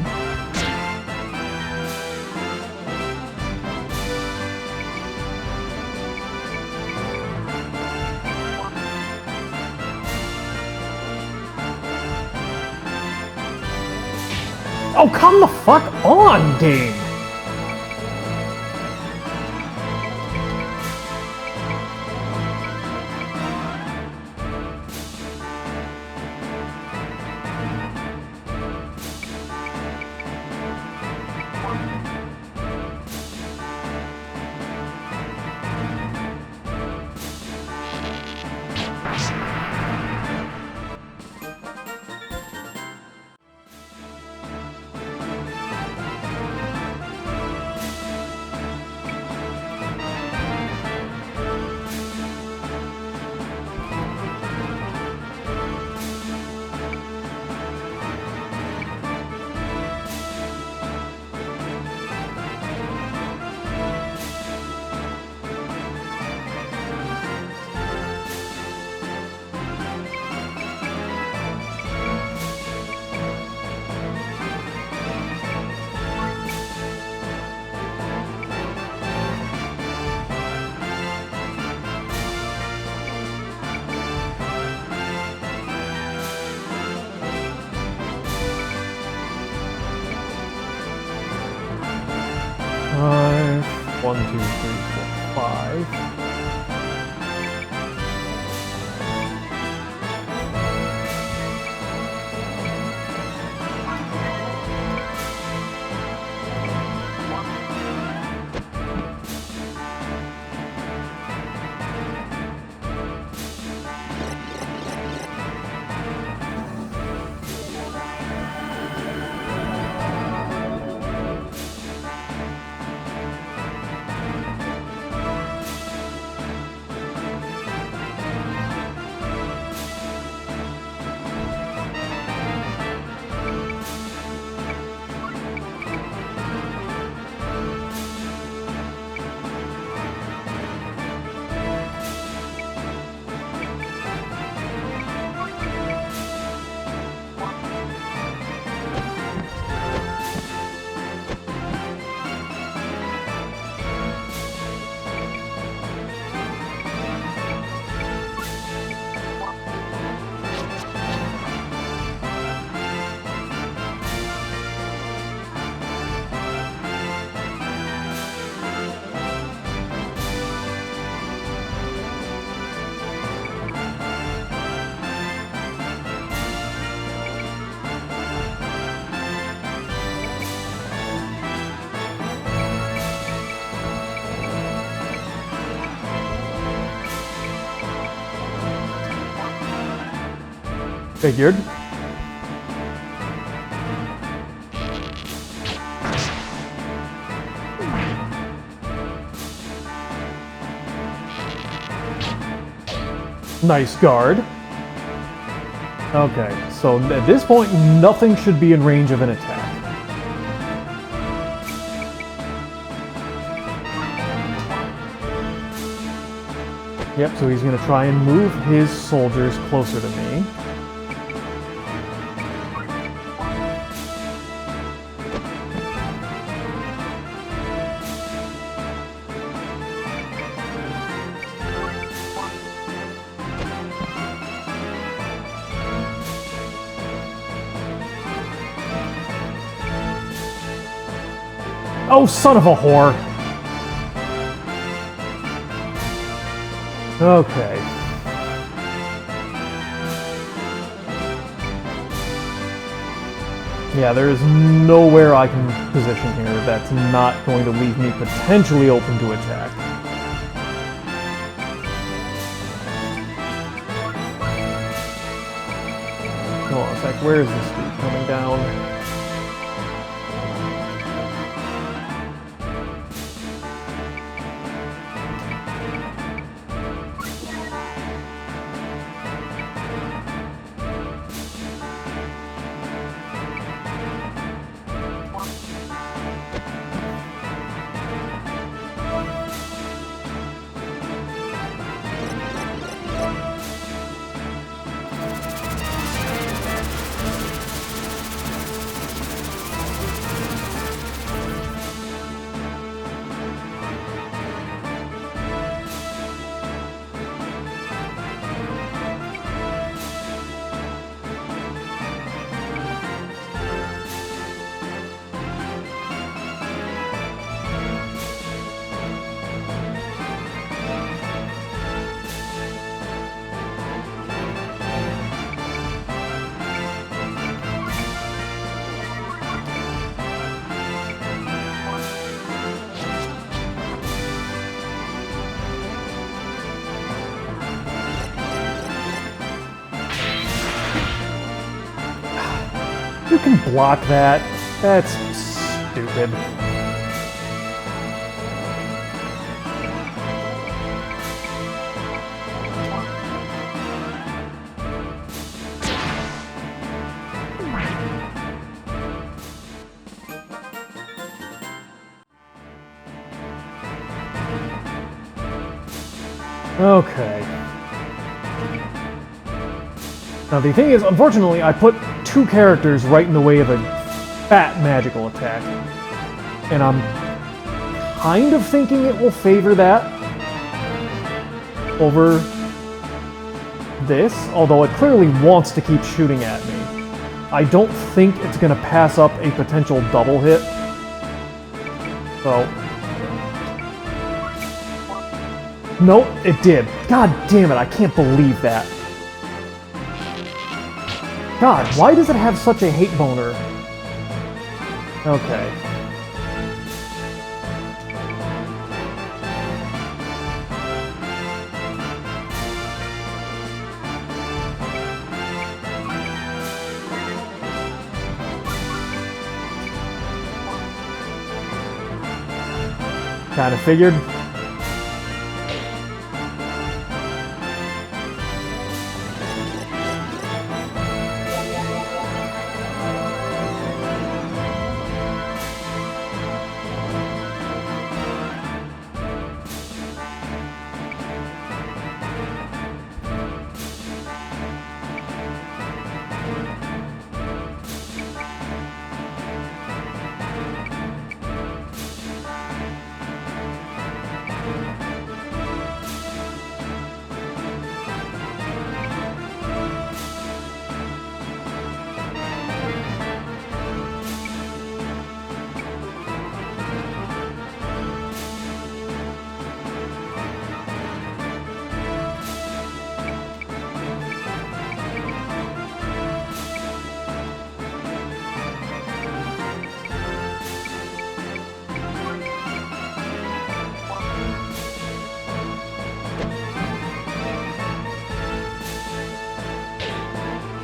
Oh, come the fuck on, game! 5. 1, 2, 3, 4, 5. Figured. Nice guard. Okay, so at this point, nothing should be in range of an attack. Yep, so he's going to try and move his soldiers closer to me. Oh, son of a whore! Okay. Yeah, there is nowhere I can position here that's not going to leave me potentially open to attack. Hold on a sec, where is this dude coming down? You can block that. That's stupid. Okay. Now the thing is, unfortunately, I put two characters right in the way of a fat magical attack. And I'm kind of thinking it will favor that over this, although it clearly wants to keep shooting at me. I don't think it's going to pass up a potential double hit. So Nope, it did. God damn it, I can't believe that. God, why does it have such a hate boner? Okay. Kinda figured.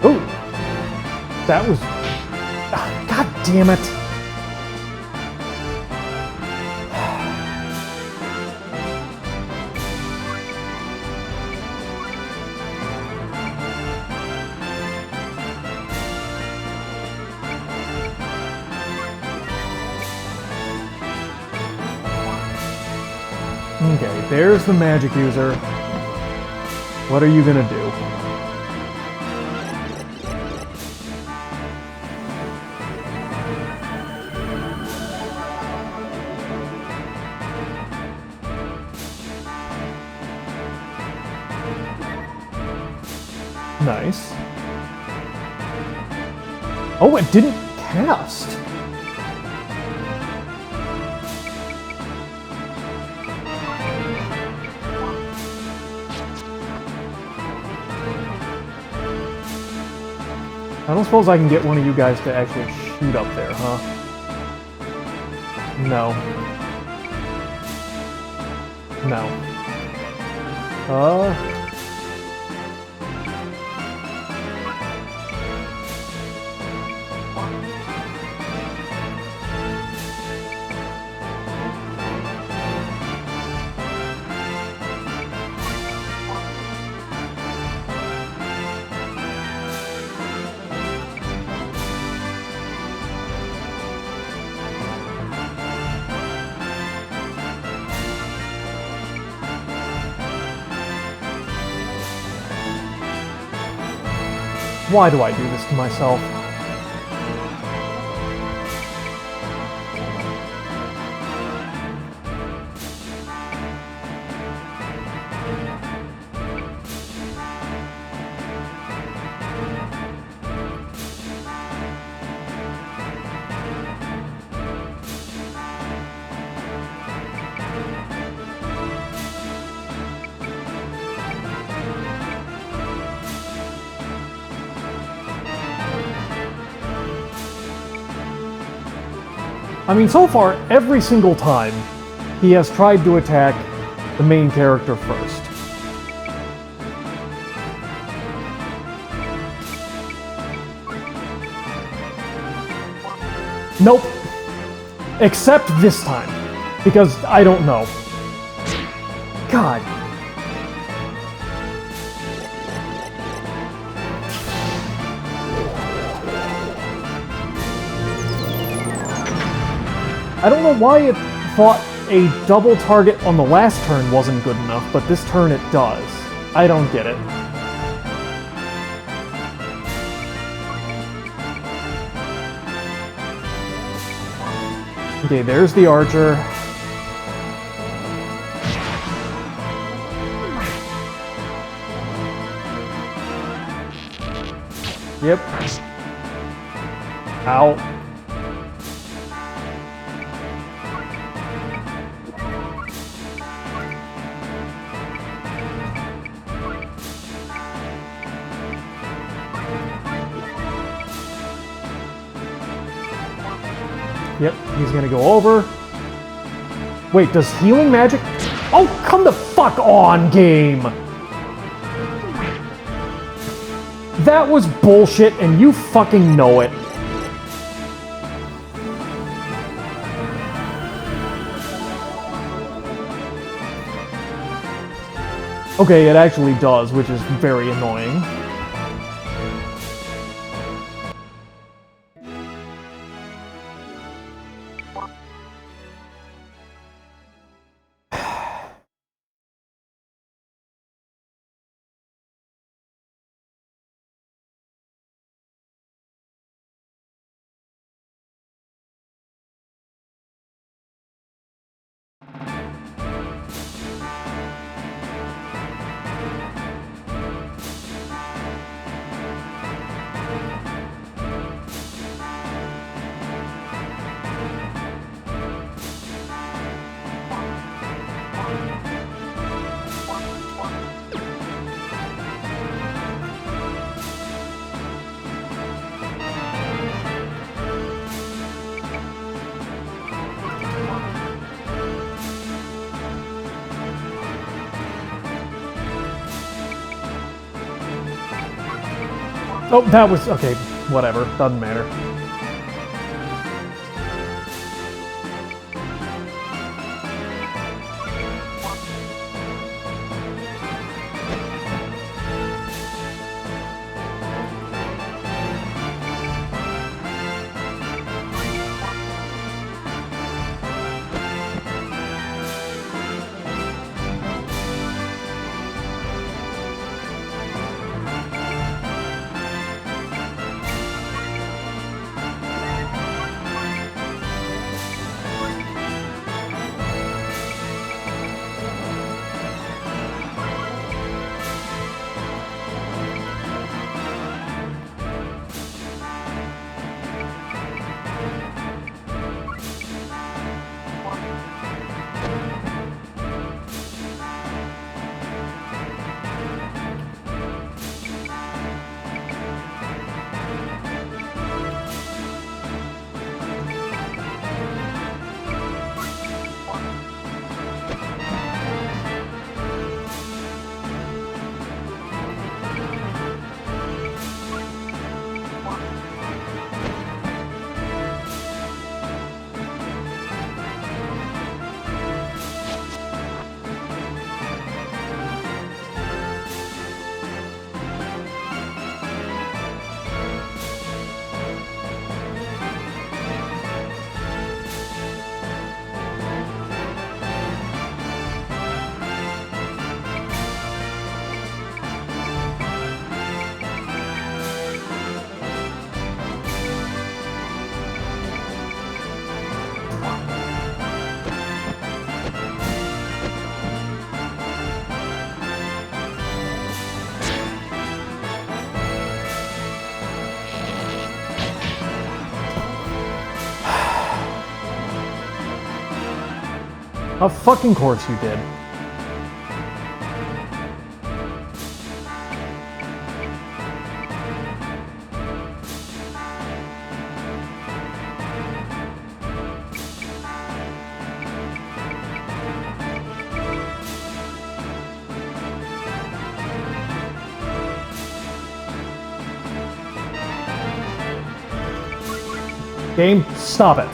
Ooh! That was... God damn it! Okay, there's the magic user. What are you gonna do? Nice. Oh, it didn't cast. I don't suppose I can get one of you guys to actually shoot up there, huh? No. No. Why do I do this to myself? I mean, so far, every single time, he has tried to attack the main character first. Nope. Except this time. Because I don't know. God. I don't know why it thought a double target on the last turn wasn't good enough, but this turn it does. I don't get it. Okay, there's the archer. Yep. Ow. Yep, he's gonna go over. Wait, does healing magic... Oh, come the fuck on, game! That was bullshit, and you fucking know it. Okay, it actually does, which is very annoying. Oh, that was... okay, whatever. Doesn't matter. Of fucking course you did. Game, stop it.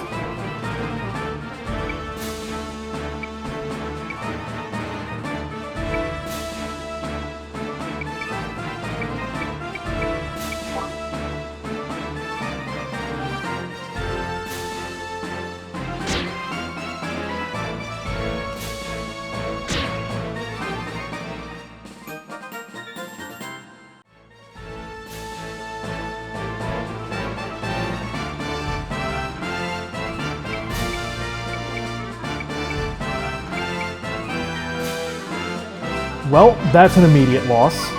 Well, that's an immediate loss.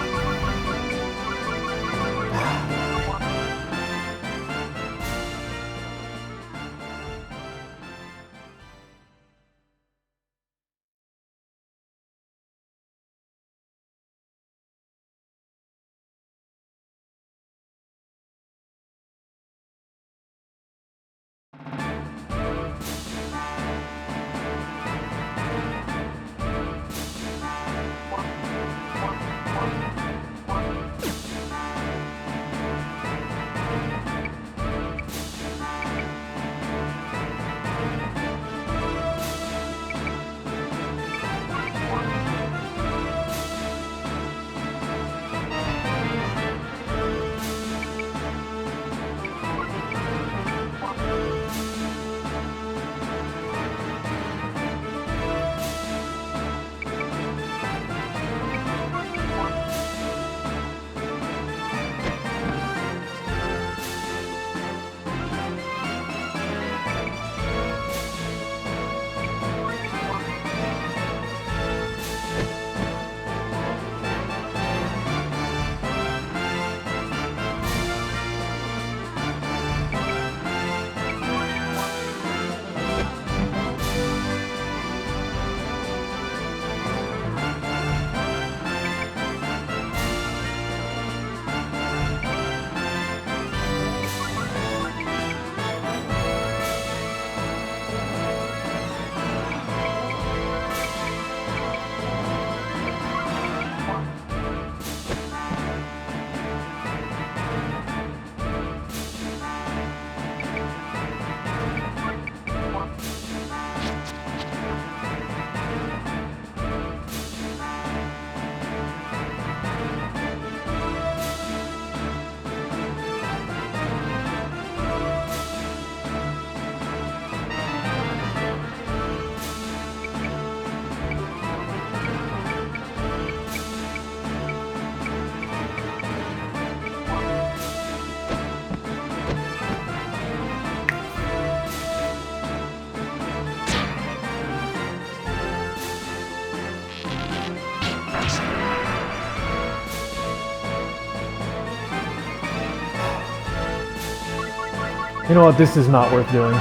You know what? This is not worth doing.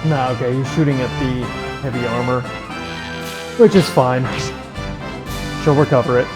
Nah, okay, he's shooting at the heavy armor. Which is fine. She'll recover it.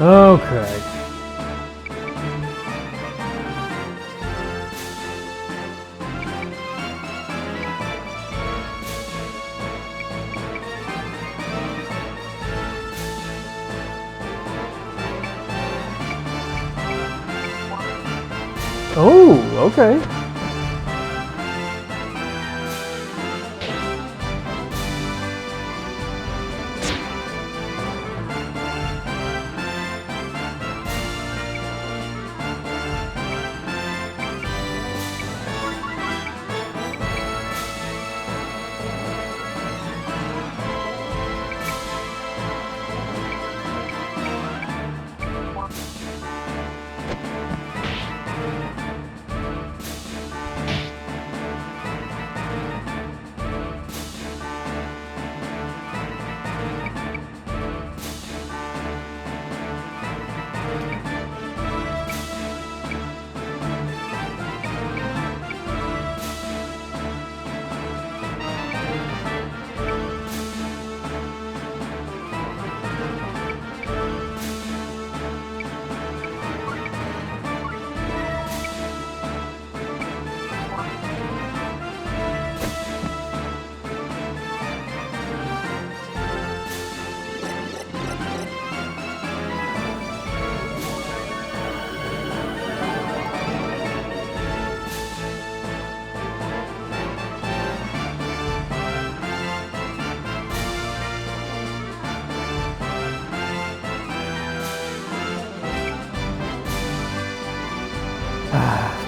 Okay. Oh, okay.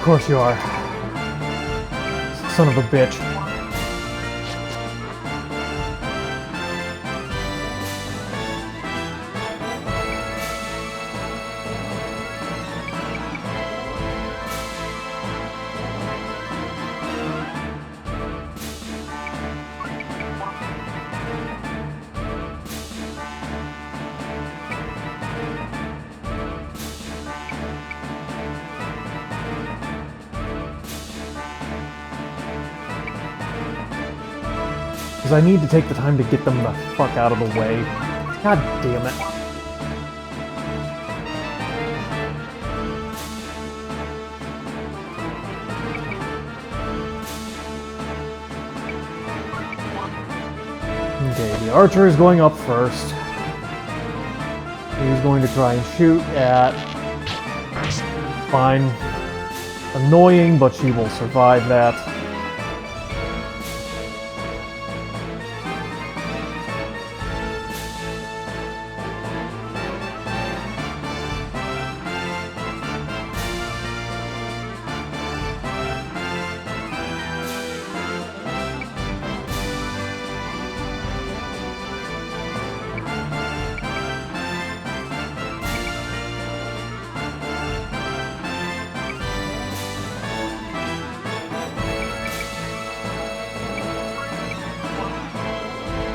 Of course you are. Son of a bitch. Because I need to take the time to get them the fuck out of the way. God damn it. the archer is going up first. He's going to try and shoot at... Fine. Annoying, but she will survive that.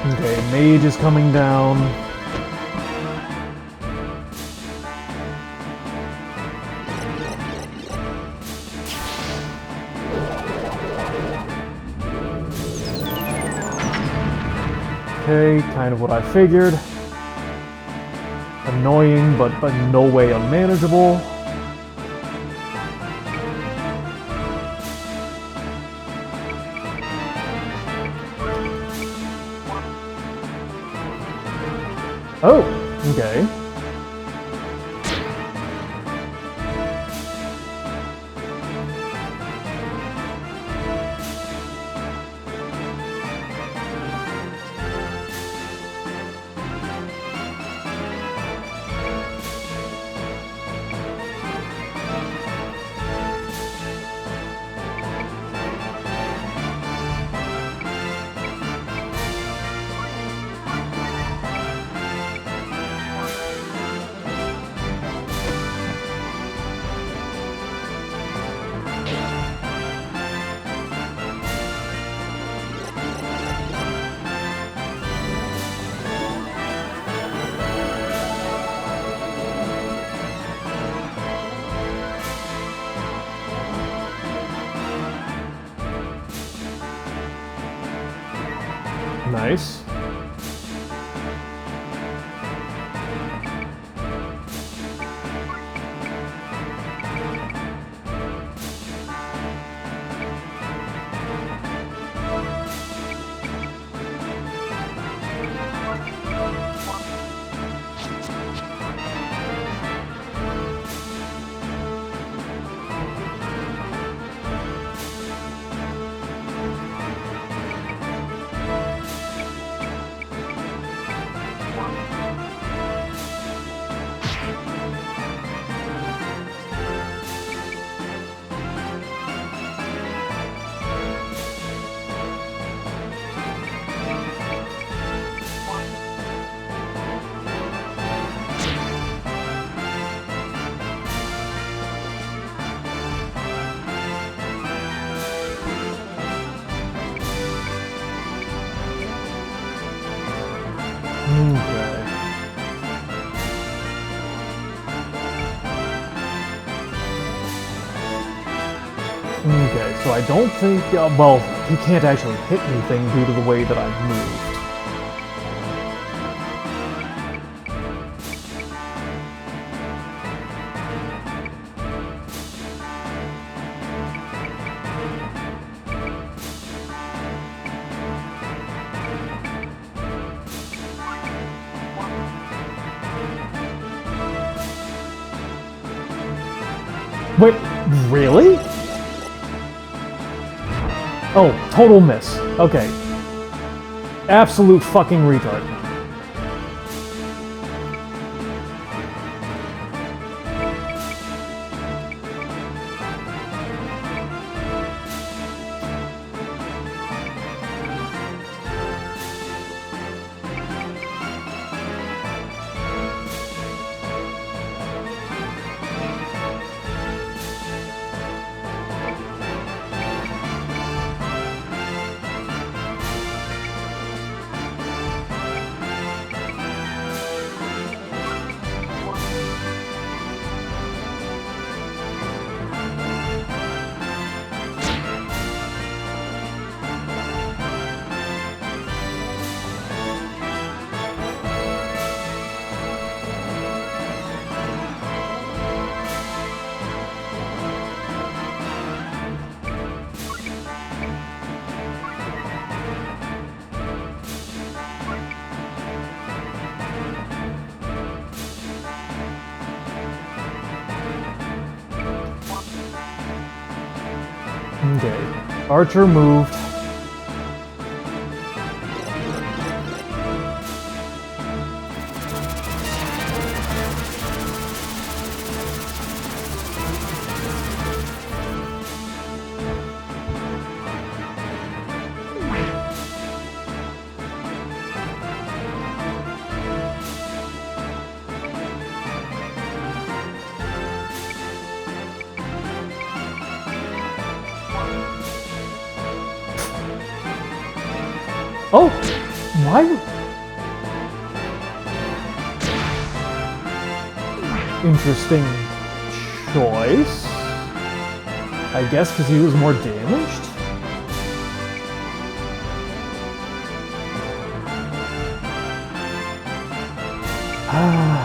Okay, mage is coming down. Okay, kind of what I figured. Annoying, but no way unmanageable. Oh, okay. Nice. Okay. Okay, so I don't think, well, he can't actually hit anything due to the way that I've moved. Wait, really? Oh, total miss. Okay. Absolute fucking retard. Okay. Archer moved. Oh! Why? Interesting choice. I guess because he was more damaged? Ah.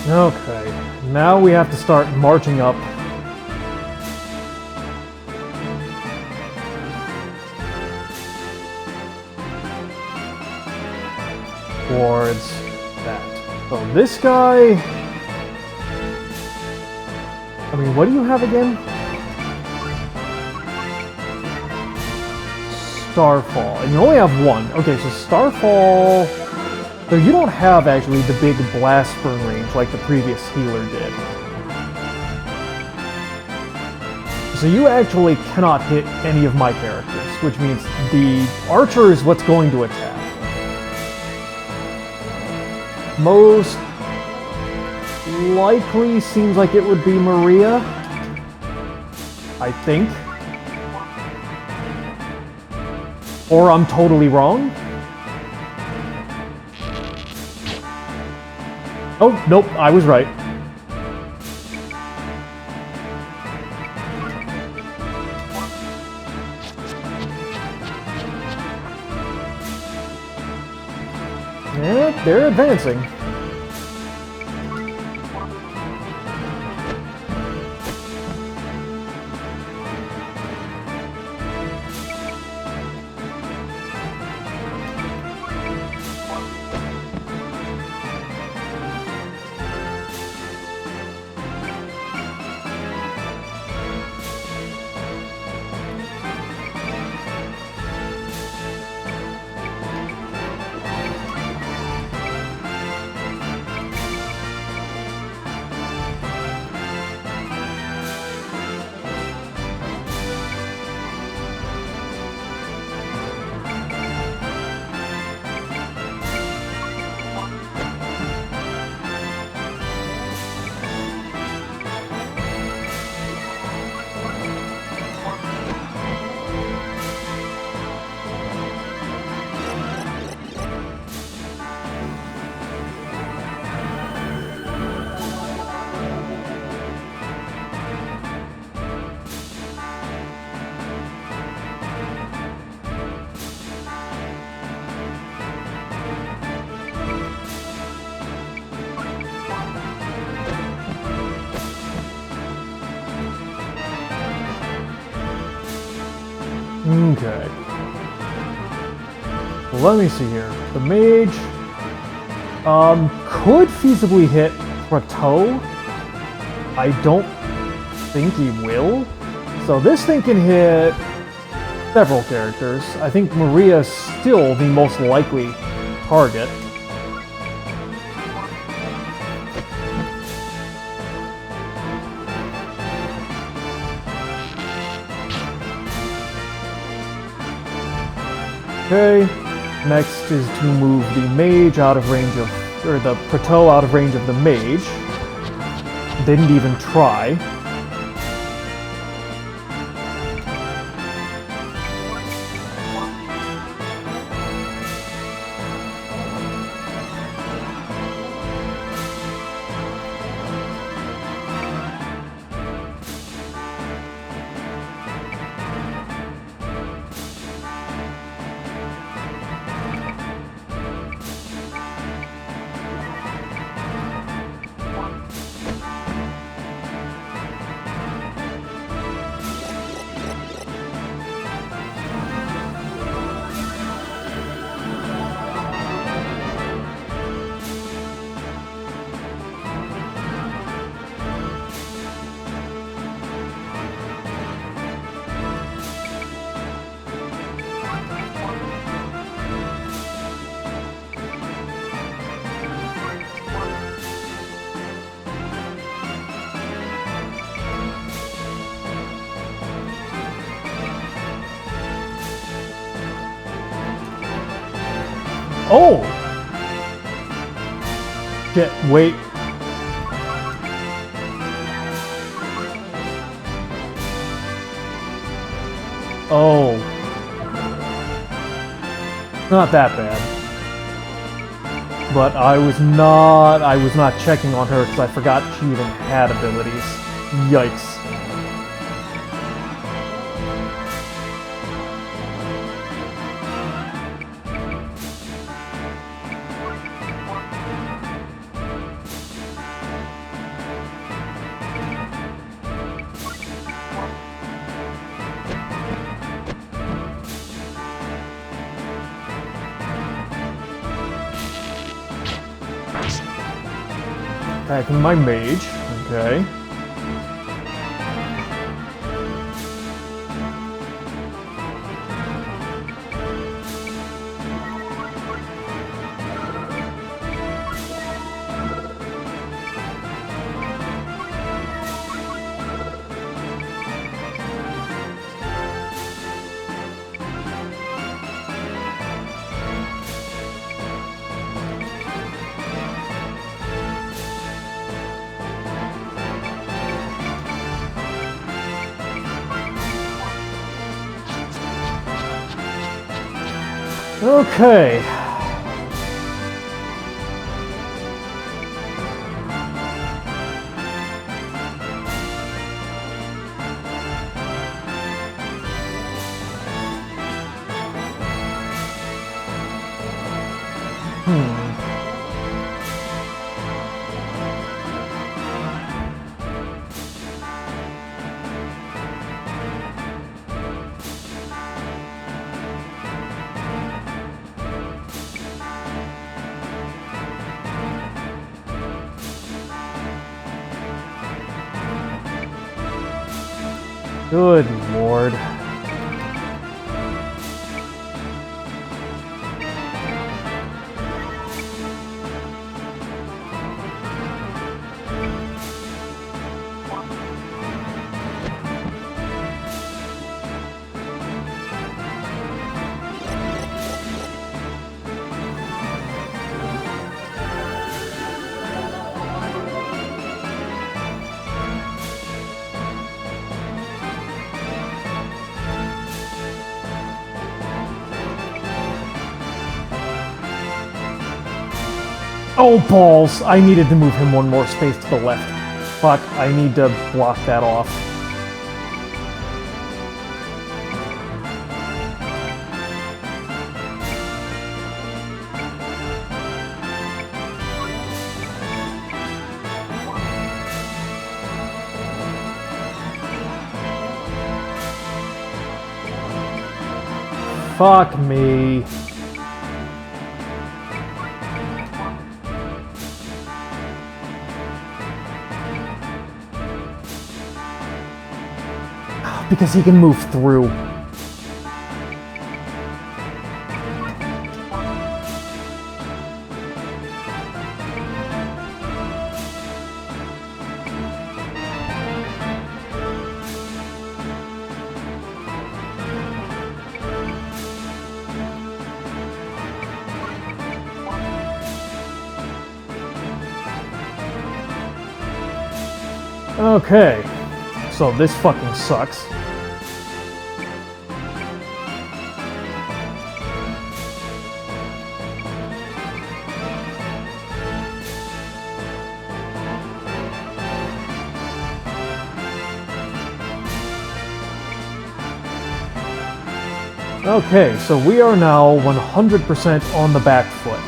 Okay, now we have to start marching up. Towards that. So this guy... I mean, what do you have again? Starfall. And you only have one. Okay, so Starfall... So you don't have, actually, the big blast burn range like the previous healer did. So you actually cannot hit any of my characters, which means the archer is what's going to attack. Most likely seems like it would be Maria, I think. Or I'm totally wrong. Oh, nope, I was right. Yeah, they're advancing. Okay. Let me see here. The mage could feasibly hit Plateau. I don't think he will. So this thing can hit several characters. I think Maria is still the most likely target. Okay, next is to move the mage out of range of, or the Plateau out of range of the mage. Didn't even try. Oh! Shit, wait. Oh. Not that bad. But I was not checking on her because I forgot she even had abilities. Yikes. Attacking my mage, okay. Okay. Good lord. Oh, balls! I needed to move him one more space to the left. Fuck, I need to block that off. Fuck me. Because he can move through. Okay, so this fucking sucks. Okay, so we are now 100% on the back foot.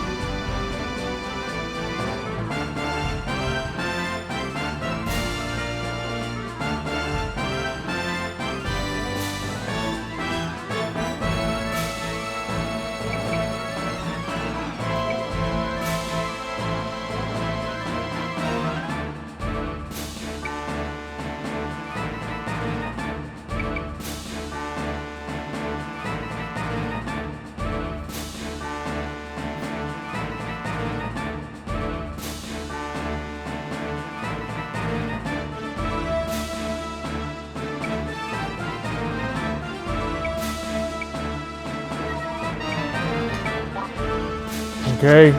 Okay.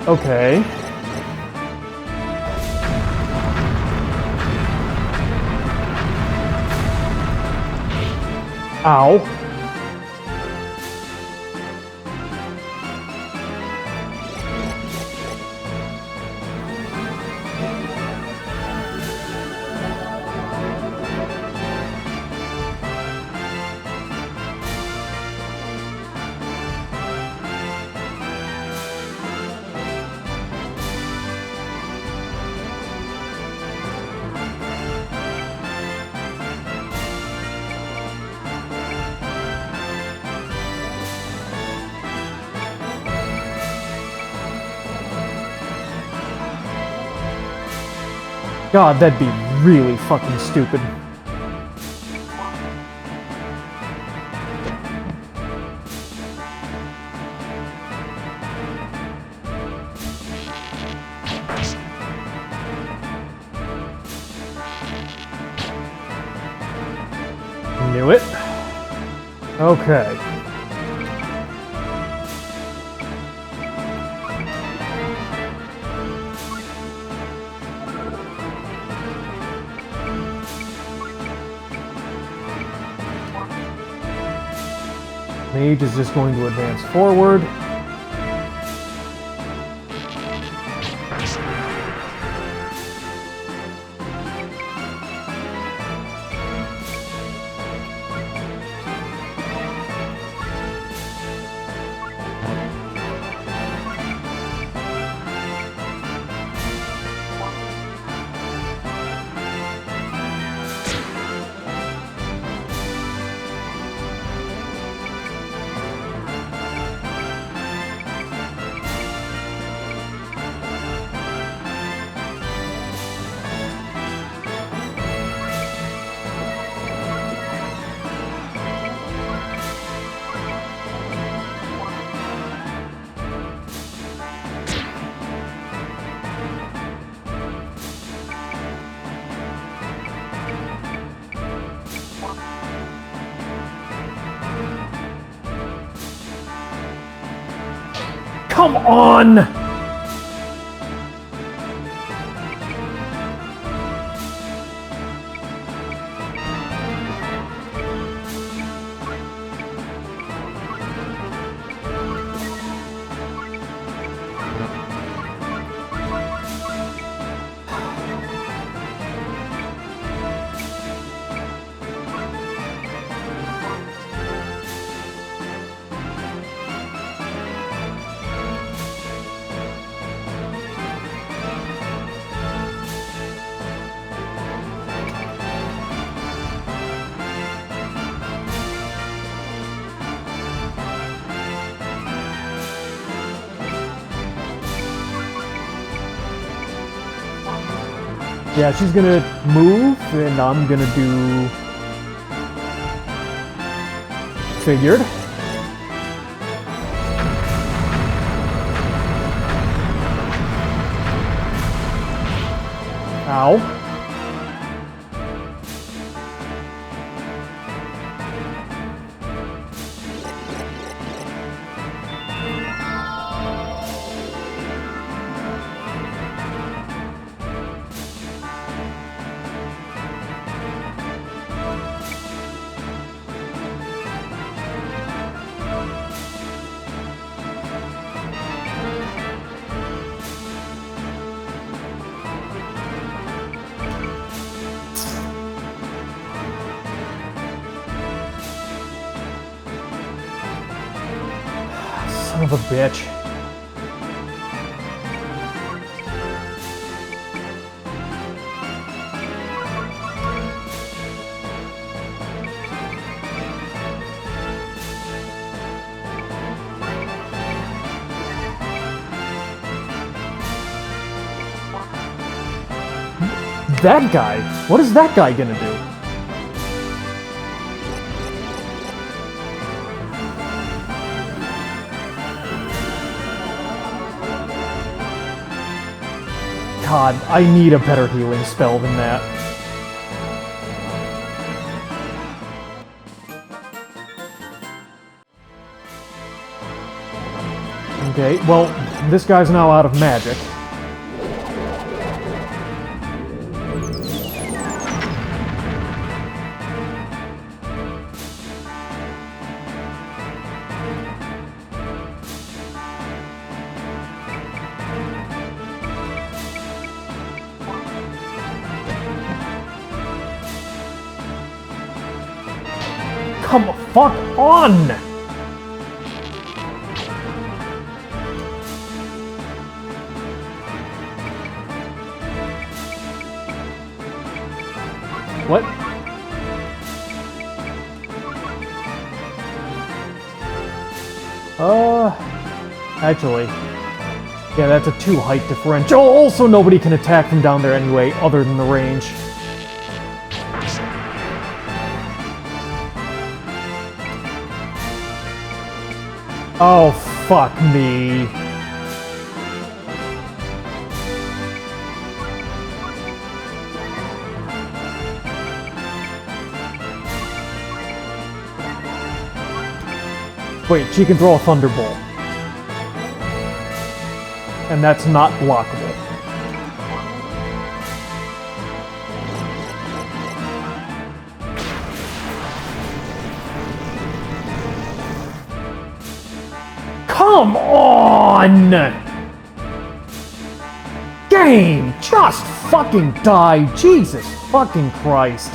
Okay. Ow. God, that'd be really fucking stupid. Knew it. Okay. Mage is just going to advance forward. Come on! Yeah, she's gonna move, and I'm gonna do... Figured. Ow. Son of a bitch. That guy? What is that guy gonna do? God, I need a better healing spell than that.
Okay, well, this guy's now out of magic. Come fuck on! What? Actually, yeah, that's a 2 height differential. Also, nobody can attack from down there anyway, other than the range. Oh, fuck me. Wait, she can throw a thunderbolt. And that's not blockable. Come on! Game! Just fucking die! Jesus fucking Christ.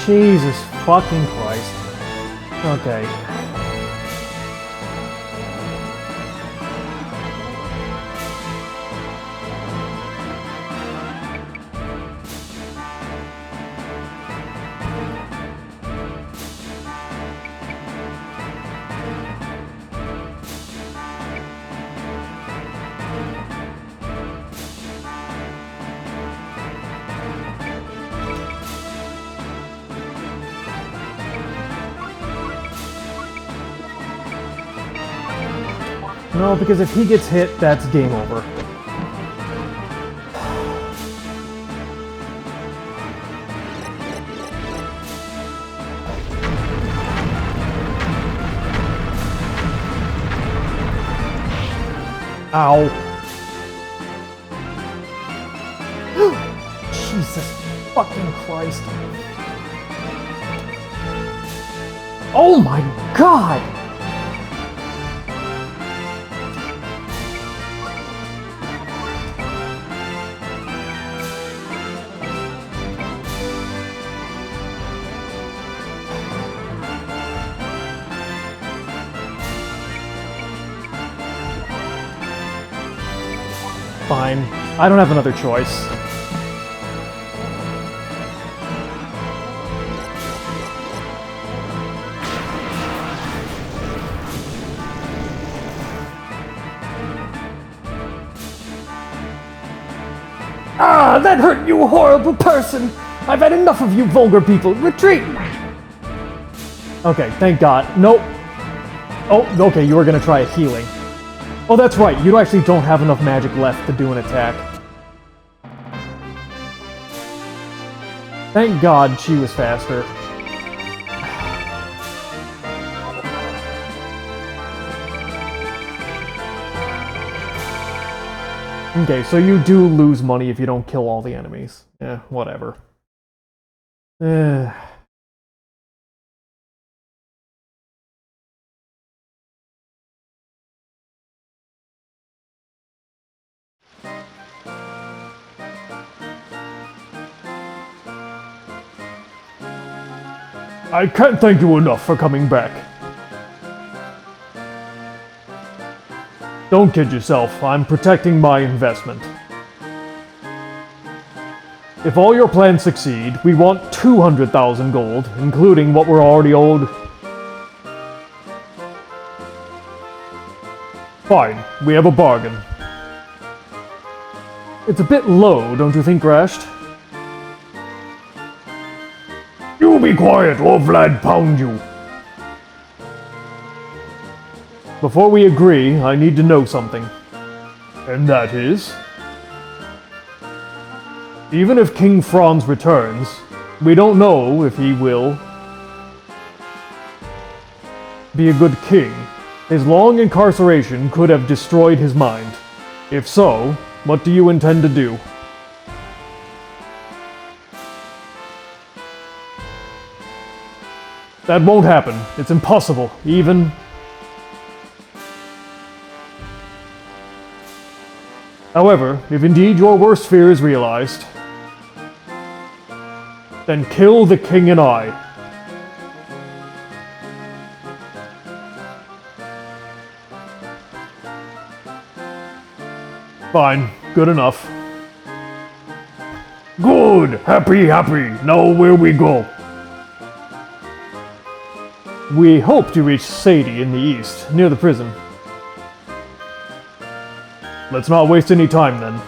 Jesus fucking Christ. Okay. No, because if he gets hit, that's game over. Ow. Jesus fucking Christ. Oh my God! Fine. I don't have another choice. Ah, that hurt, you horrible person! I've had enough of you vulgar people. Retreat! Okay, thank God. Nope. Oh, okay, you were gonna try a healing. Oh, that's right, you actually don't have enough magic left to do an attack. Thank God she was faster. Okay, so you do lose money if you don't kill all the enemies. Eh, whatever.
I can't thank you enough for coming back. Don't kid yourself, I'm protecting my investment. If all your plans succeed, we want 200,000 gold, including what we're already owed. Fine, we have a bargain. It's a bit low, don't you think, Grashed? You be quiet, or Vlad pound you! Before we agree, I need to know something. And that is? Even if King Franz returns, we don't know if he will be a good king. His long incarceration could have destroyed his mind. If so, what do you intend to do? That won't happen. It's impossible, even... However, if indeed your worst fear is realized, then kill the king and I. Fine, good enough. Good! Happy, happy! Now where we go? We hope to reach Sadie in the east, near the prison. Let's not waste any time then.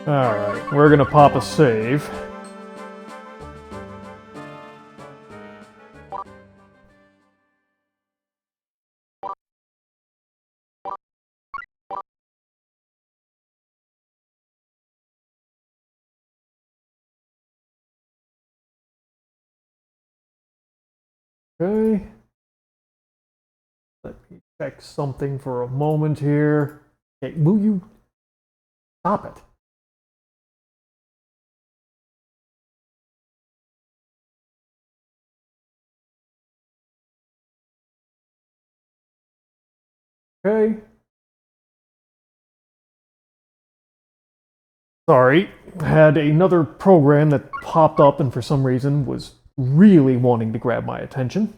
Alright, we're gonna pop a save. Okay. Let me check something for a moment here. Okay, will you stop it? Okay. Sorry, had another program that popped up and for some reason was really wanting to grab my attention.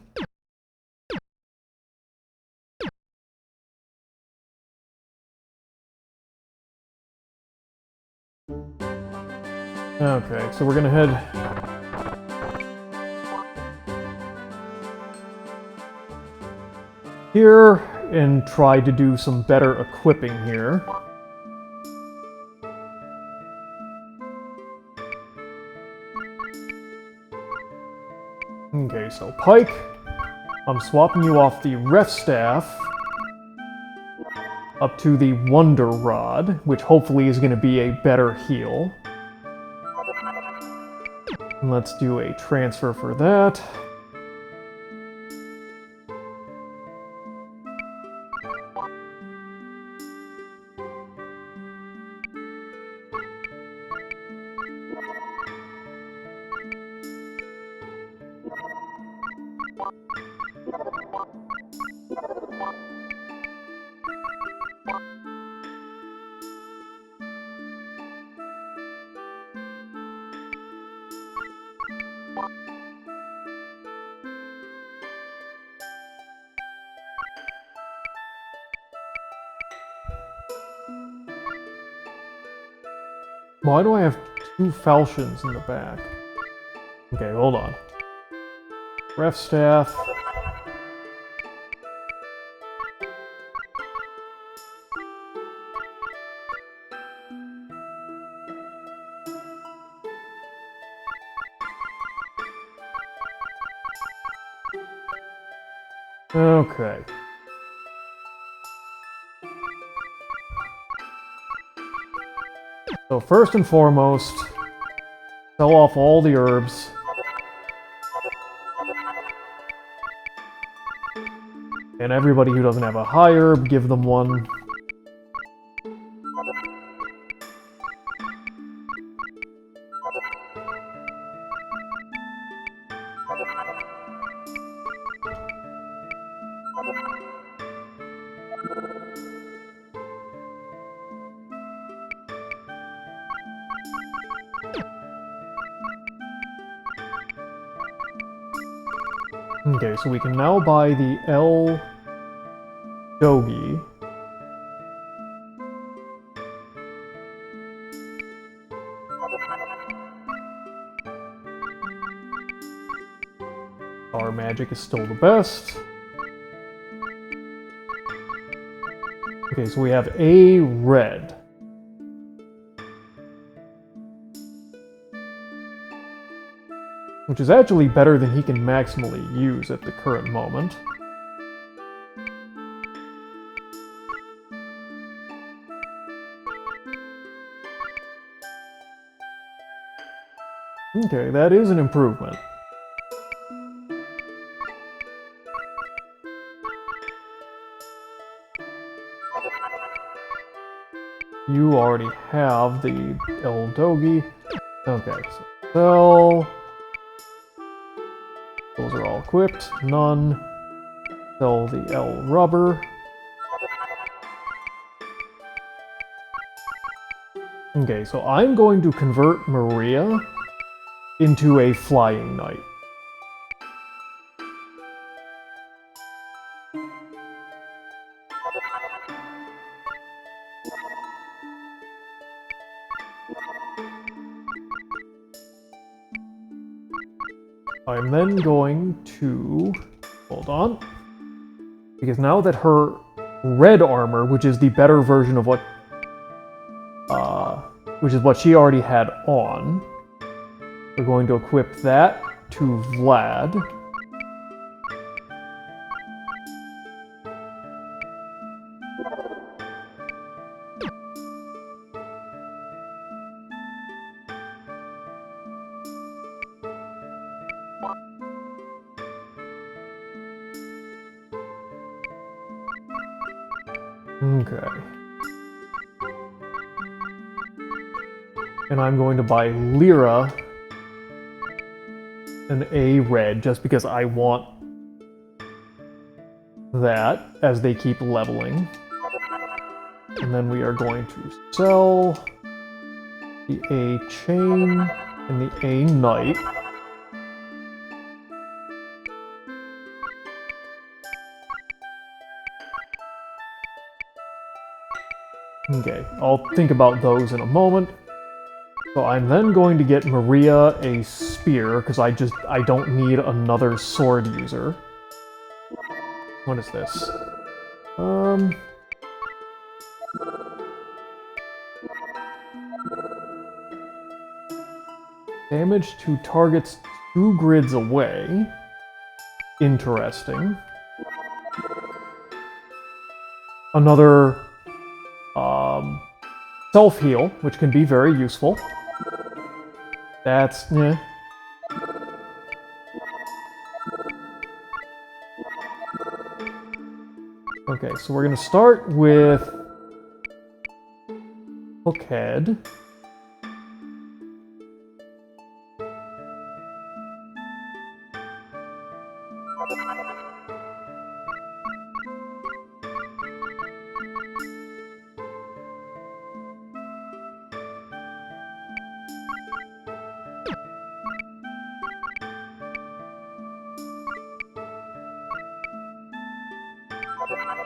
Okay, so we're gonna head here and try to do some better equipping here. Okay, so Pike, I'm swapping you off the Ref Staff up to the Wonder Rod, which hopefully is going to be a better heal. And let's do a transfer for that. Why do I have two falchions in the back? Okay, hold on. Ref Staff. Okay. So first and foremost, sell off all the herbs. And everybody who doesn't have a high herb, give them one.
Okay, so we can now buy the L Dogi. Our magic is still the best. Okay, so we have a red. Which is actually better than he can maximally use at the current moment. Okay, that is an improvement. You already have the El Dogi. Okay, so sell. Those are all equipped. None. Sell the L Rubber. Okay, so I'm going to convert Maria into a flying knight. I'm then going to... hold on. Because now that her red armor, which is the better version of what... which is what she already had on, we're going to equip that to Vlad. Okay. And I'm going to buy Lyra an A red just because I want that as they keep leveling. And then we are going to sell the A chain and the A knight. Okay, I'll think about those in a moment. So I'm then going to get Maria a spear, because I don't need another sword user. What is this? Damage to targets 2 grids away. Interesting. Another self-heal, which can be very useful. That's... eh. Okay, so we're gonna start with Hookhead.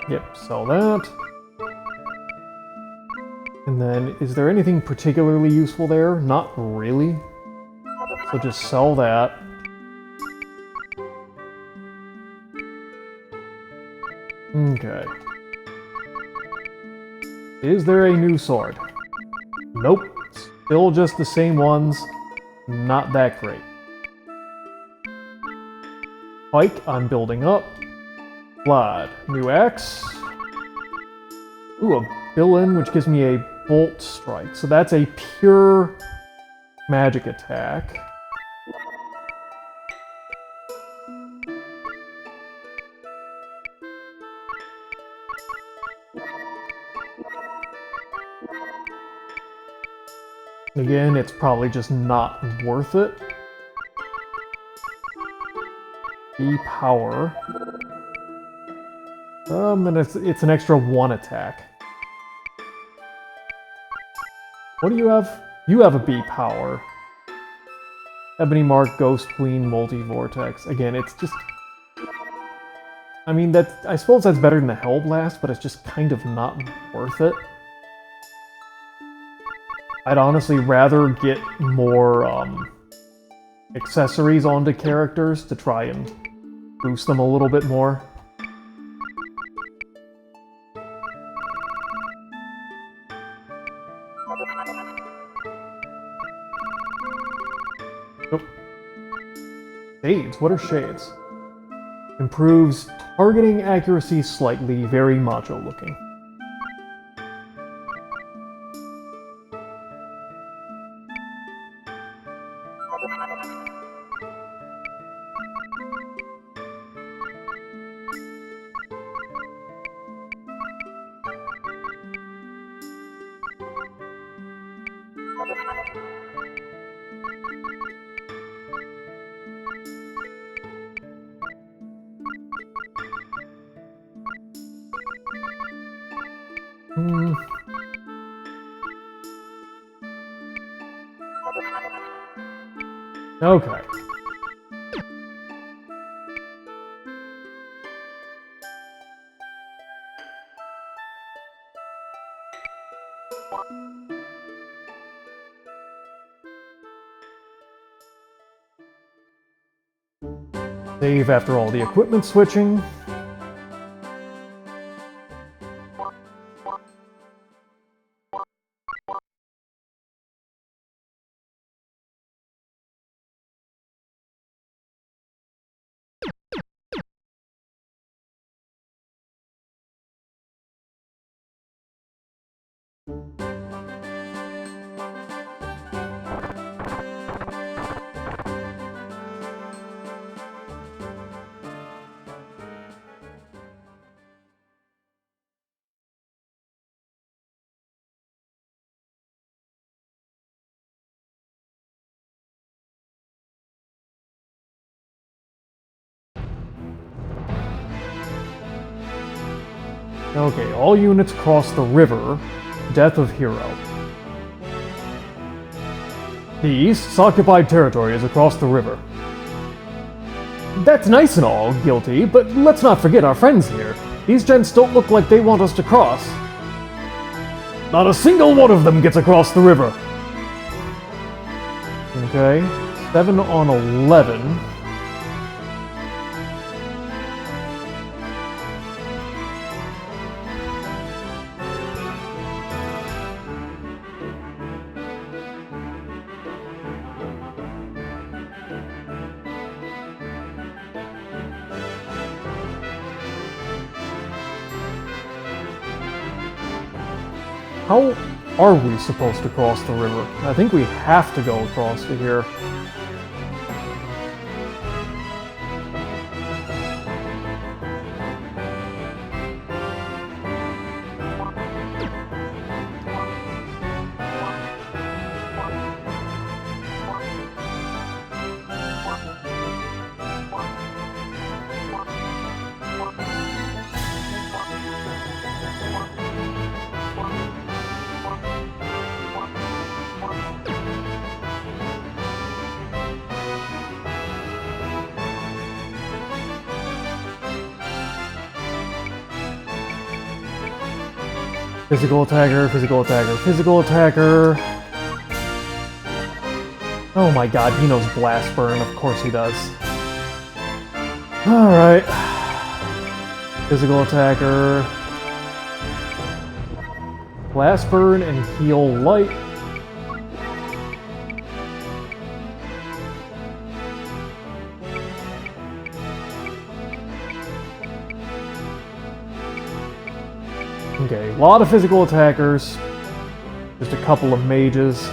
Yep, sell that. And then, is there anything particularly useful there? Not really. So just sell that. Okay. Is there a new sword? Nope. Still just the same ones. Not that great. Pike, I'm building up. Vlad, new axe. Ooh, a villain, which gives me a bolt strike. So that's a pure magic attack. Again, it's probably just not worth it. B power. And it's an extra 1 attack. What do you have? You have a B power. Ebony Mark, Ghost Queen, Multi-Vortex. Again, it's just... I mean, I suppose that's better than the Hellblast, but it's just kind of not worth it. I'd honestly rather get more accessories onto characters to try and boost them a little bit more. Oh. Shades? What are shades? Improves targeting accuracy slightly, very macho looking. Okay. Save after all the equipment switching. Okay, all units cross the river. Death of hero. The East's occupied territory is across the river. That's nice and all, Guilty, but let's not forget our friends here. These gents don't look like they want us to cross. Not a single one of them gets across the river. Okay, 7 on 11. How are we supposed to cross the river? I think we have to go across to here. Physical attacker, physical attacker, physical attacker. Oh my god, he knows Blast Burn, of course he does. Alright. Physical attacker. Blast Burn and Heal Light. Okay, a lot of physical attackers. Just a couple of mages.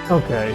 Okay.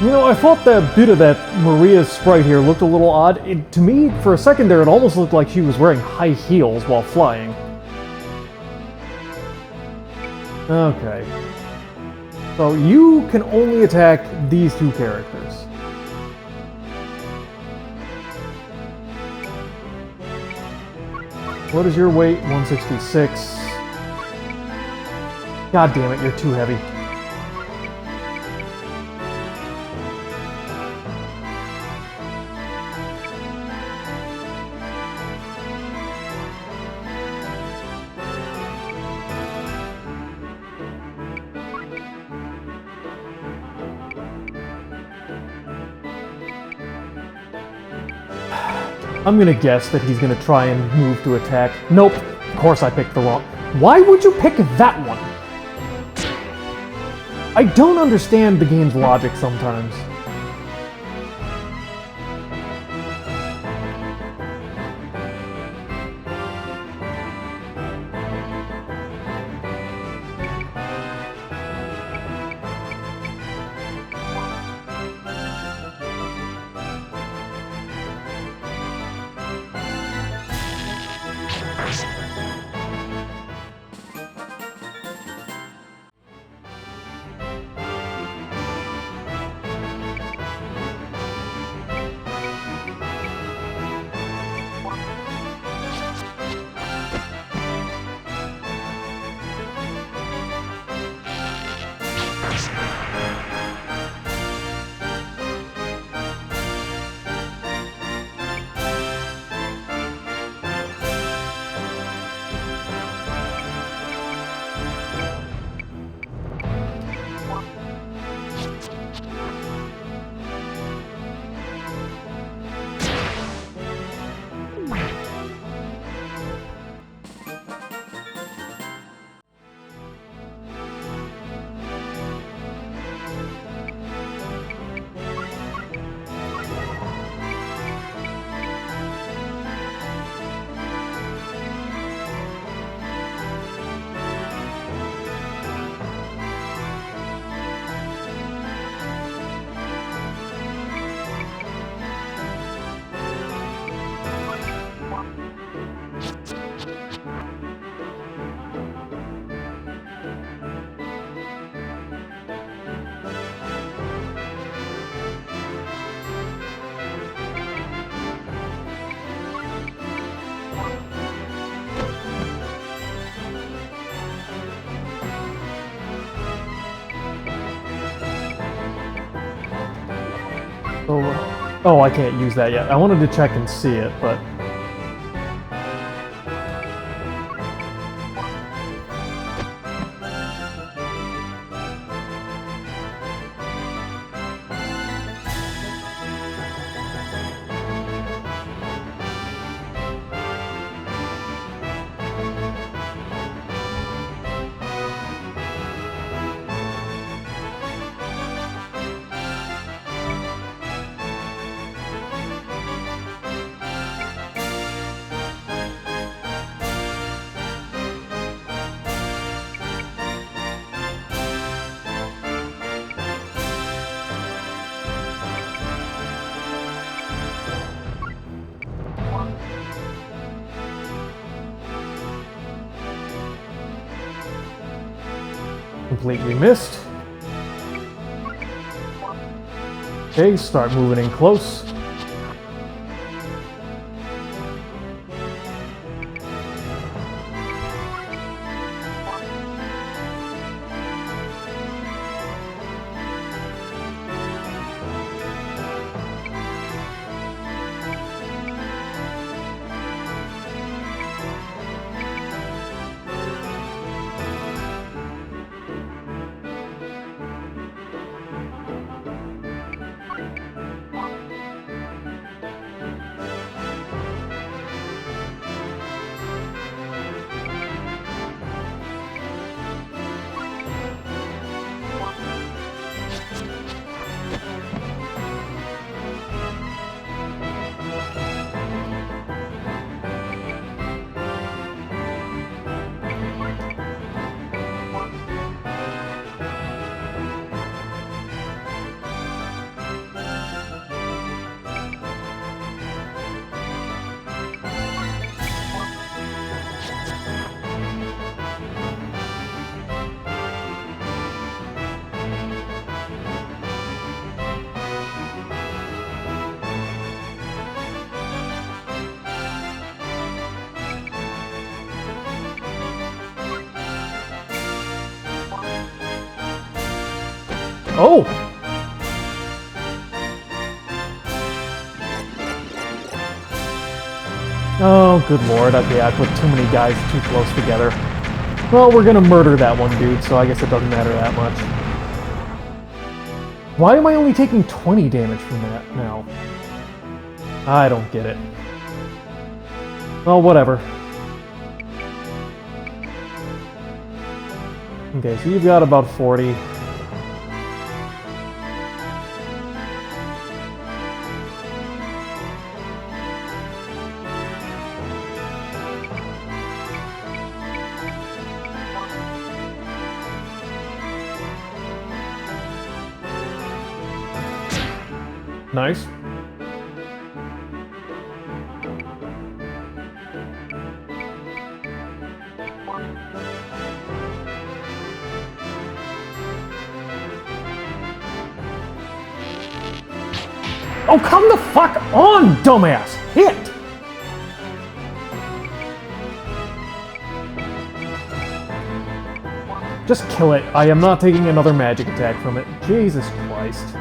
You know, I thought that bit of that Maria's sprite here looked a little odd. To me, for a second there, it almost looked like she was wearing high heels while flying. Okay. So you can only attack these two characters. What is your weight? 166. God damn it, you're too heavy. I'm gonna guess that he's gonna try and move to attack. Nope, of course I picked the wrong. Why would you pick that one? I don't understand the game's logic sometimes. Oh, I can't use that yet. I wanted to check and see it, but... completely missed. Okay, start moving in close. Oh! Oh, good lord. Okay, I put too many guys too close together. Well, we're gonna murder that one dude, so I guess it doesn't matter that much. Why am I only taking 20 damage from that now? I don't get it. Well, whatever. Okay, so you've got about 40. Nice. Oh, come the fuck on, dumbass! Hit! Just kill it. I am not taking another magic attack from it. Jesus Christ.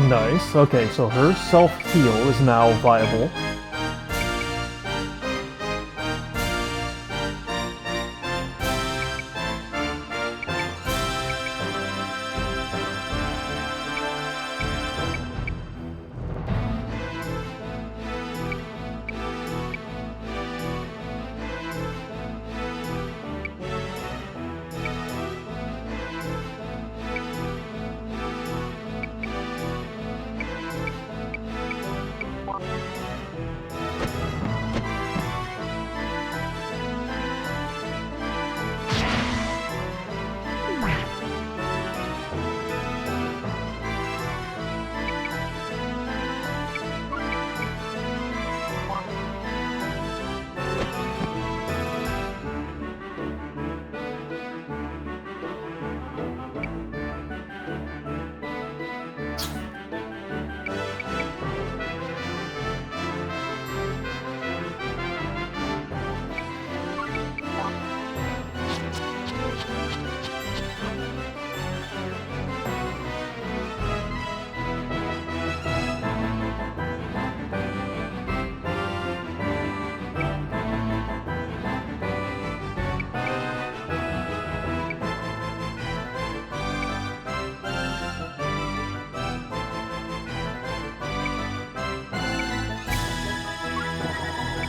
Nice. Okay, so her self-heal is now viable.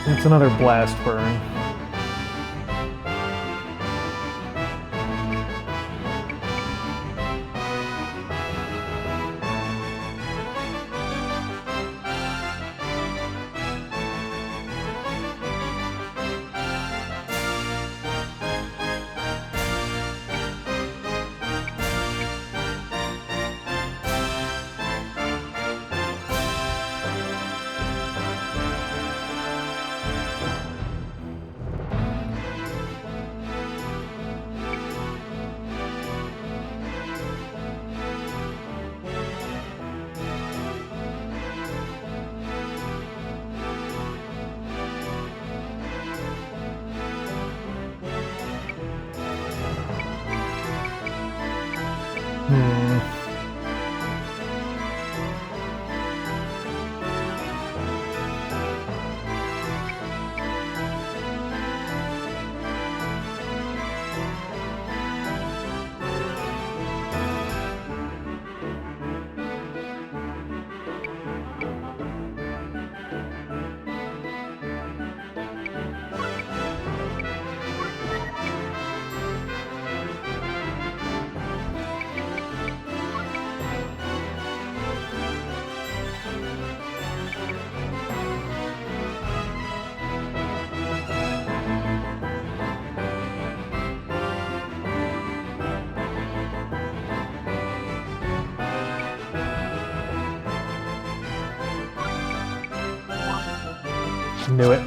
It's another blast burn. Knew it.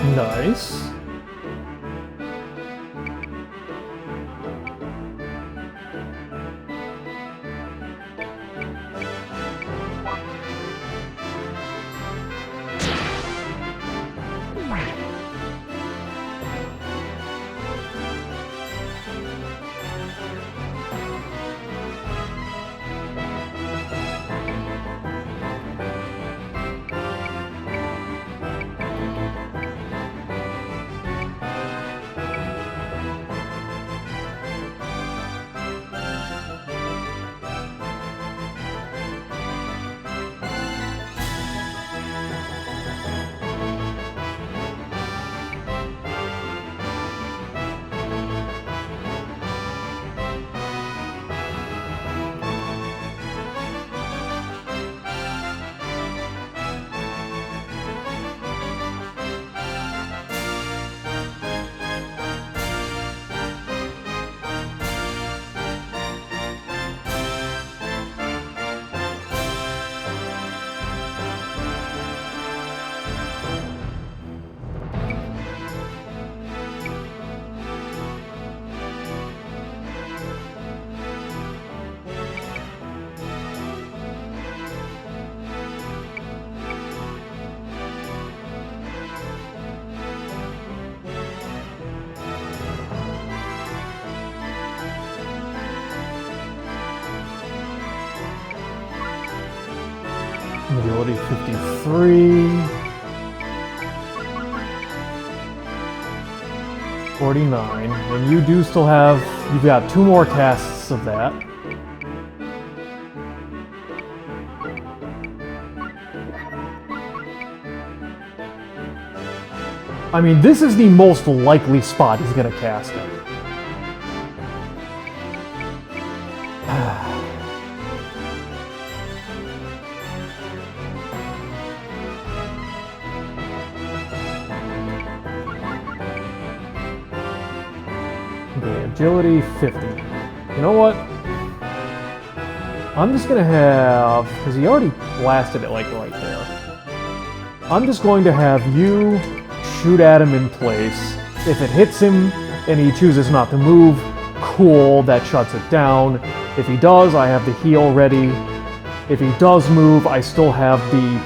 Nice. Agility 53. 49. And you do still have... You've got 2 more casts of that. I mean, this is the most likely spot he's gonna cast it. Okay, agility 50. You know what? I'm just gonna have... Because he already blasted it, like, right there. I'm just going to have you shoot at him in place. If it hits him and he chooses not to move, cool, that shuts it down. If he does, I have the heal ready. If he does move, I still have the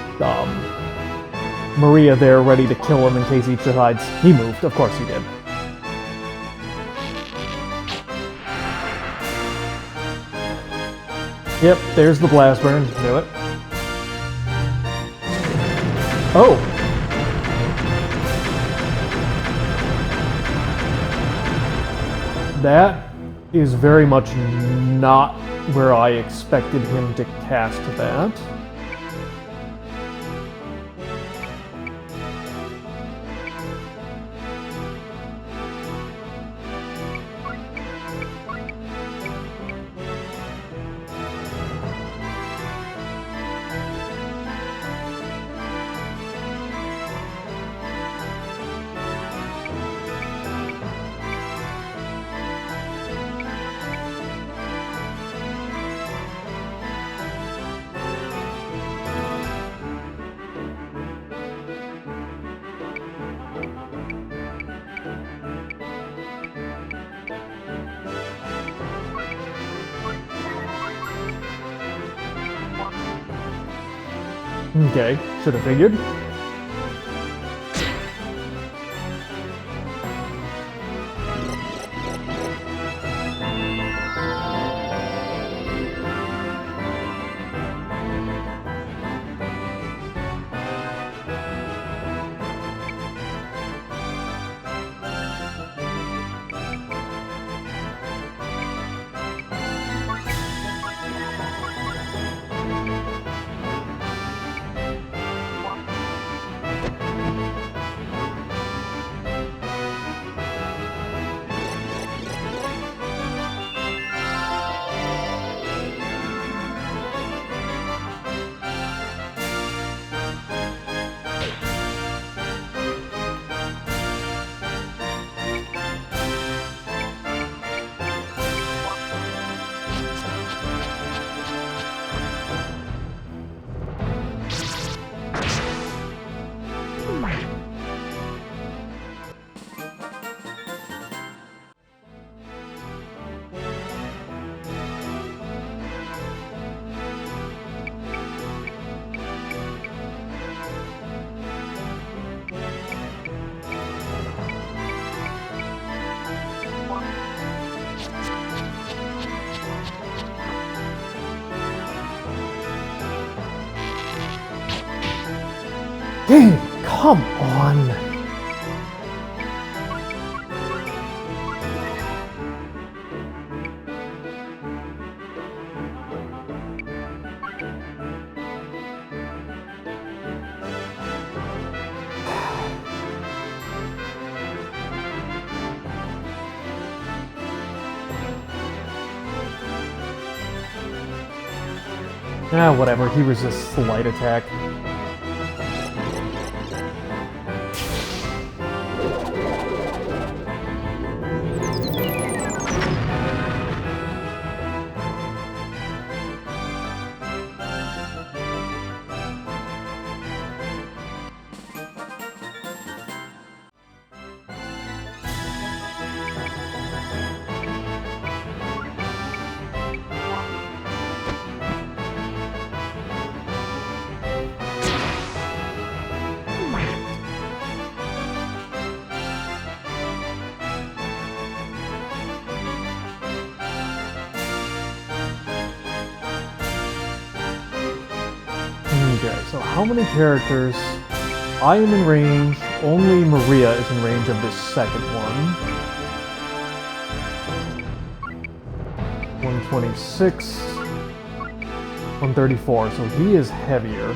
Maria there ready to kill him in case he decides he moved. Of course he did. Yep, there's the blast burn. Knew it. Oh! That is very much not where I expected him to cast that. Okay, should have figured. Game, come on! Ah, whatever, he resists light attack. Okay, so how many characters? I am in range, only Maria is in range of this second one. 126, 134, so he is heavier.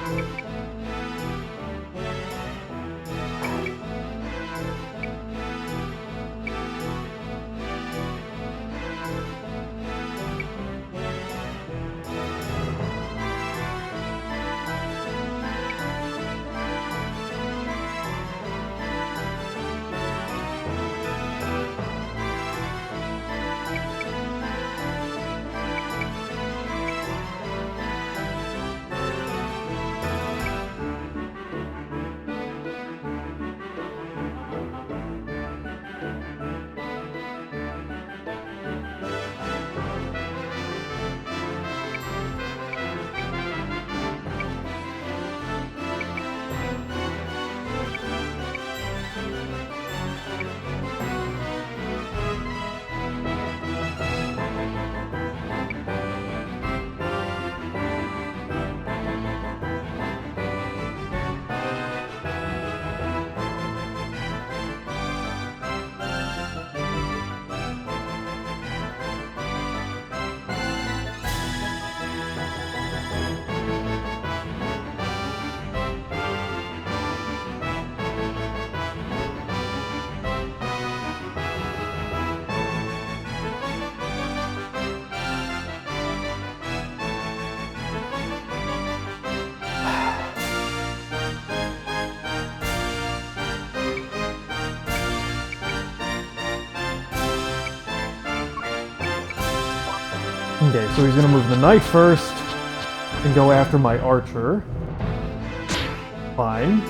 Okay, so he's gonna move the knight first and go after my archer. Fine.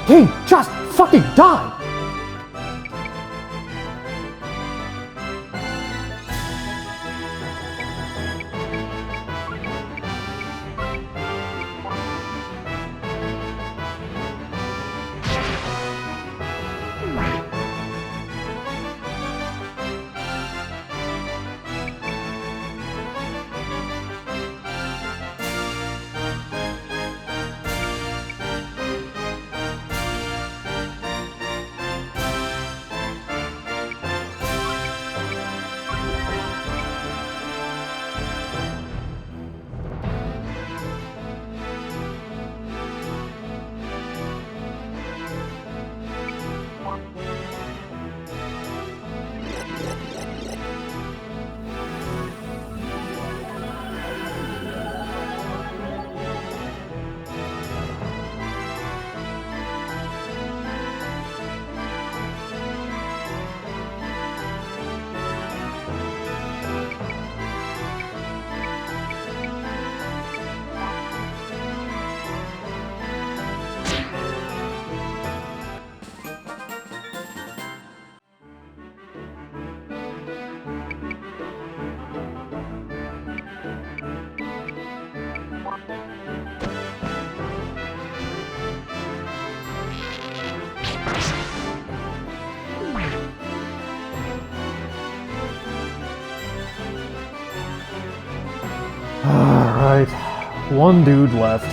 Game, just fucking die! Alright, one dude left.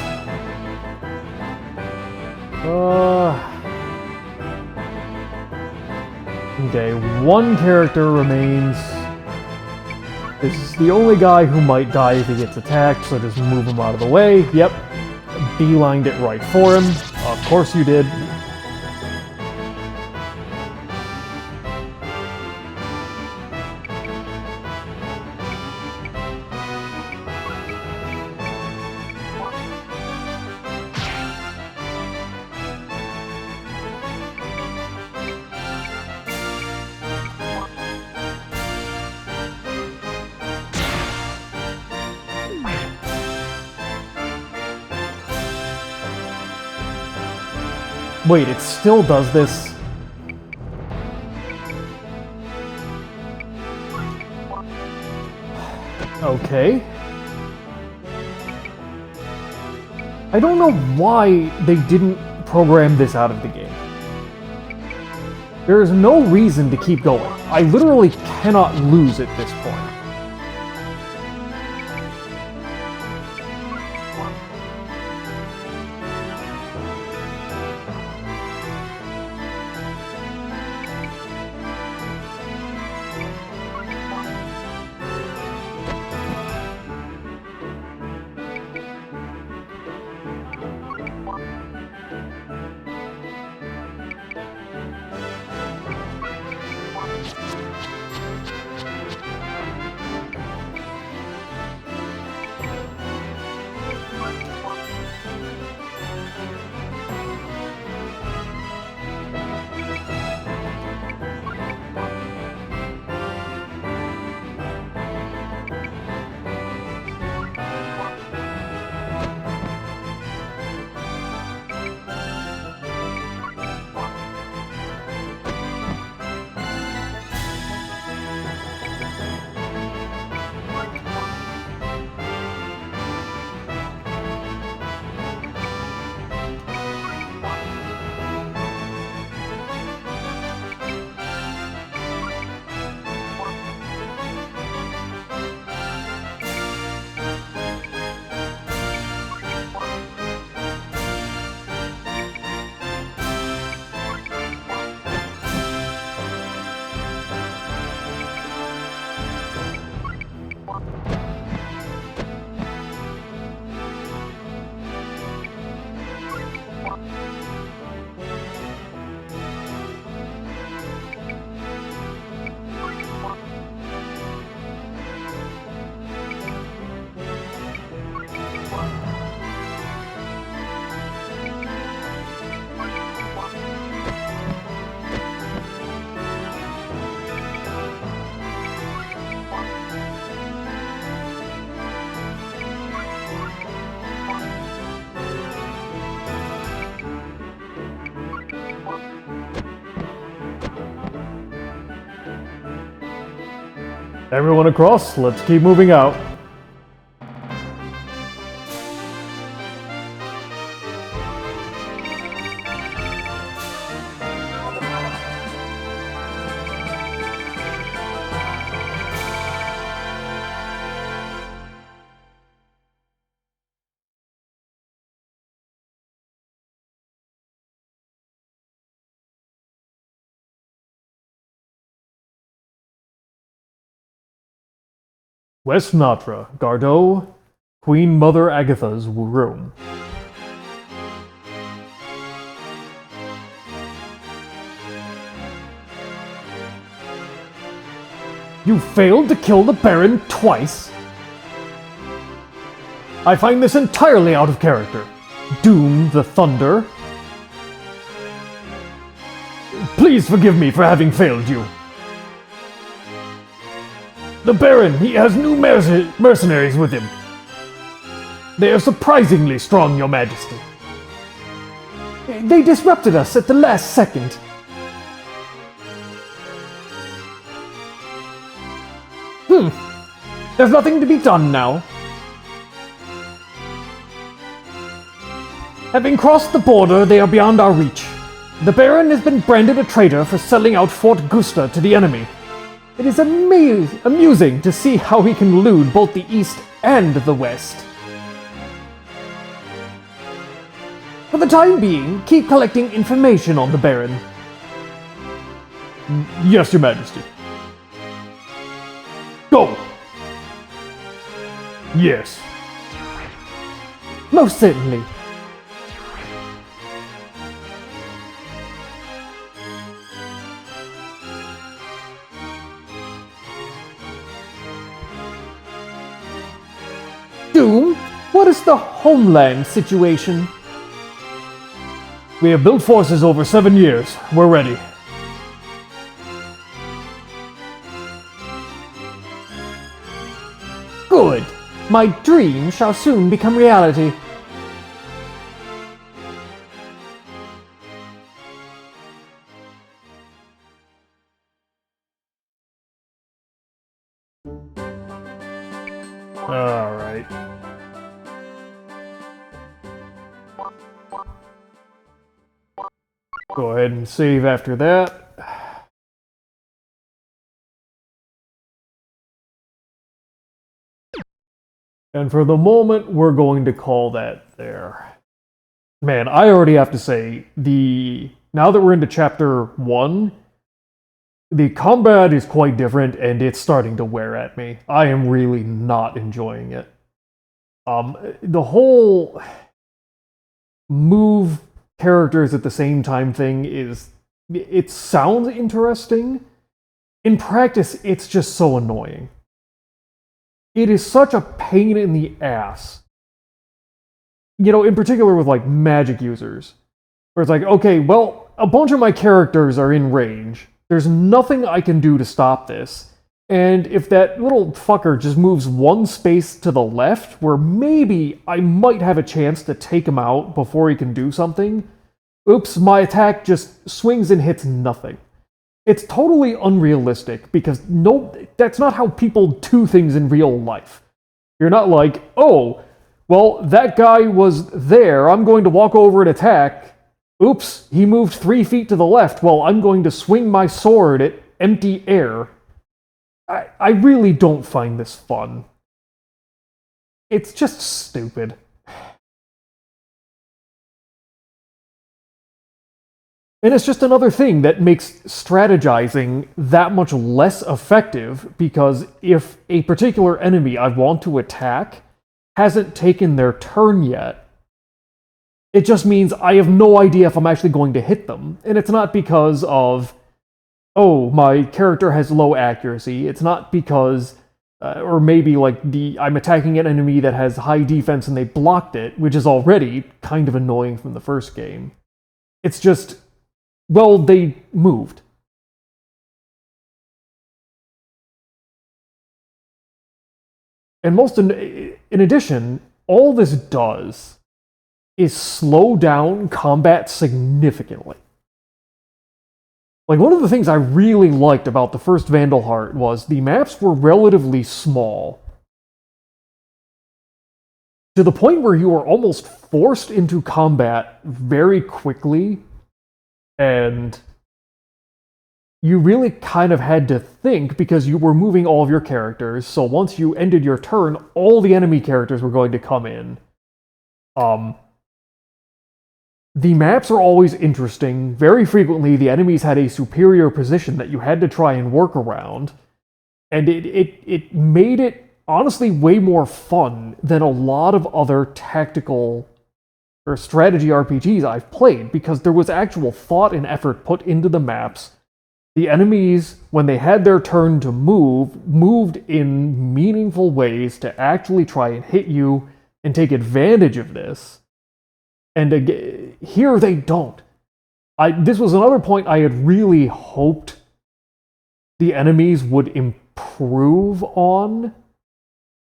Okay, one character remains. This is the only guy who might die if he gets attacked, so just move him out of the way. Yep, beelined it right for him. Of course you did. Wait, it still does this? Okay. I don't know why they didn't program this out of the game. There is no reason to keep going. I literally cannot lose at this point. Everyone across, let's keep moving out. West Natra, Gardeau, Queen Mother Agatha's room. You failed to kill the Baron twice? I find this entirely out of character. Doom the Thunder. Please forgive me for having failed you. The Baron, he has new mercenaries with him. They are surprisingly strong, Your Majesty. They disrupted us at the last second. There's nothing to be done now. Having crossed the border, they are beyond our reach. The Baron has been branded a traitor for selling out Fort Gusta to the enemy. It is amusing to see how he can elude both the East and the West. For the time being, keep collecting information on the Baron.
Yes, Your Majesty. Go! Yes.
Most certainly. Doom, what is the homeland situation?
We have built forces over 7 years. We're ready.
Good. My dream shall soon become reality.
Alright. Go ahead and save after that. And for the moment, we're going to call that there. Man, I already have to say, now that we're into Chapter 1, the combat is quite different, and it's starting to wear at me. I am really not enjoying it. The whole move characters at the same time thing it sounds interesting. In practice, it's just so annoying. It is such a pain in the ass. You know, in particular with like magic users, where it's like, okay, well, a bunch of my characters are in range. There's nothing I can do to stop this. And if that little fucker just moves one space to the left, where maybe I might have a chance to take him out before he can do something, oops, my attack just swings and hits nothing. It's totally unrealistic, because that's not how people do things in real life. You're not like, oh, well, that guy was there, I'm going to walk over and attack. Oops, he moved 3 feet to the left, well, I'm going to swing my sword at empty air. I really don't find this fun. It's just stupid. And it's just another thing that makes strategizing that much less effective, because if a particular enemy I want to attack hasn't taken their turn yet, it just means I have no idea if I'm actually going to hit them. And it's not because of, oh, my character has low accuracy. It's not because, or maybe like I'm attacking an enemy that has high defense and they blocked it, which is already kind of annoying from the first game. It's just, well, they moved. And in addition, all this does is slow down combat significantly. Like, one of the things I really liked about the first Vandal Heart was the maps were relatively small, to the point where you were almost forced into combat very quickly, and you really kind of had to think, because you were moving all of your characters, so once you ended your turn, all the enemy characters were going to come in. The maps are always interesting. Very frequently, the enemies had a superior position that you had to try and work around, and it made it, honestly, way more fun than a lot of other tactical or strategy RPGs I've played, because there was actual thought and effort put into the maps. The enemies, when they had their turn to move, moved in meaningful ways to actually try and hit you and take advantage of this. And again, here they don't. This was another point I had really hoped the enemies would improve on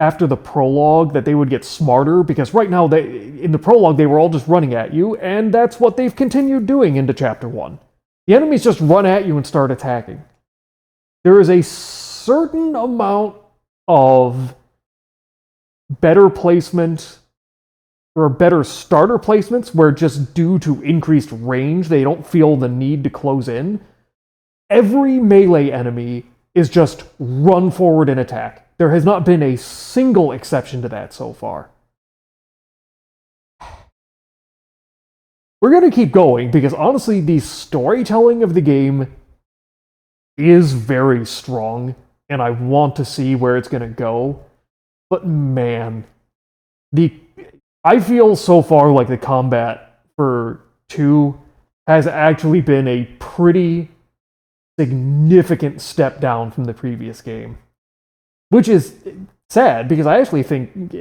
after the prologue, that they would get smarter, because right now, in the prologue, they were all just running at you, and that's what they've continued doing into Chapter 1. The enemies just run at you and start attacking. There is a certain amount of better placement, or better starter placements, where just due to increased range, they don't feel the need to close in. Every melee enemy is just run forward and attack. There has not been a single exception to that so far.
we're gonna keep going, because honestly, the storytelling of the game is very strong, and I want to see where it's gonna go. But man, I feel so far like the combat for 2 has actually been a pretty significant step down from the previous game. Which is sad, because I actually think,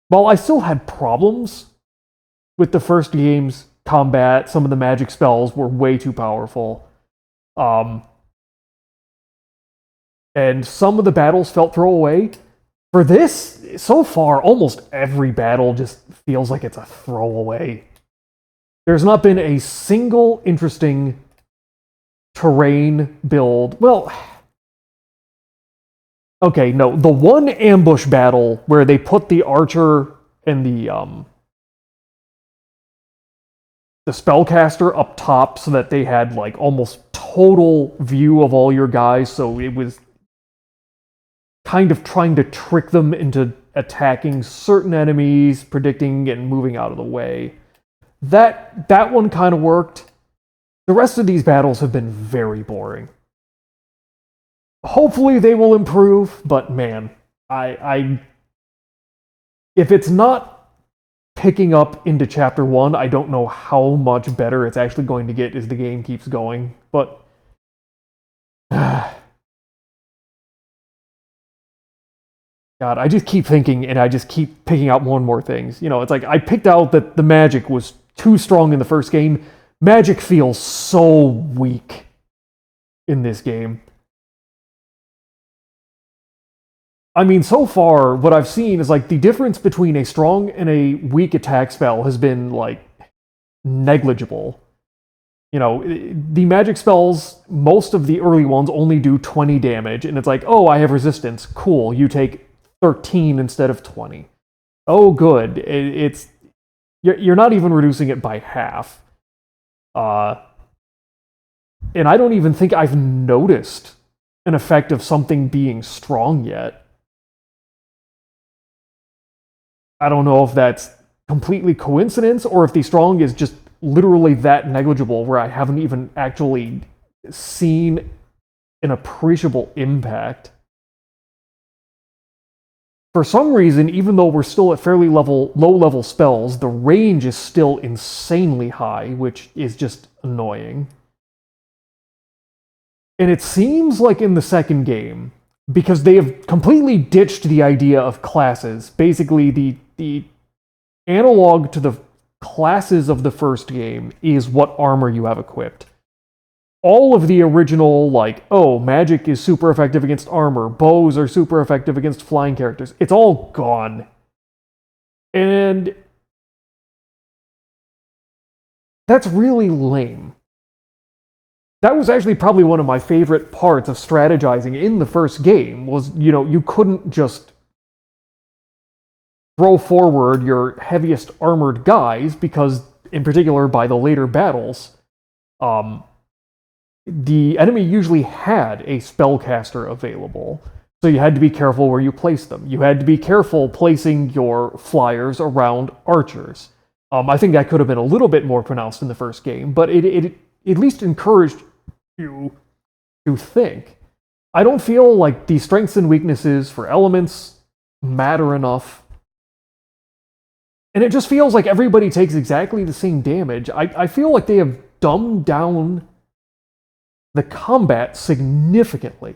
while I still had problems with the first game's combat, some of the magic spells were way too powerful. And some of the battles felt throwaway. For this, so far, almost every battle just feels like it's a throwaway. There's not been a single interesting terrain build. Well, okay, no. The one ambush battle where they put the archer and the spellcaster up top so that they had like almost total view of all your guys, so it was kind of trying to trick them into attacking certain enemies, predicting and moving out of the way. That one kind of worked. The rest of these battles have been very boring. Hopefully they will improve, but man, I if it's not picking up into Chapter 1, I don't know how much better it's actually going to get as the game keeps going, but God, I just keep thinking, and I just keep picking out more and more things. You know, it's like I picked out that the magic was too strong in the first game. Magic feels so weak in this game. I mean, so far, what I've seen is like the difference between a strong and a weak attack spell has been like negligible. You know, the magic spells, most of the early ones only do 20 damage, and it's like, oh, I have resistance. Cool, you take 13 instead of 20. Oh, good. You're not even reducing it by half. And I don't even think I've noticed an effect of something being strong yet. I don't know if that's completely coincidence or if the strong is just literally that negligible where I haven't even actually seen an appreciable impact. For some reason, even though we're still at fairly low-level spells, the range is still insanely high, which is just annoying. And it seems like in the second game, because they have completely ditched the idea of classes, basically the analog to the classes of the first game is what armor you have equipped. All of the original, like, oh, magic is super effective against armor, bows are super effective against flying characters, it's all gone. And that's really lame. That was actually probably one of my favorite parts of strategizing in the first game, was, you know, you couldn't just throw forward your heaviest armored guys, because, in particular, by the later battles, the enemy usually had a spellcaster available, so you had to be careful where you placed them. You had to be careful placing your flyers around archers. I think that could have been a little bit more pronounced in the first game, but it at least encouraged you to think. I don't feel like the strengths and weaknesses for elements matter enough. And it just feels like everybody takes exactly the same damage. I feel like they have dumbed down the combat significantly.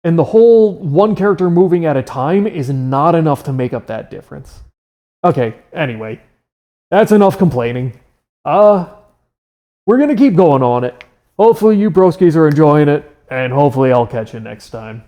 And the whole one character moving at a time is not enough to make up that difference. Okay, anyway. That's enough complaining. We're gonna keep going on it. Hopefully you broskies are enjoying it, and hopefully I'll catch you next time.